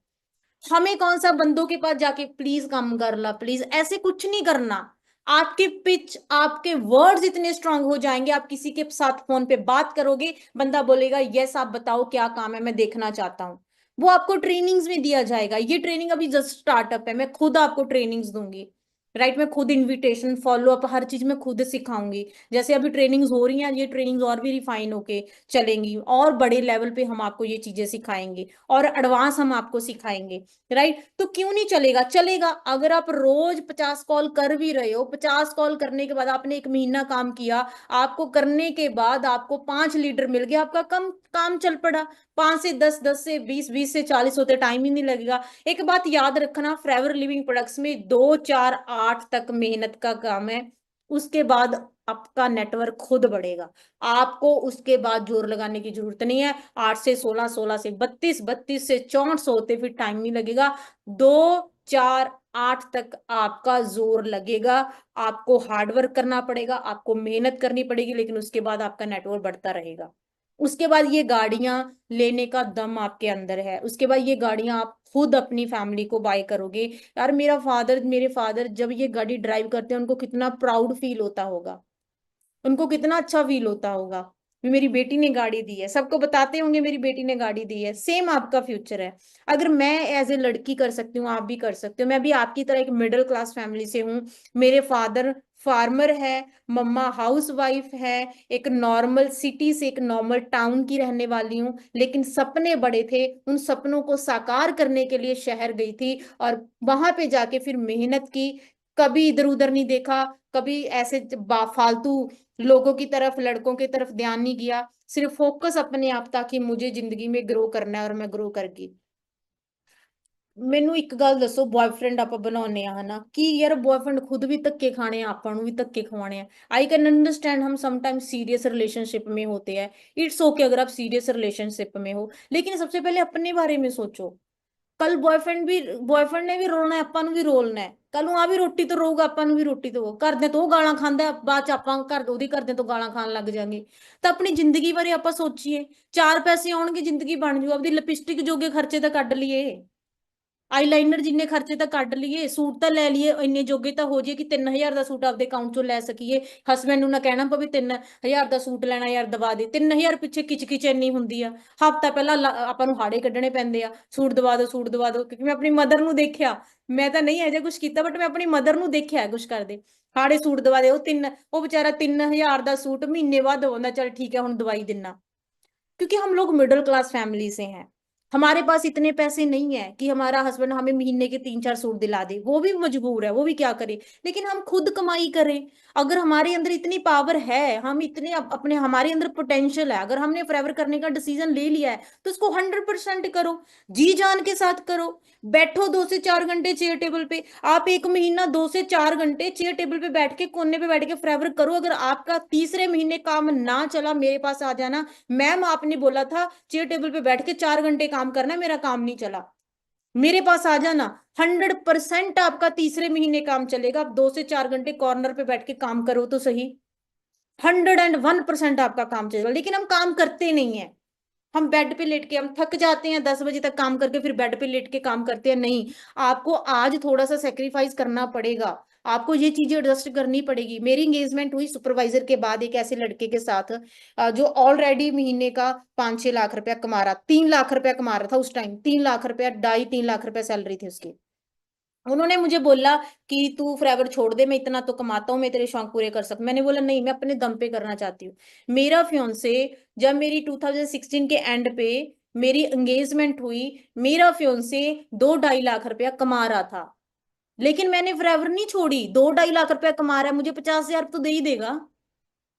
हमें कौन सा बंदों के पास जाके प्लीज कम कर ला प्लीज, ऐसे कुछ नहीं करना। आपके पिच, आपके वर्ड्स इतने स्ट्रांग हो जाएंगे, आप किसी के साथ फोन पे बात करोगे, बंदा बोलेगा यस आप बताओ क्या काम है, मैं देखना चाहता हूँ। वो आपको ट्रेनिंग्स में दिया जाएगा। ये ट्रेनिंग अभी जस्ट स्टार्टअप है, मैं खुद आपको ट्रेनिंग्स दूंगी। राइट, मैं खुद इनविटेशन फॉलो अप हर चीज मैं खुद सिखाऊंगी। जैसे अभी ट्रेनिंग्स हो रही हैं, ये ट्रेनिंग्स और भी रिफाइन होके चलेंगी, और बड़े लेवल पे हम आपको ये चीजें सिखाएंगे, और एडवांस हम आपको सिखाएंगे। राइट, तो क्यों नहीं चलेगा? चलेगा। अगर आप रोज 50 कॉल कर भी रहे हो, 50 कॉल करने के बाद आपने 1 महीना काम किया, आपको करने के बाद आपको 5 लीटर मिल गया, आपका कम काम चल पड़ा। 5 से 10, 10 से 20, 20 से 40 होते टाइम ही नहीं लगेगा। एक बात याद रखना, फॉरएवर लिविंग प्रोडक्ट्स में 2, 4, 8 तक मेहनत का काम है। उसके बाद आपका नेटवर्क खुद बढ़ेगा। आपको उसके बाद जोर लगाने की जरूरत नहीं है। 8 से 16, 16 से 32, 32 से 64 होते फिर टाइम नहीं लगेगा। 2, 4, 8 तक आपका जोर लगेगा। आपको हार्डवर्क करना पड़ेगा, आपको मेहनत करनी पड़ेगी, लेकिन उसके बाद आपका नेटवर्क बढ़ता रहेगा। उसके बाद ये गाड़ियां लेने का दम आपके अंदर है, उसके बाद ये गाड़ियां आप खुद अपनी फैमिली को बाय करोगे। यार मेरे फादर जब ये गाड़ी ड्राइव करते हैं, उनको कितना प्राउड फील होता होगा, उनको कितना अच्छा फील होता होगा भी मेरी बेटी ने गाड़ी दी है। सबको बताते होंगे मेरी बेटी ने गाड़ी दी है। सेम आपका फ्यूचर है। अगर मैं एज ए लड़की कर सकती हूँ, आप भी कर सकते हो। मैं भी आपकी तरह एक मिडिल क्लास फैमिली से हूँ। मेरे फादर फार्मर है, मम्मा हाउस वाइफ है, एक नॉर्मल सिटी से एक नॉर्मल टाउन की रहने वाली हूँ, लेकिन सपने बड़े थे। उन सपनों को साकार करने के लिए शहर गई थी, और वहां पे जाके फिर मेहनत की। कभी इधर उधर नहीं देखा, कभी ऐसे फालतू लोगों की तरफ, लड़कों की तरफ ध्यान नहीं किया। सिर्फ फोकस अपने आप था कि मुझे जिंदगी में ग्रो करना है, और मैं ग्रो करगी। ਮੈਨੂੰ ਇੱਕ ਗੱਲ ਦੱਸੋ, ਬॉयफ्रेंड ਆਪਾਂ ਬਣਾਉਨੇ ਆ ਹਨਾ, ਕਿ ਯਾਰ ਬॉयफ्रेंड खुद भी धक्के खाने हैं, ਆਪਾਂ ਨੂੰ भी धक्के खवाने हैं। आई कैन अंडरस्टैंड हम समटाइम्स सीरियस रिलेशनशिप में होते हैं। इट्स ओके अगर आप सीरियस रिलेशनशिप में हो, लेकिन सबसे पहले अपने बारे में सोचो। ਕੱਲ ਬॉयफ्रेंड ਨੇ ਵੀ ਰੋਣਾ ਹੈ, ਆਪਾਂ ਨੂੰ ਵੀ ਰੋਲਣਾ ਹੈ। ਕੱਲ ਨੂੰ ਆ ਵੀ ਰੋਟੀ ਤੋਂ ਰੋਊਗਾ, ਆਪਾਂ ਨੂੰ ਵੀ ਰੋਟੀ ਤੋਂ। ਘਰਦੇ ਤੋਂ ਉਹ ਗਾਲਾਂ ਖਾਂਦਾ ਹੈ, ਬਾਅਦ ਚ ਆਪਾਂ ਉਹਦੀ ਘਰਦੇ ਤੋਂ ਗਾਲਾਂ ਖਾਣ ਲੱਗ ਜਾਾਂਗੇ। ਤਾਂ ਆਪਣੀ ਜ਼ਿੰਦਗੀ ਬਾਰੇ ਆਪਾਂ ਸੋਚੀਏ। 4 ਪੈਸੇ ਆਉਣਗੇ, ਜ਼ਿੰਦਗੀ ਬਣ ਜੂ। ਆਪਦੀ ਲਿਪਸਟਿਕ ਜੋਗੇ ਖਰਚੇ ਤਾਂ ਕੱਢ ਲਈਏ, ਆਈਲਾਈਨਰ ਜਿੰਨੇ ਖਰਚੇ ਤਾਂ ਕੱਢ ਲਈਏ, ਸੂਟ ਤਾਂ ਲੈ ਲਈਏ, ਇੰਨੇ ਜੋਗੇ ਤਾਂ ਹੋ ਜਾਈਏ ਕਿ 3000 ਦਾ ਸੂਟ ਆਪਦੇ ਅਕਾਊਂਟ ਚੋਂ ਲੈ ਸਕੀਏ। ਹਸਬੈਂਡ ਨੂੰ ਨਾ ਕਹਿਣਾ ਪਵੇ 3000 ਦਾ ਸੂਟ ਲੈਣਾ ਯਾਰ ਦਵਾ ਦੇ। 3000 ਪਿੱਛੇ ਕਿਚ ਇੰਨੀ ਹੁੰਦੀ ਆ। ਹਫਤਾ ਪਹਿਲਾਂ ਆਪਾਂ ਨੂੰ ਹਾੜੇ ਕੱਢਣੇ ਪੈਂਦੇ ਆ, ਸੂਟ ਦਵਾ ਦਿਓ, ਸੂਟ ਦਵਾ ਦਿਓ। ਕਿਉਂਕਿ ਮੈਂ ਆਪਣੀ ਮਦਰ ਨੂੰ ਦੇਖਿਆ, ਮੈਂ ਤਾਂ ਨਹੀਂ ਇਹੋ ਜਿਹਾ ਕੁਝ ਕੀਤਾ, ਬਟ ਮੈਂ ਆਪਣੀ ਮਦਰ ਨੂੰ ਦੇਖਿਆ ਕੁਝ ਕਰਦੇ। ਹਾੜੇ ਸੂਟ ਦਵਾ ਦੇ, ਉਹ ਵਿਚਾਰਾ 3000 ਦਾ ਸੂਟ ਮਹੀਨੇ ਬਾਅਦ ਦਵਾਉਂਦਾ, ਚਲ ਠੀਕ ਹੈ ਹੁਣ ਦਵਾਈ ਦਿੰਨਾ। क्योंकि हम लोग मिडिल क्लास फैमिली से हैं। हमारे पास इतने पैसे नहीं है कि हमारा हस्बैंड हमें महीने के 3-4 सूट दिला दे, वो भी मजबूर है, वो भी क्या करे। लेकिन हम खुद कमाई करें। अगर हमारे अंदर इतनी पावर है, हम इतने अपने हमारे अंदर पोटेंशियल है, अगर हमने फॉरएवर करने का डिसीजन ले लिया है तो उसको 100% करो। जी जान के साथ करो। बैठो 2 से 4 घंटे चेयर टेबल पे। आप एक महीना 2 से 4 घंटे चेयर टेबल पे बैठ के, कोने पे बैठ के फॉरएवर करो। अगर आपका तीसरे महीने काम ना चला, मेरे पास आ जाना। मैम आपने बोला था चेयर टेबल पे बैठ के 4 घंटे काम करना, मेरा काम नहीं चला, मेरे पास आ जाना। 100% आपका तीसरे महीने काम चलेगा। आप 2 से 4 घंटे कॉर्नर पे बैठ के काम करो तो सही। 101% आपका काम चलेगा। लेकिन हम काम करते नहीं है। हम बेड पे लेट के, हम थक जाते हैं 10 बजे तक काम करके, फिर बेड पे लेट के काम करते हैं। नहीं, आपको आज थोड़ा सा सेक्रीफाइस करना पड़ेगा। आपको ये चीजें एडजस्ट करनी पड़ेगी। मेरी एंगेजमेंट हुई सुपरवाइजर के बाद एक ऐसे लड़के के साथ, जो ऑलरेडी महीने का 5-6 लाख रुपया कमा रहा, 3 लाख रुपया कमा रहा था उस टाइम। 3 लाख रुपया, 2.5-3 लाख रुपया सैलरी थी उसकी। उन्होंने मुझे बोला कि तू फॉरएवर छोड़ दे, मैं इतना तो कमाता हूँ, मैं तेरे शौक पूरे कर सकता। मैंने बोला नहीं, मैं अपने दम पे करना चाहती हूँ। मेरा फियोंसे, जब मेरी 2016 के एंड पे मेरी एंगेजमेंट हुई, मेरा फियोंसे 2-2.5 लाख रुपया कमा रहा था। लेकिन मैंने फॉरएवर नहीं छोड़ी। 2-2.5 लाख रुपया कमा रहा है, मुझे 50,000 तो दे ही देगा।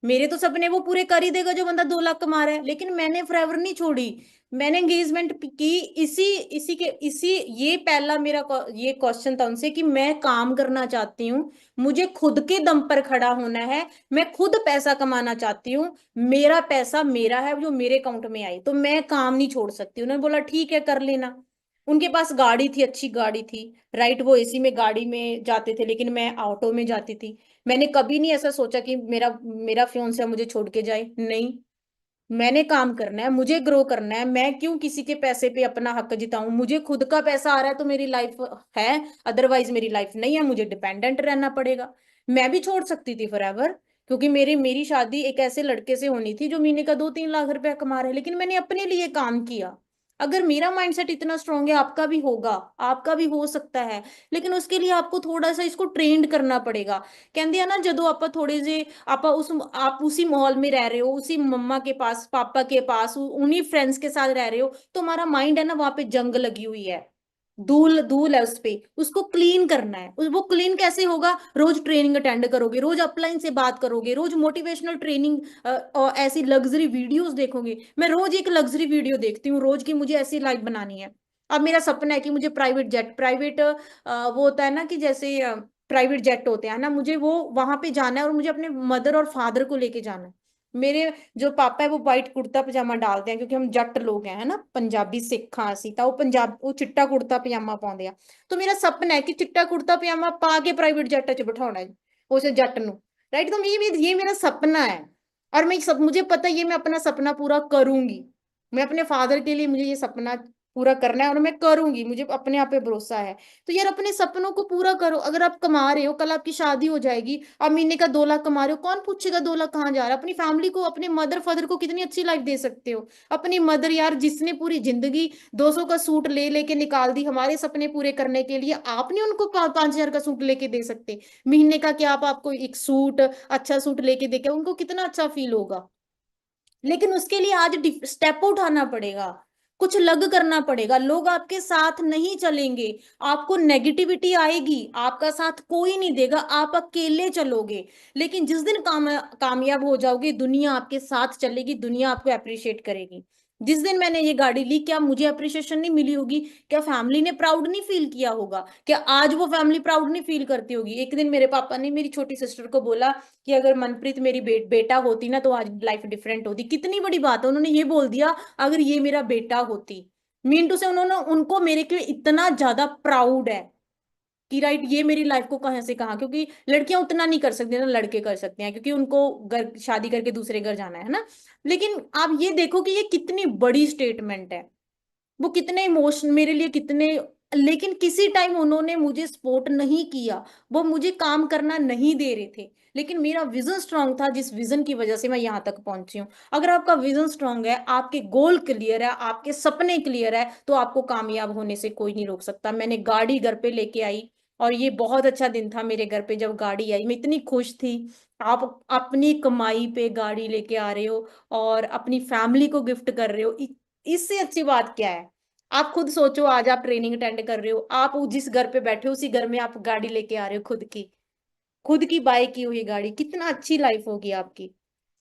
मेरे तो सपने वो पूरे कर ही देगा जो बंदा 2 लाख कमा रहा है। लेकिन मैंने फॉरएवर नहीं छोड़ी। मैंने एंगेजमेंट की। इसी इसी के इसी ये पहला मेरा ये क्वेश्चन था उनसे कि मैं काम करना चाहती हूँ, मुझे खुद के दम पर खड़ा होना है, मैं खुद पैसा कमाना चाहती हूँ, मेरा पैसा मेरा है जो मेरे अकाउंट में आई, तो मैं काम नहीं छोड़ सकती। उन्होंने बोला ठीक है कर लेना। उनके पास गाड़ी थी, अच्छी गाड़ी थी। राइट, वो एसी में गाड़ी में जाते थे, लेकिन मैं ऑटो में जाती थी। मैंने कभी नहीं ऐसा सोचा कि मेरा मेरा फियांसे मुझे छोड़ के जाए। नहीं, मैंने काम करना है, मुझे ग्रो करना है। मैं क्यों किसी के पैसे पे अपना हक जिताऊं? मुझे खुद का पैसा आ रहा है तो मेरी लाइफ है, अदरवाइज मेरी लाइफ नहीं है, मुझे डिपेंडेंट रहना पड़ेगा। मैं भी छोड़ सकती थी फॉरएवर, क्योंकि मेरी शादी एक ऐसे लड़के से होनी थी जो महीने का 2-3 लाख रुपया कमा रहा है। लेकिन मैंने अपने लिए काम किया। अगर मेरा माइंडसेट इतना स्ट्रांग है, आपका भी होगा, आपका भी हो सकता है। लेकिन उसके लिए आपको थोड़ा सा इसको ट्रेंड करना पड़ेगा। कहते हैं ना, ਜਦੋਂ ਆਪਾਂ थोड़े जे आप उसी माहौल में रह रहे हो, उसी मम्मा के पास, पापा के पास, उन्हीं फ्रेंड्स के साथ रह रहे हो, तो हमारा माइंड है ना, वहां पे जंग लगी हुई है। धूल धूल है उस पे, उसको क्लीन करना है। वो क्लीन कैसे होगा? रोज ट्रेनिंग अटेंड करोगे, रोज अपलाइन से बात करोगे, रोज मोटिवेशनल ट्रेनिंग और ऐसी लग्जरी वीडियोस देखोगे। मैं रोज एक लग्जरी वीडियो देखती हूँ रोज की, मुझे ऐसी लाइफ बनानी है। अब मेरा सपना है कि मुझे प्राइवेट जेट, प्राइवेट वो होता है ना कि जैसे प्राइवेट जेट होते हैं ना, मुझे वो वहां पे जाना है और मुझे अपने मदर और फादर को लेके जाना है। मेरे जो पापा है वो वाइट कुर्ता पजामा डालते हैं, क्योंकि हम जट लोग हैं, है ना, पंजाबी सिख हाँ ਅਸੀਂ ਤਾਂ ਉਹ पंजाब वो चिट्टा कुर्ता पजामा पाਉਂਦੇ ਆ। तो मेरा सपना है कि चिट्टा कुर्ता पजामा पा के प्राइवेट जेट च बिठाना है उस जट नु। राइट, तो ये मेरा सपना है। और मैं सब, मुझे पता है ये मैं अपना सपना पूरा करूंगी। मैं अपने फादर के लिए, मुझे ये सपना पूरा करना है और मैं करूंगी, मुझे अपने आप पे भरोसा है। तो यार अपने सपनों को पूरा करो। अगर आप कमा रहे हो, कल आपकी शादी हो जाएगी, आप महीने का 2 लाख कमा रहे हो, कौन पूछेगा 2 लाख कहाँ जा रहा है? अपनी फैमिली को, अपने मदर फादर को कितनी अच्छी लाइफ दे सकते हो। अपनी मदर यार, जिसने पूरी जिंदगी 200 का सूट ले लेके निकाल दी हमारे सपने पूरे करने के लिए, आपने उनको 5,000 का सूट लेके दे सकते? महीने का क्या आप आपको एक सूट, अच्छा सूट लेके देके उनको कितना अच्छा फील होगा। लेकिन उसके लिए आज स्टेप उठाना पड़ेगा, कुछ लग करना पड़ेगा। लोग आपके साथ नहीं चलेंगे, आपको नेगेटिविटी आएगी, आपका साथ कोई नहीं देगा, आप अकेले चलोगे। लेकिन जिस दिन कामयाब हो जाओगे, दुनिया आपके साथ चलेगी, दुनिया आपको अप्रिशिएट करेगी। जिस दिन मैंने ये गाड़ी ली, क्या मुझे अप्रिशिएशन नहीं मिली होगी? क्या फैमिली ने प्राउड नहीं फील किया होगा? क्या आज वो फैमिली प्राउड नहीं फील करती होगी? एक दिन मेरे पापा ने मेरी छोटी सिस्टर को बोला कि अगर मनप्रीत मेरी बेटा होती ना, तो आज लाइफ डिफरेंट होती। कितनी बड़ी बात है, उन्होंने ये बोल दिया, अगर ये मेरा बेटा होती। मीन टू से उन्होंने, उनको मेरे के इतना ज्यादा प्राउड है कि राइट, ये मेरी लाइफ को कहां से कहां, क्योंकि लड़कियां उतना नहीं कर सकती ना, लड़के कर सकते हैं, क्योंकि उनको घर शादी करके दूसरे घर जाना है ना। लेकिन आप ये देखो कि ये कितनी बड़ी स्टेटमेंट है, वो कितने इमोशन मेरे लिए कितने। लेकिन किसी टाइम उन्होंने मुझे सपोर्ट नहीं किया, वो मुझे काम करना नहीं दे रहे थे। लेकिन मेरा विजन स्ट्रांग था, जिस विजन की वजह से मैं यहाँ तक पहुंची हूँ। अगर आपका विजन स्ट्रांग है, आपके गोल क्लियर है, आपके सपने क्लियर है, तो आपको कामयाब होने से कोई नहीं रोक सकता। मैंने गाड़ी घर पे लेके आई, और ये बहुत अच्छा दिन था मेरे घर पे जब गाड़ी आई, मैं इतनी खुश थी। आप अपनी कमाई पे गाड़ी लेके आ रहे हो और अपनी फैमिली को गिफ्ट कर रहे हो, इससे अच्छी बात क्या है? आप खुद सोचो, आज आप ट्रेनिंग अटेंड कर रहे हो, आप जिस घर पे बैठे हो उसी घर में आप गाड़ी लेके आ रहे हो, खुद की बाय की हुई गाड़ी, कितना अच्छी लाइफ होगी आपकी।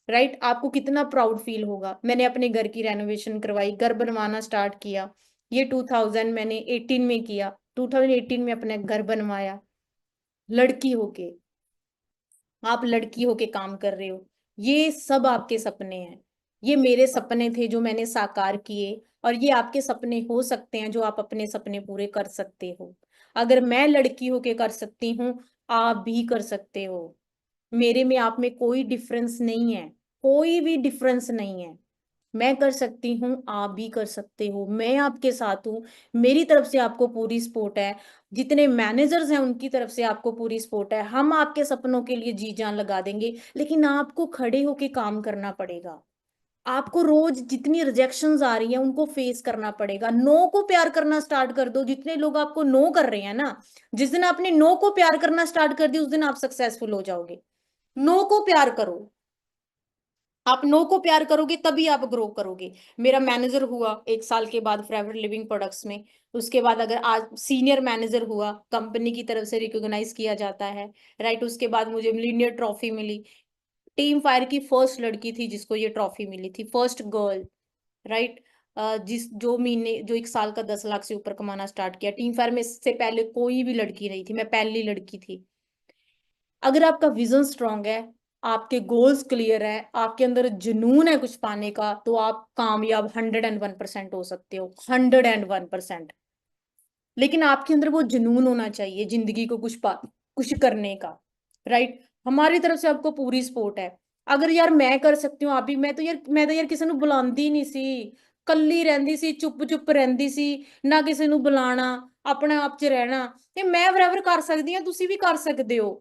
राइट, आपको कितना प्राउड फील होगा। मैंने अपने घर की रेनोवेशन करवाई, घर बनवाना स्टार्ट किया, ये 2000 मैंने 18 में किया, 2018 में अपने घर बनवाया, लड़की होके। आप लड़की होके काम कर रहे हो, ये सब आपके सपने हैं। ये मेरे सपने थे जो मैंने साकार किए, और ये आपके सपने हो सकते हैं जो आप अपने सपने पूरे कर सकते हो। अगर मैं लड़की होके कर सकती हूँ, आप भी कर सकते हो। मेरे में आप में कोई डिफरेंस नहीं है, कोई भी डिफरेंस नहीं है। मैं कर सकती हूँ, आप भी कर सकते हो, मैं आपके साथ हूँ। मेरी तरफ से आपको पूरी सपोर्ट है, जितने मैनेजर्स हैं उनकी तरफ से आपको पूरी सपोर्ट है। हम आपके सपनों के लिए जी जान लगा देंगे, लेकिन आपको खड़े होके काम करना पड़ेगा। आपको रोज जितनी रिजेक्शंस आ रही हैं उनको फेस करना पड़ेगा। नो को प्यार करना स्टार्ट कर दो। जितने लोग आपको नो कर रहे हैं ना, जिस दिन आपने नो को प्यार करना स्टार्ट कर दिया, उस दिन आप सक्सेसफुल हो जाओगे। नो को प्यार करो। आप नो को प्यार करोगे तभी आप ग्रो करोगे। मेरा मैनेजर हुआ 1 साल के बाद फॉरएवर लिविंग प्रोडक्ट्स में। उसके बाद अगर आज सीनियर मैनेजर हुआ, कंपनी की तरफ से रिकॉग्नाइज किया जाता है। राइट, उसके बाद मुझे मिलीनियर ट्रॉफी मिली। टीम फायर की फर्स्ट लड़की थी जिसको ये ट्रॉफी मिली थी, फर्स्ट गर्ल। राइट, जिस जो महीने जो 1 साल का 10 लाख से ऊपर कमाना स्टार्ट किया टीम फायर में, इससे पहले कोई भी लड़की नहीं थी, मैं पहली लड़की थी। अगर आपका विजन स्ट्रांग है, आपके गोल्स क्लियर है, आपके अंदर जुनून है कुछ पाने का, तो आप कामयाब 101% हो सकते हो, 101%। लेकिन आपके अंदर वो जुनून होना चाहिए जिंदगी को कुछ करने का। राइट, हमारी तरफ से आपको पूरी सपोर्ट है। अगर यार मैं कर सकती हूँ, आप भी। मैं तो यार किसी ਨੂੰ बुलांदी नहीं सी, ਕੱਲੀ ਰਹਿੰਦੀ ਸੀ, ਚੁੱਪ ਚੁੱਪ ਰਹਿੰਦੀ ਸੀ, ਨਾ ਕਿਸੇ ਨੂੰ ਬੁਲਾਣਾ, ਆਪਣੇ ਆਪ 'ਚ ਰਹਿਣਾ। ਤੇ ਮੈਂ ਬਰਾਬਰ कर सकती हैं, ਤੁਸੀਂ भी कर सकते हो।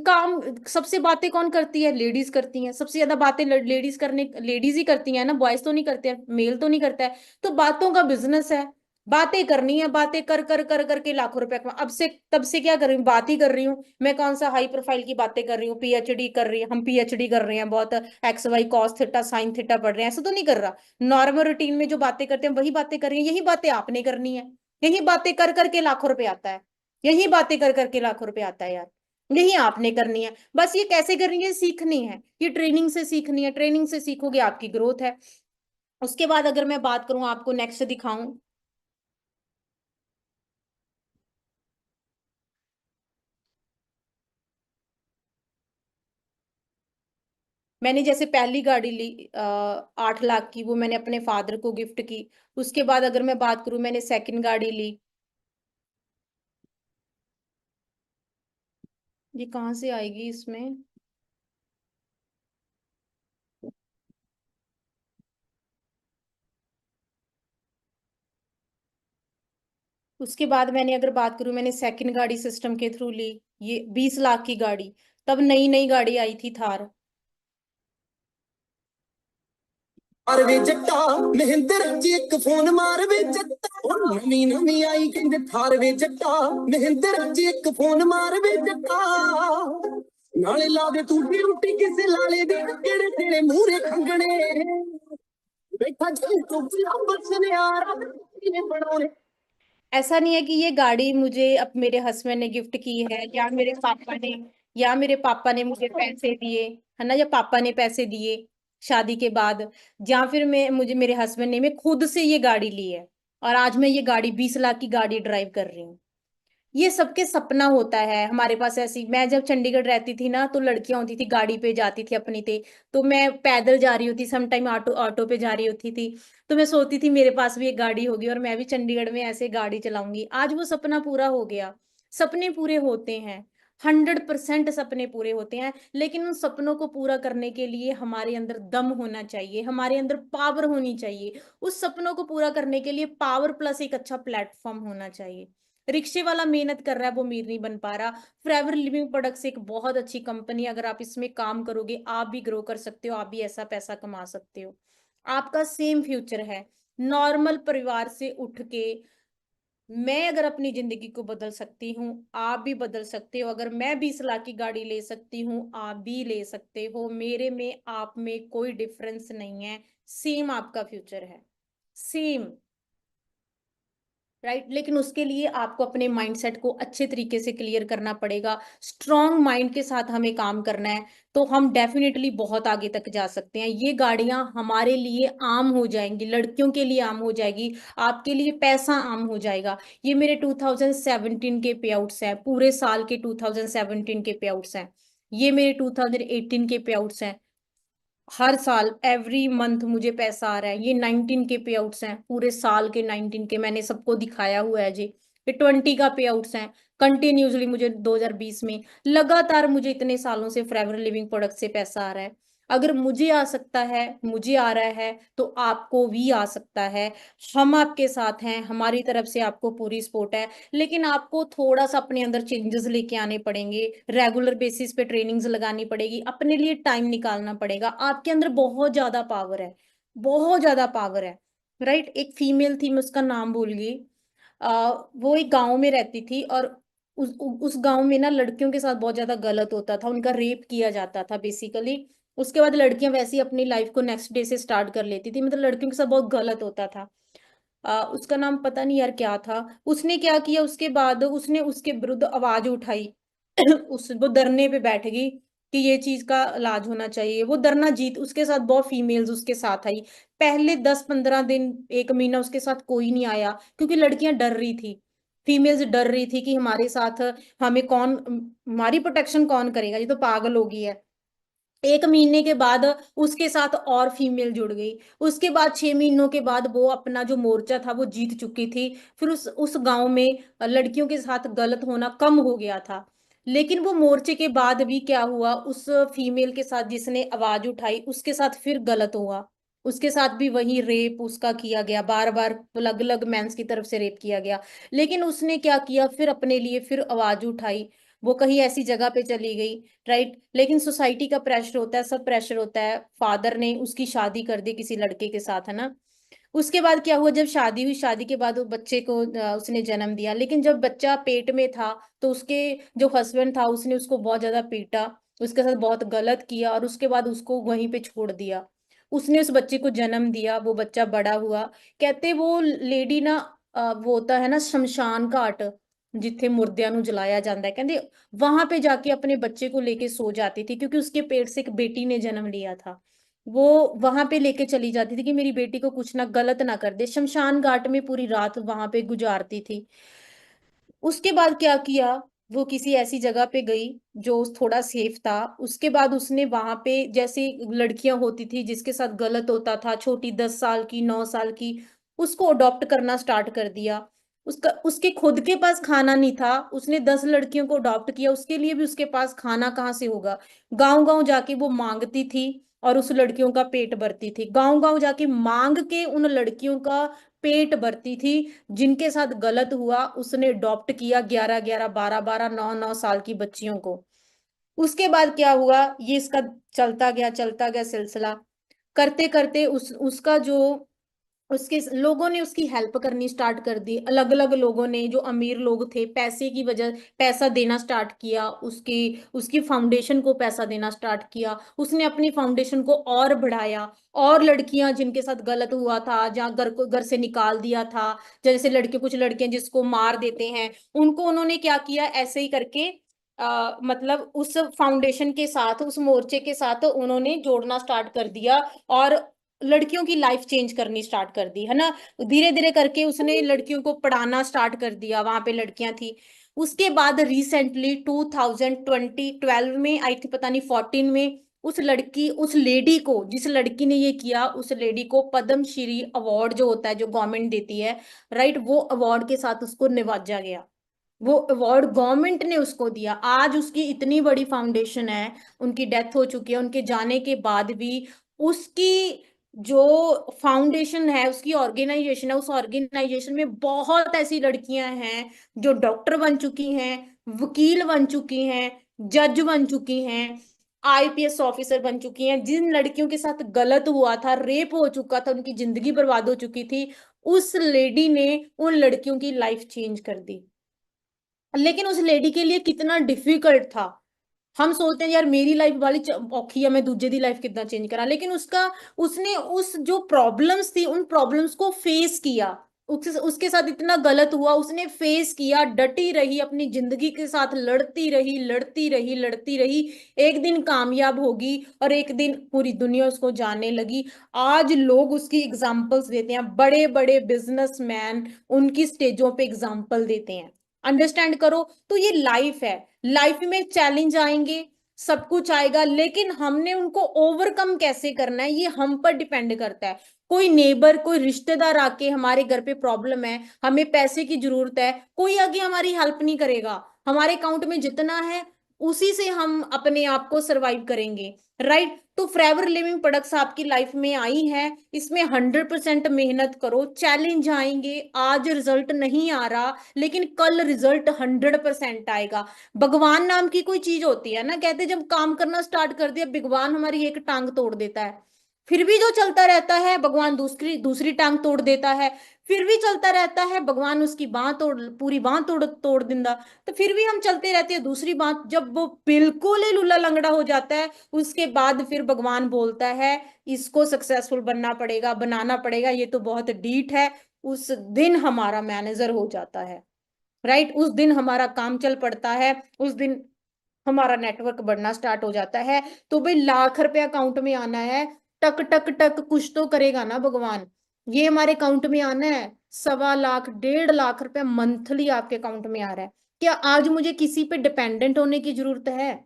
काम सबसे बातें कौन करती है? लेडीज करती हैं सबसे ज्यादा बातें। लेडीज ही करती हैं ना, बॉयज तो नहीं करते हैं, मेल तो नहीं करता है। तो बातों का बिजनेस है, बातें करनी है, बातें कर कर कर करके लाखों रुपए कमा। अब से तब से क्या कर रही हूँ? बात ही कर रही हूँ। मैं कौन सा हाई प्रोफाइल की बातें कर रही हूँ? पीएचडी कर रही है, हम पीएचडी कर रहे हैं, बहुत x y cos theta sine theta पढ़ रहे हैं, ऐसा तो नहीं कर रहा। नॉर्मल रूटीन में जो बातें करते हैं वही बातें कर रही है। यही बातें आपने करनी है। यही बातें कर करके लाखों रुपए आता है। यही बातें कर करके लाखों रुपए आता है यार। यही आपने करनी है। बस ये कैसे करनी है? सीखनी है, ये ट्रेनिंग से सीखनी है। ट्रेनिंग से सीखोगे, आपकी ग्रोथ है। उसके बाद अगर मैं बात करूं, आपको नेक्स्ट दिखाऊं। मैंने जैसे पहली गाड़ी ली 8 लाख की, वो मैंने अपने फादर को गिफ्ट की। उसके बाद अगर मैं बात करूं, मैंने सेकंड गाड़ी ली। ये कहाँ से आएगी इसमें? उसके बाद मैंने अगर बात करूं, मैंने सेकंड गाड़ी सिस्टम के थ्रू ली, ये 20 लाख की गाड़ी। तब नई नई गाड़ी आई थी थार। ਮਾਰ ਵੇ ਜੱਟਾ ਮਹਿੰਦਰ ਜੀ ਇੱਕ ਫੋਨ ਮਾਰ ਵੇ ਜੱਟਾ ਉਹ ਨਵੀਂ ਨਵੀਂ ਆਈ ਕਹਿੰਦੇ ਥਾਰ ਵੇ ਜੱਟਾ ਮਹਿੰਦਰ ਜੀ ਇੱਕ ਫੋਨ ਮਾਰ ਵੇ ਜੱਟਾ ਨਾਲੇ ਲਾ ਦੇ ਤੂੰ ਡਿਊਟੀ ਕਿਸੇ ਲਾਲੇ ਦੀ ਕਿਹੜੇ ਤੇਰੇ ਮੂਹਰੇ ਖੰਗਣੇ ਬੈਠਾ ਜੀ ਤੂੰ ਬਸ ਨੇ ਯਾਰ ਕਿਵੇਂ ਬਣਾਉਣੇ। ऐसा नहीं है कि ये गाड़ी मुझे अब मेरे हस्बैंड ने गिफ्ट की है, या मेरे पापा ने मुझे पैसे दिए, है ना, या पापा ने पैसे दिए शादी के बाद, या फिर मैं मुझे मेरे हस्बैंड ने, मैं खुद से ये गाड़ी ली है। और आज मैं ये गाड़ी 20 लाख की गाड़ी ड्राइव कर रही हूँ। ये सबके सपना होता है। हमारे पास ऐसी, मैं जब चंडीगढ़ रहती थी ना, तो लड़कियां होती थी गाड़ी पे जाती थी अपनी ते। तो मैं पैदल जा रही होती, सम टाइम ऑटो ऑटो पे जा रही होती थी। तो मैं सोचती थी मेरे पास भी एक गाड़ी होगी और मैं भी चंडीगढ़ में ऐसे गाड़ी चलाऊंगी। आज वो सपना पूरा हो गया। सपने पूरे होते हैं, 100% सपने पूरे होते हैं। लेकिन उन सपनों को पूरा करने के लिए हमारे अंदर दम होना चाहिए, हमारे अंदर पावर होनी चाहिए। उस सपनों को पूरा करने के लिए पावर प्लस एक अच्छा प्लेटफॉर्म होना चाहिए। रिक्शे वाला मेहनत कर रहा है, वो अमीर नहीं बन पा रहा। फॉरएवर लिविंग प्रोडक्ट्स एक बहुत अच्छी कंपनी, अगर आप इसमें काम करोगे, आप भी ग्रो कर सकते हो, आप भी ऐसा पैसा कमा सकते हो। आपका सेम फ्यूचर है। नॉर्मल परिवार से उठ के मैं अगर अपनी जिंदगी को बदल सकती हूँ, आप भी बदल सकते हो। अगर मैं 20 लाख की गाड़ी ले सकती हूँ, आप भी ले सकते हो। मेरे में आप में कोई डिफरेंस नहीं है। सेम आपका फ्यूचर है, सेम। राइट। लेकिन उसके लिए आपको अपने माइंडसेट को अच्छे तरीके से क्लियर करना पड़ेगा, स्ट्रांग माइंड के साथ हमें काम करना है, तो हम डेफिनेटली बहुत आगे तक जा सकते हैं। ये गाड़ियां हमारे लिए आम हो जाएंगी, लड़कियों के लिए आम हो जाएगी, आपके लिए पैसा आम हो जाएगा। ये मेरे 2017 के पे आउट्स हैं, पूरे साल के 2017 के पे आउट्स हैं। ये मेरे 2018 के पे आउट्स हैं। हर साल एवरी मंथ मुझे पैसा आ रहा है। ये 19 के पे आउट्स हैं, पूरे साल के 19 के, मैंने सबको दिखाया हुआ है जी। ये 20 का पे आउट्स हैं, कंटिन्यूसली मुझे 2020 में लगातार मुझे इतने सालों से फॉरएवर लिविंग प्रोडक्ट से पैसा आ रहा है। अगर मुझे आ सकता है, मुझे आ रहा है, तो आपको भी आ सकता है। हम आपके साथ हैं, हमारी तरफ से आपको पूरी सपोर्ट है। लेकिन आपको थोड़ा सा अपने अंदर चेंजेस लेके आने पड़ेंगे, रेगुलर बेसिस पे ट्रेनिंग्स लगानी पड़ेगी, अपने लिए टाइम निकालना पड़ेगा। आपके अंदर बहुत ज्यादा पावर है, बहुत ज्यादा पावर है। राइट। एक फीमेल थी, मैं उसका नाम भूल गई। वो एक गांव में रहती थी, और उस गांव में ना लड़कियों के साथ बहुत ज्यादा गलत होता था, उनका रेप किया जाता था बेसिकली। उसके बाद लड़कियां वैसे ही अपनी लाइफ को नेक्स्ट डे से स्टार्ट कर लेती थी, मतलब लड़कियों के साथ बहुत गलत होता था। उसका नाम पता नहीं यार क्या था। उसने क्या किया, उसके बाद उसने उसके विरुद्ध आवाज उठाई। वो धरने पे बैठ गई कि ये चीज का इलाज होना चाहिए। वो धरना जीत, उसके साथ बहुत फीमेल्स उसके साथ आई। पहले 10-15 दिन, एक महीना उसके साथ कोई नहीं आया, क्योंकि लड़कियां डर रही थी, फीमेल्स डर रही थी कि हमारे साथ हमें कौन, हमारी प्रोटेक्शन कौन करेगा, ये तो पागल होगी है। एक महीने के बाद उसके साथ और फीमेल जुड़ गई। उसके बाद 6 महीनों के बाद वो अपना जो मोर्चा था वो जीत चुकी थी। फिर उस गांव में लड़कियों के साथ गलत होना कम हो गया था। लेकिन वो मोर्चे के बाद भी क्या हुआ, उस फीमेल के साथ जिसने आवाज उठाई उसके साथ फिर गलत हुआ। उसके साथ भी वही रेप उसका किया गया, बार बार अलग अलग मेंस की तरफ से रेप किया गया। लेकिन उसने क्या किया, फिर अपने लिए फिर आवाज उठाई। वो कहीं ऐसी जगह पे चली गई। राइट। लेकिन सोसाइटी का प्रेशर होता है, सब प्रेशर होता है। फादर ने उसकी शादी कर दी किसी लड़के के साथ, है ना। उसके बाद क्या हुआ, जब शादी हुई, शादी के बाद वो बच्चे को उसने जन्म दिया। लेकिन जब बच्चा पेट में था, तो उसके जो हस्बैंड था उसने उसको बहुत ज्यादा पीटा, उसके साथ बहुत गलत किया, और उसके बाद उसको वहीं पे छोड़ दिया। उसने उस बच्चे को जन्म दिया, वो बच्चा बड़ा हुआ। कहते वो लेडी ना, वो होता है ना शमशान घाट, जिथे मुर्दियां ਨੂੰ जलाया जाता है, कहते वहां पे जाके अपने बच्चे को लेके सो जाती थी, क्योंकि उसके पेट से एक बेटी ने जन्म लिया था। वो वहां पे लेके चली जाती थी कि मेरी बेटी को कुछ ना गलत ना कर दे, शमशान घाट में पूरी रात वहां पे गुजारती थी। उसके बाद क्या किया, वो किसी ऐसी जगह पे गई जो थोड़ा सेफ था। उसके बाद उसने वहां पे, जैसे लड़कियां होती थी जिसके साथ गलत होता था, छोटी 10 साल की, 9 साल की, उसको अडॉप्ट करना स्टार्ट कर दिया। उसका, उसके खुद के पास खाना नहीं था, उसने 10 लड़कियों को अडॉप्ट किया, उसके लिए भी उसके पास खाना कहाँ से होगा। गांव गांव जाके वो मांगती थी, और उस लड़कियों का पेट भरती थी। गांव गांव जाके मांग के उन लड़कियों का पेट भरती थी जिनके साथ गलत हुआ। उसने अडॉप्ट किया 11-11, 12-12, 9-9 साल की बच्चियों को। उसके बाद क्या हुआ, ये इसका चलता गया सिलसिला। करते करते उसका जो, उसके लोगों ने उसकी हेल्प करनी स्टार्ट कर दी। अलग अलग लोगों ने, जो अमीर लोग थे, पैसे की वजह पैसा देना स्टार्ट किया, उसकी उसकी फाउंडेशन को पैसा देना स्टार्ट किया। उसने अपनी फाउंडेशन को और बढ़ाया। और लड़कियां जिनके साथ गलत हुआ था, जहाँ घर को घर से निकाल दिया था, जैसे लड़के, कुछ लड़कियां जिसको मार देते हैं, उनको उन्होंने क्या किया, ऐसे ही करके मतलब उस फाउंडेशन के साथ, उस मोर्चे के साथ उन्होंने जोड़ना स्टार्ट कर दिया। और लड़कियों की लाइफ चेंज करनी स्टार्ट कर दी, है ना। धीरे धीरे करके उसने लड़कियों को पढ़ाना स्टार्ट कर दिया, वहां पे लड़कियां थी। उसके बाद रिसेंटली 2012 में आई थी, पता नहीं 14 में, उस लड़की, उस लेडी को, जिस लड़की ने ये किया, उस लेडी को पद्म श्री अवार्ड जो होता है, जो गवर्नमेंट देती है, राइट, वो अवार्ड के साथ उसको नवाजा गया। वो अवार्ड गवर्नमेंट ने उसको दिया। आज उसकी इतनी बड़ी फाउंडेशन है, उनकी डेथ हो चुकी है, उनके जाने के बाद भी उसकी जो फाउंडेशन है, उसकी ऑर्गेनाइजेशन है, उस ऑर्गेनाइजेशन में बहुत ऐसी लड़कियां हैं जो डॉक्टर बन चुकी हैं, वकील बन चुकी हैं, जज बन चुकी हैं, आईपीएस ऑफिसर बन चुकी हैं। जिन लड़कियों के साथ गलत हुआ था, रेप हो चुका था, उनकी जिंदगी बर्बाद हो चुकी थी, उस लेडी ने उन लड़कियों की लाइफ चेंज कर दी। लेकिन उस लेडी के लिए कितना डिफिकल्ट था। हम सोचते हैं यार मेरी लाइफ वाली औखी है, मैं दूजे दी लाइफ कितना चेंज करा, लेकिन उसका, उसने उस जो प्रॉब्लम्स थी, उन प्रॉब्लम्स को फेस किया। उसके साथ इतना गलत हुआ, उसने फेस किया, डटी रही, अपनी जिंदगी के साथ लड़ती रही, लड़ती रही, लड़ती रही। एक दिन कामयाब होगी और एक दिन पूरी दुनिया उसको जानने लगी। आज लोग उसकी एग्जाम्पल्स देते हैं, बड़े बड़े बिजनेसमैन उनकी स्टेजों पे एग्जाम्पल देते हैं। अंडरस्टैंड करो। तो ये लाइफ है, लाइफ में चैलेंज आएंगे, सब कुछ आएगा, लेकिन हमने उनको ओवरकम कैसे करना है ये हम पर डिपेंड करता है। कोई नेबर, कोई रिश्तेदार आके हमारे घर पे प्रॉब्लम है, हमें पैसे की जरूरत है, कोई आगे हमारी हेल्प नहीं करेगा। हमारे अकाउंट में जितना है उसी से हम अपने आप को सरवाइव करेंगे। राइट। तो फॉरएवर लिविंग प्रोडक्ट्स आपकी लाइफ में आई है, इसमें 100% मेहनत करो। चैलेंज आएंगे, आज रिजल्ट नहीं आ रहा, लेकिन कल रिजल्ट 100% आएगा। भगवान नाम की कोई चीज होती है ना, कहते जब काम करना स्टार्ट कर दिया भगवान हमारी एक टांग तोड़ देता है, फिर भी जो चलता रहता है भगवान दूसरी दूसरी टांग तोड़ देता है। फिर भी चलता रहता है भगवान उसकी बांह तोड़, पूरी बांह तोड़ तोड़ दिंदा। तो फिर भी हम चलते रहते हैं दूसरी बांह, जब वो बिल्कुल ही लूला लंगड़ा हो जाता है उसके बाद फिर भगवान बोलता है इसको सक्सेसफुल बनना पड़ेगा, बनाना पड़ेगा, ये तो बहुत डीठ है। उस दिन हमारा मैनेजर हो जाता है। राइट। उस दिन हमारा काम चल पड़ता है, उस दिन हमारा नेटवर्क बढ़ना स्टार्ट हो जाता है। तो भाई लाख रुपए अकाउंट में आना है, टक टक टक कुछ तो करेगा ना भगवान। ये हमारे अकाउंट में आना है 1.25 लाख 1.5 लाख रुपए मंथली आपके अकाउंट में आ रहा है। क्या आज मुझे किसी पे डिपेंडेंट होने की जरूरत है?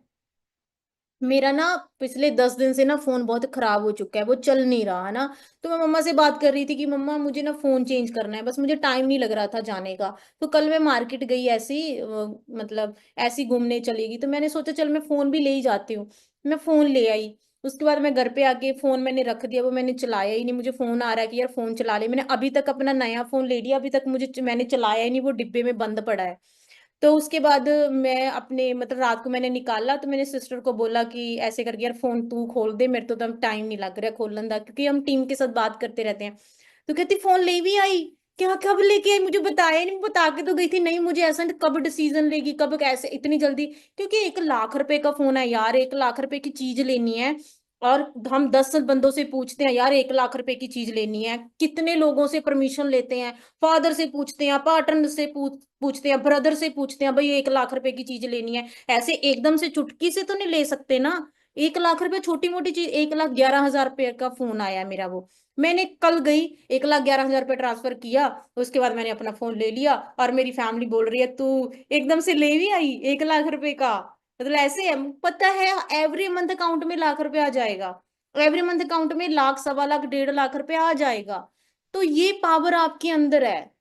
मेरा ना पिछले 10 दिन से ना फोन बहुत खराब हो चुका है, वो चल नहीं रहा है ना। तो मैं मम्मा से बात कर रही थी कि मम्मा मुझे ना फोन चेंज करना है, बस मुझे टाइम नहीं लग रहा था जाने का। तो कल मैं मार्केट गई ऐसी मतलब ऐसी घूमने चलेगी, तो मैंने सोचा चल मैं फोन भी ले ही जाती हूँ। मैं फोन ले आई। उसके बाद मैं घर पे आके फोन मैंने रख दिया, वो मैंने चलाया ही नहीं। मुझे फोन आ रहा है कि यार फोन चला ले, मैंने अभी तक अपना नया फोन ले लिया, अभी तक मुझे मैंने चलाया ही नहीं, वो डिब्बे में बंद पड़ा है। तो उसके बाद मैं अपने मतलब रात को मैंने निकाला, तो मैंने सिस्टर को बोला कि ऐसे करके यार फोन तू खोल दे, मेरे तो तब टाइम नहीं लग रहा खोलन का, क्योंकि हम टीम के साथ बात करते रहते हैं। तो कहती फोन ले भी आई? क्या कब लेके आई, मुझे बताया ही नहीं, बता के तो गई थी नहीं मुझे ऐसा नहीं, कब डिसीजन लेगी, कब कैसे इतनी जल्दी? क्योंकि 1 लाख रुपए का फोन है यार, 1 लाख रुपए की चीज लेनी है। और हम 10 बंदों से पूछते हैं यार 1 लाख रुपए की चीज लेनी है, कितने लोगों से परमिशन लेते हैं, फादर से पूछते हैं, पार्टनर से पूछते हैं, ब्रदर से पूछते हैं, भाई 1 लाख रुपए की चीज लेनी है। ऐसे एकदम से चुटकी से तो नहीं ले सकते ना। 1 लाख रुपए छोटी मोटी चीज, 1,11,000 रुपए का फोन आया मेरा वो। मैंने कल गई, 1,11,000 रुपये ट्रांसफर किया, उसके बाद मैंने अपना फोन ले लिया। और मेरी फैमिली बोल रही है तू एकदम से ले भी आई 1 लाख रुपए का? मतलब ऐसे है, पता है एवरी मंथ अकाउंट में लाख रुपए आ जाएगा, एवरी मंथ अकाउंट में लाख 1.25 लाख 1.5 लाख रुपए आ जाएगा। तो ये पावर आपके अंदर है,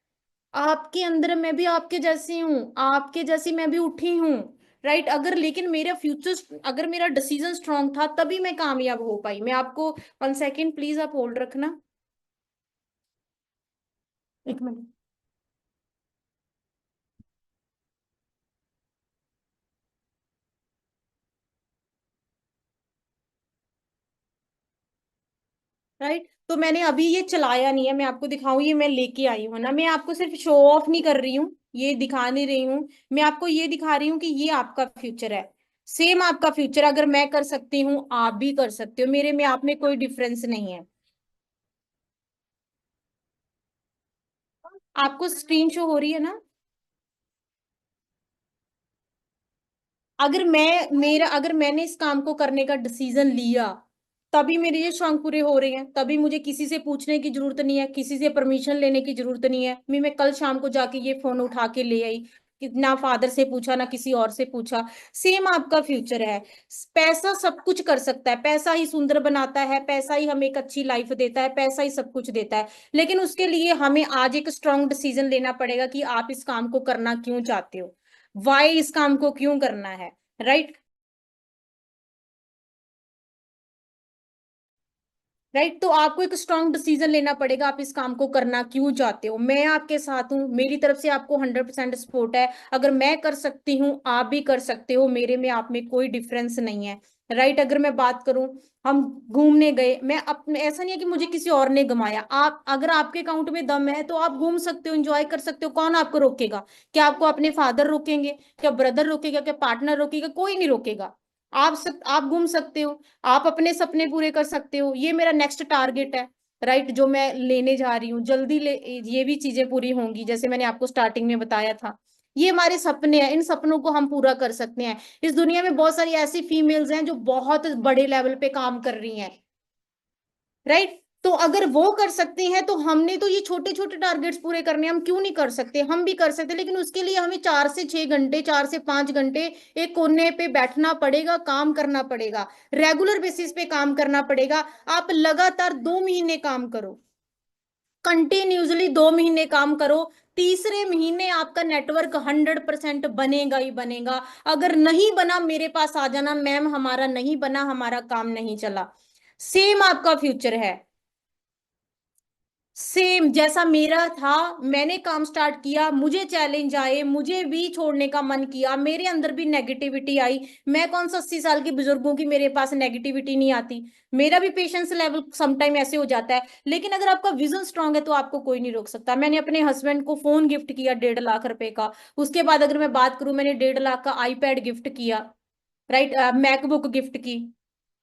आपके अंदर। मैं भी आपके जैसी हूँ, आपके जैसी मैं भी उठी हूँ। राइट। अगर लेकिन मेरा फ्यूचर, अगर मेरा डिसीजन स्ट्रांग था तभी मैं कामयाब हो पाई। मैं आपको 1 सेकेंड प्लीज आप होल्ड रखना, 1 मिनट। राइट। तो मैंने अभी ये चलाया नहीं है, मैं आपको दिखाऊं, ये मैं लेके आई हूँ ना, मैं आपको सिर्फ शो ऑफ नहीं कर रही हूँ, ये दिखा नहीं रही हूँ। मैं आपको ये दिखा रही हूँ कि ये आपका फ्यूचर है, सेम आपका फ्यूचर। अगर मैं कर सकती हूँ आप भी कर सकते हो, मेरे में आप में कोई डिफरेंस नहीं है। आपको स्क्रीन शो हो रही है ना? अगर मैंने इस काम को करने का डिसीजन लिया, तभी मेरे ये शौक पूरे हो रहे हैं, तभी मुझे किसी से पूछने की जरूरत नहीं है, किसी से परमिशन लेने की जरूरत नहीं है। मैं कल शाम को जाके ये फोन उठा के ले आई, कि ना फादर से पूछा ना किसी और से पूछा। सेम आपका फ्यूचर है। पैसा सब कुछ कर सकता है, पैसा ही सुंदर बनाता है, पैसा ही हमें एक अच्छी लाइफ देता है, पैसा ही सब कुछ देता है। लेकिन उसके लिए हमें आज एक स्ट्रांग डिसीजन लेना पड़ेगा कि आप इस काम को करना क्यों चाहते हो, वाई इस काम को क्यों करना है। राइट। राइट। तो आपको एक स्ट्रांग डिसीजन लेना पड़ेगा, आप इस काम को करना क्यों चाहते हो। मैं आपके साथ हूँ, मेरी तरफ से आपको 100% सपोर्ट है। अगर मैं कर सकती हूँ आप भी कर सकते हो, मेरे में आप में कोई डिफरेंस नहीं है। राइट। अगर मैं बात करूं, हम घूमने गए, मैं अपने, ऐसा नहीं है कि मुझे किसी और ने घुमाया, आप अगर आपके अकाउंट में दम है तो आप घूम सकते हो, एंजॉय कर सकते हो, कौन आपको रोकेगा? क्या आपको अपने फादर रोकेंगे, क्या ब्रदर रोकेगा, क्या पार्टनर रोकेगा? कोई नहीं रोकेगा। आप घूम सकते हो, आप अपने सपने पूरे कर सकते हो, ये मेरा नेक्स्ट टारगेट है। राइट, जो मैं लेने जा रही हूँ जल्दी ले, ये भी चीजें पूरी होंगी, जैसे मैंने आपको स्टार्टिंग में बताया था। ये हमारे सपने हैं, इन सपनों को हम पूरा कर सकते हैं। इस दुनिया में बहुत सारी ऐसी फीमेल्स हैं जो बहुत बड़े लेवल पे काम कर रही हैं, राइट। तो अगर वो कर सकती हैं तो हमने तो ये छोटे छोटे टारगेट्स पूरे करने हैं, हम क्यों नहीं कर सकते? हम भी कर सकते, लेकिन उसके लिए हमें 4 से 6 घंटे, 4 से 5 घंटे एक कोने पे बैठना पड़ेगा, काम करना पड़ेगा, रेगुलर बेसिस पे काम करना पड़ेगा। आप लगातार 2 महीने काम करो, कंटिन्यूसली 2 महीने काम करो, तीसरे महीने आपका नेटवर्क 100% बनेगा ही बनेगा। अगर नहीं बना, मेरे पास आ जाना, मैम हमारा नहीं बना, हमारा काम नहीं चला। सेम आपका फ्यूचर है, सेम जैसा मेरा था। मैंने काम स्टार्ट किया, मुझे चैलेंज आए, मुझे भी छोड़ने का मन किया, मेरे अंदर भी नेगेटिविटी आई। मैं कौन सा 80 साल के बुजुर्गों की मेरे पास नेगेटिविटी नहीं आती, मेरा भी पेशेंस लेवल समटाइम ऐसे हो जाता है। लेकिन अगर आपका विजन स्ट्रांग है तो आपको कोई नहीं रोक सकता। मैंने अपने हस्बैंड को फोन गिफ्ट किया 1.5 लाख रुपए का। उसके बाद अगर मैं बात करूं, मैंने 1.5 लाख का आईपैड गिफ्ट किया, राइट, मैकबुक गिफ्ट की।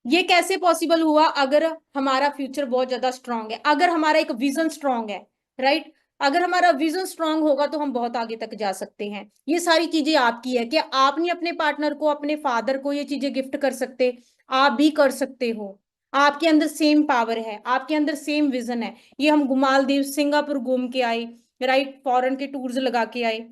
ये कैसे पॉसिबल हुआ? अगर हमारा फ्यूचर बहुत ज्यादा स्ट्रांग है, अगर हमारा एक विजन स्ट्रांग है, राइट। अगर हमारा विजन स्ट्रांग होगा तो हम बहुत आगे तक जा सकते हैं। ये सारी चीजें आपकी है कि आप नहीं अपने पार्टनर को, अपने फादर को ये चीजें गिफ्ट कर सकते? आप भी कर सकते हो। आपके अंदर सेम पावर है, आपके अंदर सेम विजन है। ये हम मालदीव, सिंगापुर घूम के आए, राइट, फॉरेन के टूर्स लगा के आए।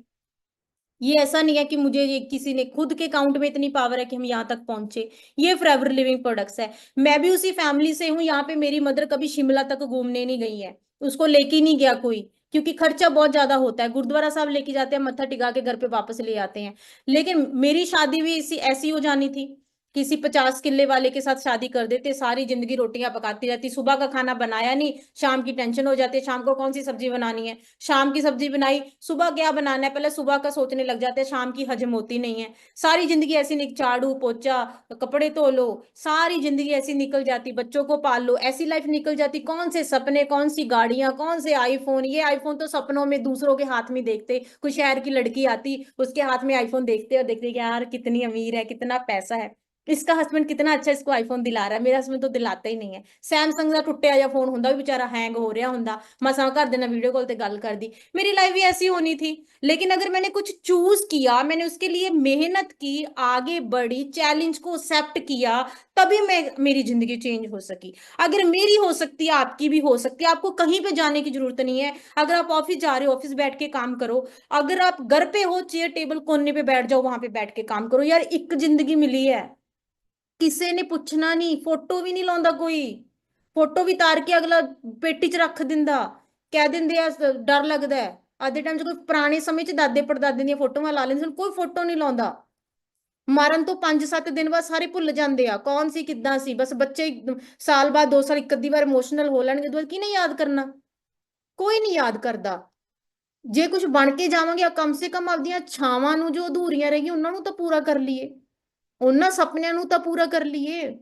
ये ऐसा नहीं है कि मुझे ये किसी ने, खुद के अकाउंट में इतनी पावर है कि हम यहाँ तक पहुंचे। ये फॉरएवर लिविंग प्रोडक्ट्स है। मैं भी उसी फैमिली से हूँ, यहाँ पे मेरी मदर कभी शिमला तक घूमने नहीं गई है, उसको लेके नहीं गया कोई, क्योंकि खर्चा बहुत ज्यादा होता है। गुरुद्वारा साहब लेके जाते हैं, मत्था टिका के घर पे वापस ले आते हैं। लेकिन मेरी शादी भी इसी ऐसी हो जानी थी, किसी 50 किले वाले के साथ शादी कर देते, सारी जिंदगी रोटियां पकाती रहती, सुबह का खाना बनाया नहीं, शाम की टेंशन हो जाती है, शाम को कौन सी सब्जी बनानी है, शाम की सब्जी बनाई, सुबह क्या बनाना है, पहले सुबह का सोचने लग जाते हैं, शाम की हजम होती नहीं है। सारी जिंदगी ऐसी झाड़ू पोछा, कपड़े धो लो, सारी जिंदगी ऐसी निकल जाती, बच्चों को पाल लो, ऐसी लाइफ निकल जाती। कौन से सपने, कौन सी गाड़ियां, कौन से आईफोन? ये आईफोन तो सपनों में दूसरों के हाथ में देखते, कोई शहर की लड़की आती, उसके हाथ में आईफोन देखते और देखते कि यार कितनी अमीर है, कितना पैसा है, इसका हस्बैंड कितना अच्छा इसको आईफोन दिला रहा है, मेरा हस्बैंड तो दिलाता ही नहीं है। सैमसंग का टुੱਟਿਆ ਜਿਹਾ फोन ਹੁੰਦਾ भी बेचारा हैंग हो रहा ਹੁੰਦਾ, मसा घर ਦੇ ਨਾਲ वीडियो कॉल ਤੇ ਗੱਲ करदी। मेरी लाइफ भी ऐसी होनी थी। लेकिन अगर मैंने कुछ चूज किया, मैंने उसके लिए मेहनत की, आगे बढ़ी, चैलेंज को एक्सेप्ट किया, तभी मैं, मेरी जिंदगी चेंज हो सकी। अगर मेरी हो सकती है, आपकी भी हो सकती है। आपको कहीं पे जाने की जरूरत नहीं है। अगर आप ऑफिस जा रहे हो, ऑफिस बैठ के काम करो। अगर आप घर पे हो, चेयर टेबल कोने पे बैठ जाओ, वहां पे बैठ के काम करो। यार एक जिंदगी मिली है, किसी ने पूछना नहीं, फोटो भी नहीं लाਉਂਦਾ कोई। फोटो भी तार के अगला पेटी च रख दिंदा, कह दिंदे आ डर लगदा है। ਅੱਜ ਦੇ ਟਾਈਮ 'ਚ ਕੋਈ ਪੁਰਾਣੇ ਸਮੇਂ 'ਚ ਦਾਦੇ ਪੜਦਾਦੇ ਦੀਆਂ ਫੋਟੋਆਂ ਲਾ ਲੈਂਦੇ ਸਨ, ਕੋਈ ਫੋਟੋ ਨਹੀਂ ਲਾਉਂਦਾ। ਮਾਰਨ ਤੋਂ 5-7 ਦਿਨ ਬਾਅਦ ਸਾਰੇ ਭੁੱਲ ਜਾਂਦੇ ਆ ਕੌਣ ਸੀ, ਕਿੱਦਾਂ ਸੀ। ਬਸ ਬੱਚੇ ਸਾਲ ਬਾਅਦ 2 ਸਾਲ ਇੱਕ ਅੱਧੀ ਵਾਰ ਇਮੋਸ਼ਨਲ ਹੋ ਲੈਣਗੇ, ਦੁਬਾਰਾ ਕਿਹਨੇ ਯਾਦ ਕਰਨਾ? ਕੋਈ ਨਹੀਂ ਯਾਦ ਕਰਦਾ। ਜੇ ਕੁਝ ਬਣ ਕੇ ਜਾਵਾਂਗੇ, ਕਮ ਸੇ ਕਮ ਆਪਦੀਆਂ ਛਾਵਾਂ ਨੂੰ ਜੋ ਅਧੂਰੀਆਂ ਰਹਿ ਗਈਆਂ ਉਹਨਾਂ ਨੂੰ ਤਾਂ ਪੂਰਾ ਕਰ ਲਈਏ, ਉਹਨਾਂ ਸੁਪਨਿਆਂ ਨੂੰ ਤਾਂ ਪੂਰਾ ਕਰ ਲਈਏ।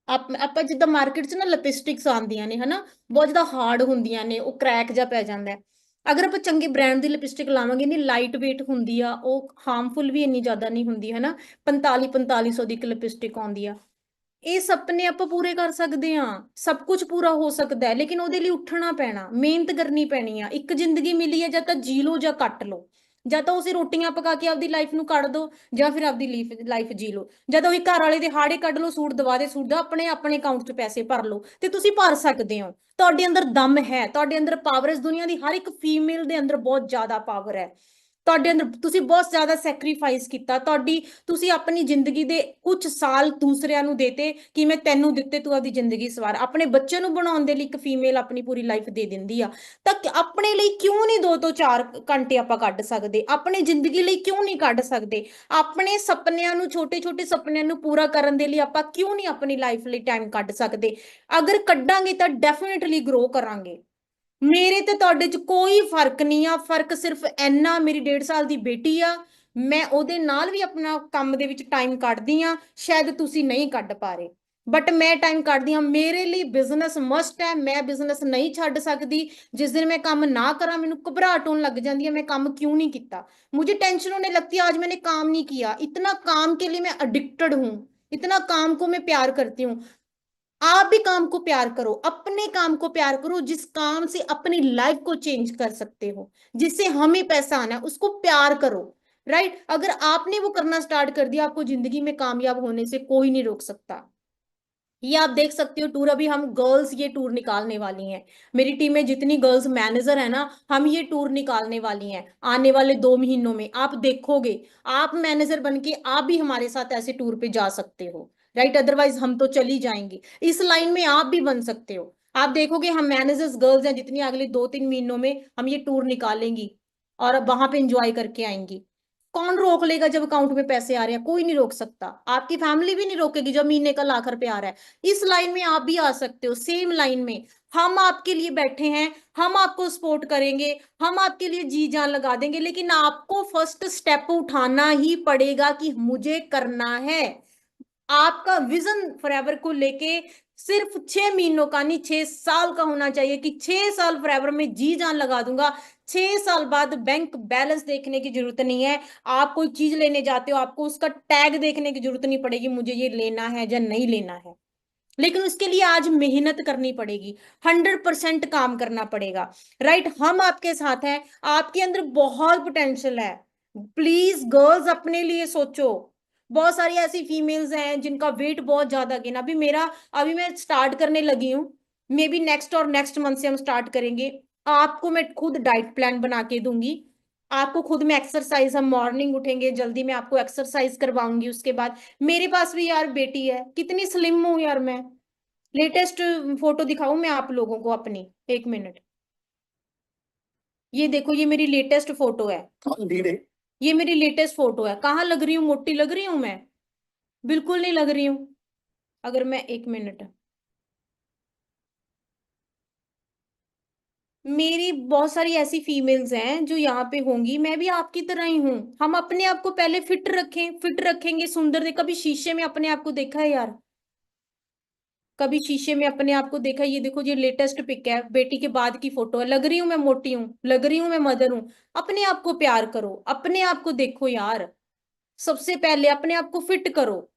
ਆਪਾਂ ਜਿੱਦਾਂ ਮਾਰਕੀਟ 'ਚ ਨਾ ਲਿਪਸਟਿਕਸ ਆਉਂਦੀਆਂ ਨੇ ਹਨਾ, ਬਹੁਤ ਜ਼ਿਆਦਾ ਹਾਰਡ ਹੁੰਦੀਆਂ ਨੇ, ਉਹ ਕ੍ਰੈਕ ਜਿਹਾ ਪੈ ਜਾਂਦਾ ਹੈ। ਅਗਰ ਆਪਾਂ ਚੰਗੇ ਬ੍ਰਾਂਡ ਦੀ ਲਿਪਸਟਿਕ ਲਾਵਾਂਗੇ, ਨਹੀਂ ਲਾਈਟ weight ਹੁੰਦੀ ਆ, ਉਹ ਹਾਰਮਫੁਲ ਵੀ ਇੰਨੀ ਜ਼ਿਆਦਾ ਨਹੀਂ ਹੁੰਦੀ ਹਨਾ। 4500 ਦੀ ਇੱਕ ਲਿਪਸਟਿਕ ਆਉਂਦੀ ਆ। ਇਹ ਸੁਪਨੇ ਆਪਾਂ ਪੂਰੇ ਕਰ ਸਕਦੇ ਆ, ਸਭ ਕੁਝ ਪੂਰਾ ਹੋ ਸਕਦਾ ਹੈ, ਲੇਕਿਨ ਉਹਦੇ ਲਈ ਉੱਠਣਾ ਪੈਣਾ, ਮਿਹਨਤ ਕਰਨੀ ਪੈਣੀ ਆ। ਇੱਕ ਜ਼ਿੰਦਗੀ ਮਿਲੀ ਹੈ, ਜਾਂ ਤਾਂ ਜੀ ਲਓ ਜਾਂ ਕੱਟ ਲਓ। ਜਾਂ ਤਾਂ ਉਸੇ ਰੋਟੀਆਂ ਪਕਾ ਕੇ ਆਪਦੀ ਲਾਈਫ ਨੂੰ ਕੱਢ ਦੋ, ਜਾਂ ਫਿਰ ਆਪਦੀ ਲਾਈਫ ਜੀ ਲਓ। ਜਾਂ ਤਾਂ ਉਹੀ ਘਰ ਵਾਲੇ ਦੇ ਹਾੜੇ ਕੱਢ ਲਓ, ਸੂਟ ਦਵਾ ਦੇ, ਸੂਟ ਦਾ ਆਪਣੇ ਆਪਣੇ ਅਕਾਊਂਟ 'ਚ ਪੈਸੇ ਭਰ ਲਓ, ਤੇ ਤੁਸੀਂ ਭਰ ਸਕਦੇ ਹੋ। ਤੁਹਾਡੇ ਅੰਦਰ ਦਮ ਹੈ, ਤੁਹਾਡੇ ਅੰਦਰ ਪਾਵਰ। ਇਸ ਦੁਨੀਆ ਦੀ ਹਰ ਇੱਕ ਫੀਮੇਲ ਦੇ ਅੰਦਰ ਬਹੁਤ ਜ਼ਿਆਦਾ ਪਾਵਰ ਹੈ। ਤੁਹਾਡੇ ਅੰਦਰ, ਤੁਸੀਂ ਬਹੁਤ ਜ਼ਿਆਦਾ ਸੈਕਰੀਫਾਈਸ ਕੀਤਾ, ਤੁਸੀਂ ਆਪਣੀ ਜ਼ਿੰਦਗੀ ਦੇ ਕੁਝ ਸਾਲ ਦੂਸਰਿਆਂ ਨੂੰ ਦੇਤੇ ਕਿ ਮੈਂ ਤੈਨੂੰ ਦਿੱਤੇ, ਤੂੰ ਆਪਦੀ ਜ਼ਿੰਦਗੀ ਸਵਾਰ। ਆਪਣੇ ਬੱਚੇ ਨੂੰ ਬਣਾਉਣ ਦੇ ਲਈ ਇੱਕ ਫੀਮੇਲ ਆਪਣੀ ਪੂਰੀ ਲਾਈਫ ਦੇ ਦਿੰਦੀ ਆ। ਤਾਂ ਆਪਣੇ ਲਈ ਕਿਉਂ ਨਹੀਂ 2 ਤੋਂ 4 ਘੰਟੇ ਆਪਾਂ ਕੱਢ ਸਕਦੇ? ਆਪਣੀ ਜ਼ਿੰਦਗੀ ਲਈ ਕਿਉਂ ਨਹੀਂ ਕੱਢ ਸਕਦੇ? ਆਪਣੇ ਸੁਪਨਿਆਂ ਨੂੰ, ਛੋਟੇ ਛੋਟੇ ਸੁਪਨਿਆਂ ਨੂੰ ਪੂਰਾ ਕਰਨ ਦੇ ਲਈ ਆਪਾਂ ਕਿਉਂ ਨਹੀਂ ਆਪਣੀ ਲਾਈਫ ਲਈ ਟਾਈਮ ਕੱਢ ਸਕਦੇ? ਅਗਰ ਕੱਢਾਂਗੇ ਤਾਂ ਡੈਫੀਨਿਟਲੀ ਗਰੋ ਕਰਾਂਗੇ। ਮੇਰੇ ਤੇ ਤੁਹਾਡੇ 'ਚ ਕੋਈ ਫਰਕ ਨਹੀਂ ਆ। ਫਰਕ ਸਿਰਫ ਇੰਨਾ, ਮੇਰੀ 1.5 ਸਾਲ ਦੀ ਬੇਟੀ ਆ, ਮੈਂ ਉਹਦੇ ਨਾਲ ਵੀ ਆਪਣਾ ਕੰਮ ਦੇ ਵਿੱਚ ਟਾਈਮ ਕੱਢਦੀ ਆ। ਸ਼ਾਇਦ ਤੁਸੀਂ ਨਹੀਂ ਕੱਢ ਪਾ ਰਹੇ, ਬਟ ਮੈਂ ਟਾਈਮ ਕੱਢਦੀ ਆ। ਮੇਰੇ ਲਈ ਬਿਜ਼ਨਸ ਮਸਟ ਹੈ, ਮੈਂ ਬਿਜ਼ਨਸ ਨਹੀਂ ਛੱਡ ਸਕਦੀ। जिस दिन मैं काम ना करा, मैंने घबराहट होने लग जाती है, मैं काम क्यों नहीं किया, मुझे टेंशन होने लगती है, आज मैंने काम नहीं किया। इतना काम के लिए मैं एडिक्टेड हूँ, इतना काम को मैं प्यार करती हूँ। आप भी काम को प्यार करो, अपने काम को प्यार करो, जिस काम से अपनी लाइफ को चेंज कर सकते हो, जिससे हमें पैसा आना है, उसको प्यार करो। राइट, अगर आपने वो करना स्टार्ट कर दिया, आपको जिंदगी में कामयाब होने से कोई नहीं रोक सकता। ये आप देख सकते हो टूर, अभी हम गर्ल्स ये टूर निकालने वाली हैं। मेरी टीम में जितनी गर्ल्स मैनेजर है ना, हम ये टूर निकालने वाली हैं आने वाले 2 महीनों में। आप देखोगे, आप मैनेजर बन के आप भी हमारे साथ ऐसे टूर पे जा सकते हो। राइट, अदरवाइज हम तो चली जाएंगे। इस लाइन में आप भी बन सकते हो। आप देखोगे हम मैनेजर्स गर्ल्स हैं जितनी, अगले 2-3 महीनों में हम ये टूर निकालेंगी और वहां पे इंजॉय करके आएंगी। कौन रोक लेगा जब अकाउंट में पैसे आ रहे हैं? कोई नहीं रोक सकता, आपकी फैमिली भी नहीं रोकेगी जब महीने का 1 लाख रुपए आ रहा है। इस लाइन में आप भी आ सकते हो, सेम लाइन में। हम आपके लिए बैठे हैं, हम आपको सपोर्ट करेंगे, हम आपके लिए जी जान लगा देंगे, लेकिन आपको फर्स्ट स्टेप उठाना ही पड़ेगा कि मुझे करना है। आपका विजन फॉरएवर को लेके सिर्फ 6 महीनों का नहीं, 6 साल का होना चाहिए कि 6 साल फॉरएवर में जी जान लगा दूंगा। 6 साल बाद बैंक बैलेंस देखने की जरूरत नहीं है। आप कोई चीज लेने जाते हो, आपको उसका टैग देखने की जरूरत नहीं पड़ेगी, मुझे ये लेना है या नहीं लेना है। लेकिन उसके लिए आज मेहनत करनी पड़ेगी, 100% काम करना पड़ेगा। राइट, हम आपके साथ हैं, आपके अंदर बहुत पोटेंशियल है। प्लीज गर्ल्स अपने लिए सोचो। बहुत सारी ऐसी फीमेल्स हैं जिनका वेट बहुत ज्यादा गिना, अभी मैं स्टार्ट करने लगी हूँ। मे बी नेक्स्ट और नेक्स्ट मंथ से हम स्टार्ट करेंगे। आपको मैं खुद डाइट प्लान बना के दूंगी, आपको खुद में एक्सरसाइज, हम मॉर्निंग उठेंगे जल्दी, मैं आपको एक्सरसाइज करवाऊंगी। उसके बाद मेरे पास भी यार बेटी है, कितनी स्लिम हूं यार मैं। लेटेस्ट फोटो दिखाऊं मैं आप लोगों को अपनी? 1 मिनट, ये देखो, ये मेरी लेटेस्ट फोटो है। ये मेरी लेटेस्ट फोटो है। कहाँ लग रही हूँ? मोटी लग रही हूँ मैं? बिल्कुल नहीं लग रही हूँ। अगर मैं 1 मिनट, मेरी बहुत सारी ऐसी फीमेल्स हैं जो यहाँ पे होंगी, मैं भी आपकी तरह ही हूँ। हम अपने आप को पहले फिट रखें, फिट रखेंगे सुंदर दे। कभी शीशे में अपने आप को देखा है यार? कभी शीशे में अपने आप को देखा? ये देखो, ये लेटेस्ट पिक है, बेटी के बाद की फोटो है। लग रही हूं मैं मोटी? हूं? लग रही हूं मैं मदर हूं? अपने आप को प्यार करो, अपने आप को देखो यार। सबसे पहले अपने आप को फिट करो।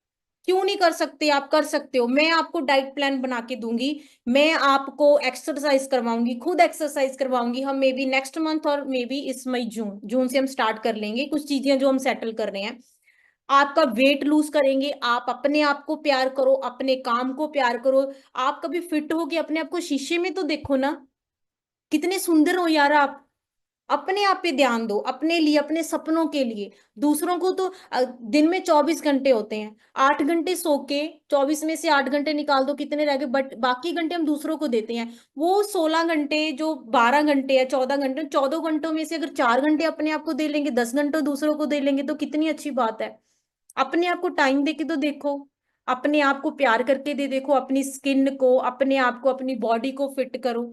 क्यों नहीं कर सकते? आप कर सकते हो। मैं आपको डाइट प्लान बना के दूंगी, मैं आपको एक्सरसाइज करवाऊंगी, खुद एक्सरसाइज करवाऊंगी। हम मे बी नेक्स्ट मंथ और मे बी इस मई जून जून से हम स्टार्ट कर लेंगे कुछ चीजें जो हम सेटल कर रहे हैं। आपका वेट लूज करेंगे। आप अपने आप को प्यार करो, अपने काम को प्यार करो। आप कभी फिट हो के अपने आप को शीशे में तो देखो ना, कितने सुंदर हो यार आप। अपने आप पे ध्यान दो, अपने लिए, अपने सपनों के लिए। दूसरों को तो दिन में 24 घंटे होते हैं, 8 घंटे सो के 24 में से 8 घंटे निकाल दो, कितने रह गए? बट बाकी घंटे हम दूसरों को देते हैं। वो 16 घंटे, जो 12 घंटे है, 14 घंटे, 14 घंटों में से अगर 4 घंटे अपने आप को दे लेंगे, 10 घंटे दूसरों को दे लेंगे, तो कितनी अच्छी बात है। अपने आप को टाइम दे के तो देखो, अपने आप को प्यार करके दे देखो, अपनी स्किन को, अपने आप को, अपनी बॉडी को फिट करो।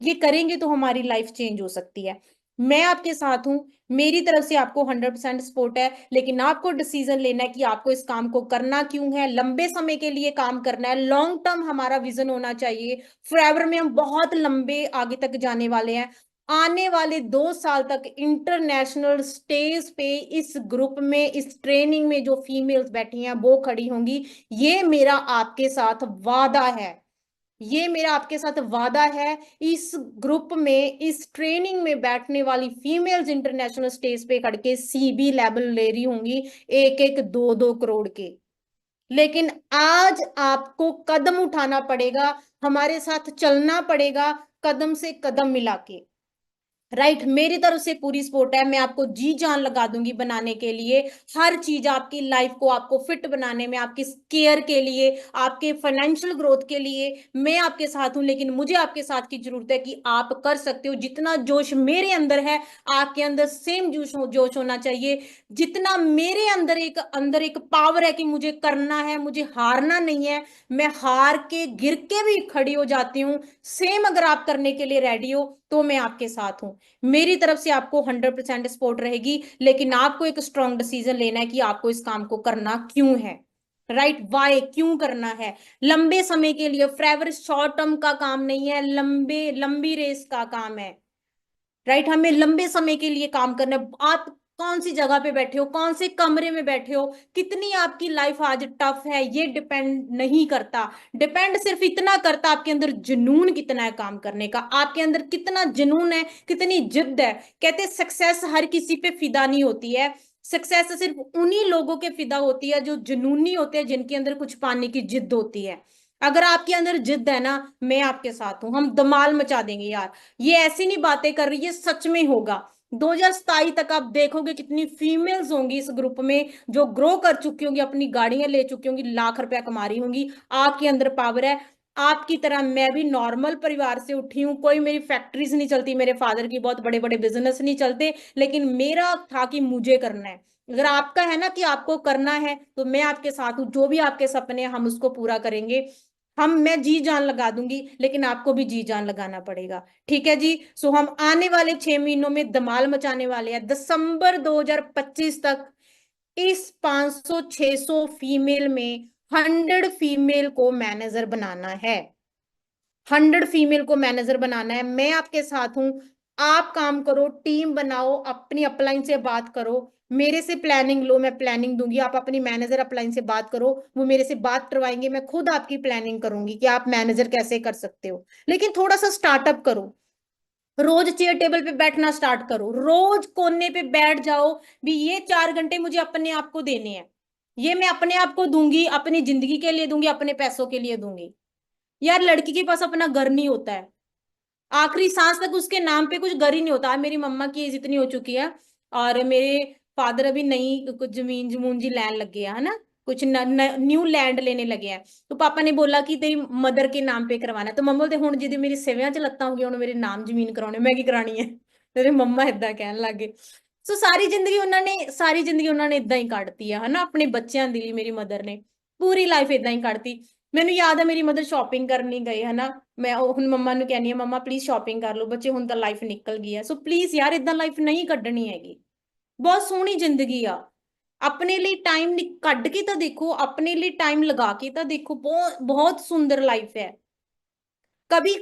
ये करेंगे तो हमारी लाइफ चेंज हो सकती है। मैं आपके साथ हूं, मेरी तरफ से आपको 100% सपोर्ट है। लेकिन आपको डिसीजन लेना है कि आपको इस काम को करना क्यों है। लंबे समय के लिए काम करना है, लॉन्ग टर्म हमारा विजन होना चाहिए। फॉरएवर में हम बहुत लंबे आगे तक जाने वाले हैं। आने वाले 2 साल तक इंटरनेशनल स्टेज पे इस ग्रुप में, इस ट्रेनिंग में जो फीमेल्स बैठी हैं वो खड़ी होंगी। ये मेरा आपके साथ वादा है, ये मेरा आपके साथ वादा है। इस ग्रुप में, इस ट्रेनिंग में बैठने वाली फीमेल्स इंटरनेशनल स्टेज पे खड़ के सीबी लेवल ले रही होंगी, 1-1, 2-2 करोड़ के। लेकिन आज आपको कदम उठाना पड़ेगा, हमारे साथ चलना पड़ेगा, कदम से कदम मिला के। राइट, मेरी तरफ से पूरी सपोर्ट है। मैं आपको जी जान लगा दूंगी बनाने के लिए हर चीज, आपकी लाइफ को, आपको फिट बनाने में, आपकी केयर के लिए, आपके फाइनेंशियल ग्रोथ के लिए मैं आपके साथ हूं। लेकिन मुझे आपके साथ की जरूरत है कि आप कर सकते हो। जितना जोश मेरे अंदर है, आपके अंदर सेम जोश होना चाहिए। जितना मेरे अंदर एक पावर है कि मुझे करना है, मुझे हारना नहीं है, मैं हार के गिर के भी खड़ी हो जाती हूँ। सेम अगर आप करने के लिए रेडी हो तो मैं आपके साथ हूं। मेरी तरफ से आपको 100% सपोर्ट रहेगी। लेकिन आपको एक स्ट्रॉन्ग डिसीजन लेना है कि आपको इस काम को करना क्यों है। राइट, वाई, क्यों करना है। लंबे समय के लिए, फॉरएवर शॉर्ट टर्म का काम नहीं है, लंबी रेस का काम है। राइट, हमें लंबे समय के लिए काम करना है। आप कौन सी जगह पे बैठे हो, कौन से कमरे में बैठे हो, कितनी आपकी लाइफ आज टफ है, ये डिपेंड नहीं करता। डिपेंड सिर्फ इतना करता आपके अंदर जुनून कितना है काम करने का, आपके अंदर कितना जुनून है, कितनी जिद्द है। कहते सक्सेस हर किसी पे फिदा नहीं होती है, सक्सेस सिर्फ उन्हीं लोगों के फिदा होती है जो जुनूनी होते हैं, जिनके अंदर कुछ पाने की जिद होती है। अगर आपके अंदर जिद है ना, मैं आपके साथ हूं, हम धमाल मचा देंगे यार। ये ऐसी नहीं बातें कर रही, ये सच में होगा। 2027 तक आप देखोगे कितनी फीमेल्स होंगी इस ग्रुप में जो ग्रो कर चुकी होंगी, अपनी गाड़ियां ले चुकी होंगी, लाख रुपया कमा रही होंगी। आपके अंदर पावर है। आपकी तरह मैं भी नॉर्मल परिवार से उठी हूँ, कोई मेरी फैक्ट्रीज नहीं चलती, मेरे फादर की बहुत बड़े बड़े बिजनेस नहीं चलते, लेकिन मेरा था कि मुझे करना है। अगर आपका है ना कि आपको करना है, तो मैं आपके साथ हूँ, जो भी आपके सपने हैं हम उसको पूरा करेंगे। मैं जी जान लगा दूंगी, लेकिन आपको भी जी जान लगाना पड़ेगा। ठीक है जी। सो हम आने वाले 6 महीनों में धमाल मचाने वाले हैं। दिसंबर 2025 तक इस 500 600 फीमेल में 100 फीमेल को मैनेजर बनाना है। 100 फीमेल को मैनेजर बनाना है। मैं आपके साथ हूं। आप काम करो, टीम बनाओ, अपनी अपलाइन से बात करो, मेरे से प्लानिंग लो, मैं प्लानिंग दूंगी। आप अपनी मैनेजर अपलाइन से बात करो, वो मेरे से बात करवाएंगे, मैं खुद आपकी प्लानिंग करूंगी कि आप मैनेजर कैसे कर सकते हो। लेकिन थोड़ा सा स्टार्टअप करो, रोज चेयर टेबल पे बैठना स्टार्ट करो, रोज कोने पे बैठ जाओ भी, ये 4 घंटे मुझे अपने आप को देने हैं। ये मैं अपने आप को दूंगी, अपनी जिंदगी के लिए दूंगी, अपने पैसों के लिए दूंगी। यार लड़की के पास अपना घर नहीं होता है, आखिरी सांस तक उसके नाम पे कुछ घर ही नहीं होता। मेरी मम्मा की एज इतनी हो चुकी है, और मेरे फादर अभी नई कुछ जमीन जमून जी लैंड लग गया है ना, कुछ न्यू लैंड लेने लगे हैं। तो पापा ने बोला कि तेरी मदर के नाम पे करवाना है, तो मम्मा बोलते हुन जी मेरी सेवियां च लत्तां हो गई, हुन मेरे नाम जमीन कराने, मैं की करानी है। मेरे मम्मा ਏਦਾਂ ਕਹਿਣ ਲੱਗੇ। ਸੋ ਸਾਰੀ ਜ਼ਿੰਦਗੀ ਉਹਨਾਂ ਨੇ ਇਦਾਂ ਹੀ ਕੱਢਤੀ ਹੈ ਹਨਾ, ਆਪਣੇ ਬੱਚਿਆਂ ਦੇ ਲਈ ਮੇਰੀ ਮਦਰ ਨੇ ਪੂਰੀ ਲਾਈਫ ਇਦਾਂ ਹੀ ਕੱਢਤੀ। ਮੈਨੂੰ ਯਾਦ ਹੈ ਮੇਰੀ ਮਦਰ ਸ਼ਾਪਿੰਗ ਕਰਨੀ ਗਏ ਹਨਾ, ਮੈਂ ਹੁਣ ਮੰਮਾ ਨੂੰ ਕਹਿੰਨੀ ਆ, ਮੰਮਾ ਪਲੀਜ਼ ਸ਼ਾਪਿੰਗ ਕਰ ਲਓ ਬੱਚੇ, ਹੁਣ ਤਾਂ ਲਾਈਫ ਨਿਕਲ ਗਈ ਹੈ। ਸੋ ਪਲੀਜ਼ ਯਾਰ ਇਦਾਂ ਲਾਈਫ ਨਹੀਂ ਕੱਢਣੀ ਹੈਗੀ। ਬਹੁਤ ਸੋਹਣੀ ਜ਼ਿੰਦਗੀ ਆ। ਆਪਣੇ ਲਈ ਟਾਈਮ ਕੱਢ ਕੇ ਤਾਂ ਦੇਖੋ, ਆਪਣੇ ਲਈ टाइम लगा के तो देखो, बहुत बहुत सुंदर लाइफ है। कभी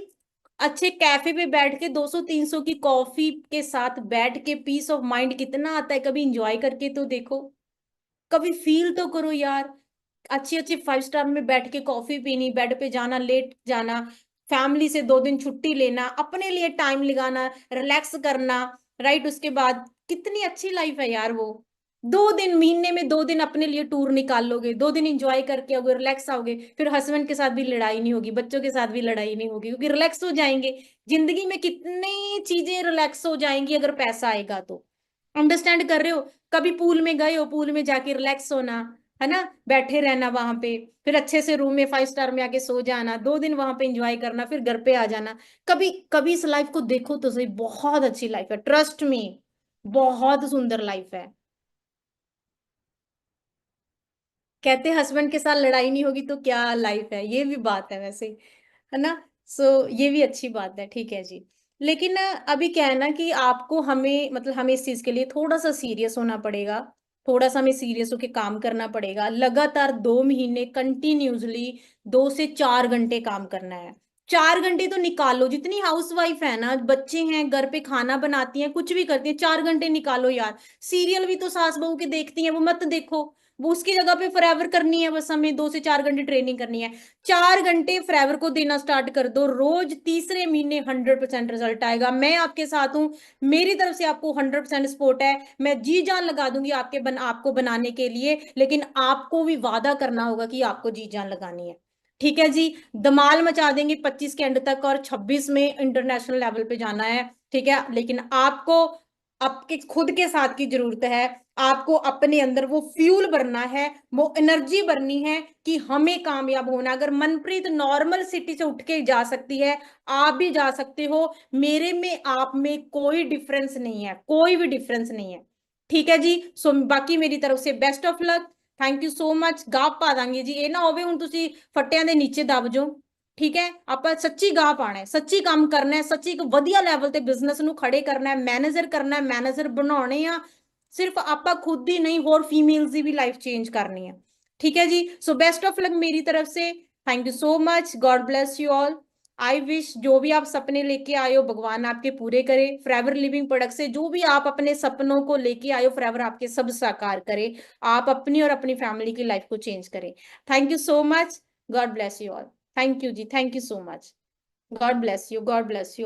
अच्छे कैफे पे बैठ के 200 300 की कॉफी के साथ बैठ के पीस ऑफ माइंड कितना आता है, कभी इंजॉय करके तो देखो, कभी फील तो करो यार। अच्छे अच्छे 5 स्टार में बैठ के कॉफी पीनी, बेड पे जाना, लेट जाना, फैमिली से 2 दिन छुट्टी लेना, अपने लिए टाइम लगाना, रिलैक्स करना। राइट, उसके बाद कितनी अच्छी लाइफ है यार वो। 2 दिन, महीने में 2 दिन अपने लिए टूर निकाल लोगे, 2 दिन इंजॉय करके आओगे, रिलैक्स आओगे, फिर हस्बैंड के साथ भी लड़ाई नहीं होगी, बच्चों के साथ भी लड़ाई नहीं होगी, क्योंकि रिलैक्स हो जाएंगे। जिंदगी में कितनी चीजें रिलैक्स हो जाएंगी अगर पैसा आएगा तो। अंडरस्टैंड कर रहे हो? कभी पूल में गए हो, पूल में जाके रिलैक्स होना, है ना, बैठे रहना वहां पे, फिर अच्छे से रूम में 5 स्टार में आके सो जाना, 2 दिन वहां पे एंजॉय करना, फिर घर पे आ जाना। कभी कभी इस लाइफ को देखो तो सही, बहुत अच्छी लाइफ है, ट्रस्ट मी, बहुत सुंदर लाइफ है। कहते हस्बैंड के साथ लड़ाई नहीं होगी तो क्या लाइफ है, ये भी बात है वैसे, है ना। सो ये भी अच्छी बात है, ठीक है जी। लेकिन अभी क्या है ना कि आपको हमें मतलब हमें इस चीज के लिए थोड़ा सा सीरियस होना पड़ेगा, थोड़ा सा हमें सीरियस होकर काम करना पड़ेगा। लगातार 2 महीने कंटिन्यूसली 2 से 4 घंटे काम करना है। 4 घंटे तो निकालो, जितनी हाउस वाइफ है ना, बच्चे हैं घर पे, खाना बनाती हैं, कुछ भी करती हैं, 4 घंटे निकालो यार। सीरियल भी तो सास बहू के देखती हैं, वो मत देखो, वो उसकी जगह पे फॉरएवर करनी है, बस हमें 2 से 4 घंटे ट्रेनिंग करनी है। 4 घंटे फॉरएवर को देना स्टार्ट कर दो रोज, तीसरे महीने 100% रिजल्ट आएगा। मैं आपके साथ हूँ, मेरी तरफ से आपको 100% सपोर्ट है। मैं जी जान लगा दूंगी आपको बनाने के लिए, लेकिन आपको भी वादा करना होगा कि आपको जी जान लगानी है। ठीक है जी। धमाल मचा देंगे 25 के एंड तक, और 26 में इंटरनेशनल लेवल पे जाना है। ठीक है, लेकिन आपको आपके खुद के साथ की जरूरत है। आपको अपने अंदर वो फ्यूल भरना है, वो एनर्जी भरनी है कि हमें कामयाब होना। अगर मनप्रीत नॉर्मल सिटी से उठ के जा सकती है, आप भी जा सकते हो। मेरे में आप में कोई डिफरेंस नहीं है, कोई भी डिफरेंस नहीं है। ठीक है जी। सो बाकी मेरी तरफ से best of luck, thank you so much. गाह पा ਦਾਂਗੇ ਜੀ, ਇਹ ਨਾ ਹੋਵੇ ਹੁਣ ਤੁਸੀਂ ਫੱਟਿਆਂ ਦੇ ਨੀਚੇ ਦਬ ਜਾਓ। ਠੀਕ ਹੈ, ਆਪਾਂ ਸੱਚੀ ਗਾਹ ਪਾਣਾ ਹੈ, ਸੱਚੀ ਕੰਮ ਕਰਨਾ ਹੈ, ਸੱਚੀ ਇੱਕ ਵਧੀਆ ਲੈਵਲ ਤੇ ਬਿਜ਼ਨਸ ਨੂੰ ਖੜੇ ਕਰਨਾ ਹੈ, ਮੈਨੇਜਰ ਕਰਨਾ ਹੈ, ਮੈਨੇਜਰ ਬਣਾਉਣੇ ਆ। ਸਿਰਫ ਆਪਾਂ खुद ही नहीं, ਹੋਰ फीमेल्स की भी लाइफ चेंज करनी है। ठीक है जी। सो बेस्ट ऑफ लक मेरी तरफ से, thank you so much, God bless you all. I wish जो भी आप सपने लेके आए हो भगवान आपके पूरे करे। फॉरएवर लिविंग प्रोडक्ट से जो भी आप अपने सपनों को लेके आए हो फॉरएवर आपके सब साकार करे। आप अपनी और अपनी फैमिली की लाइफ को चेंज करें। Thank you so much. God bless you all. Thank you ji, thank you so much. God bless you, God bless you.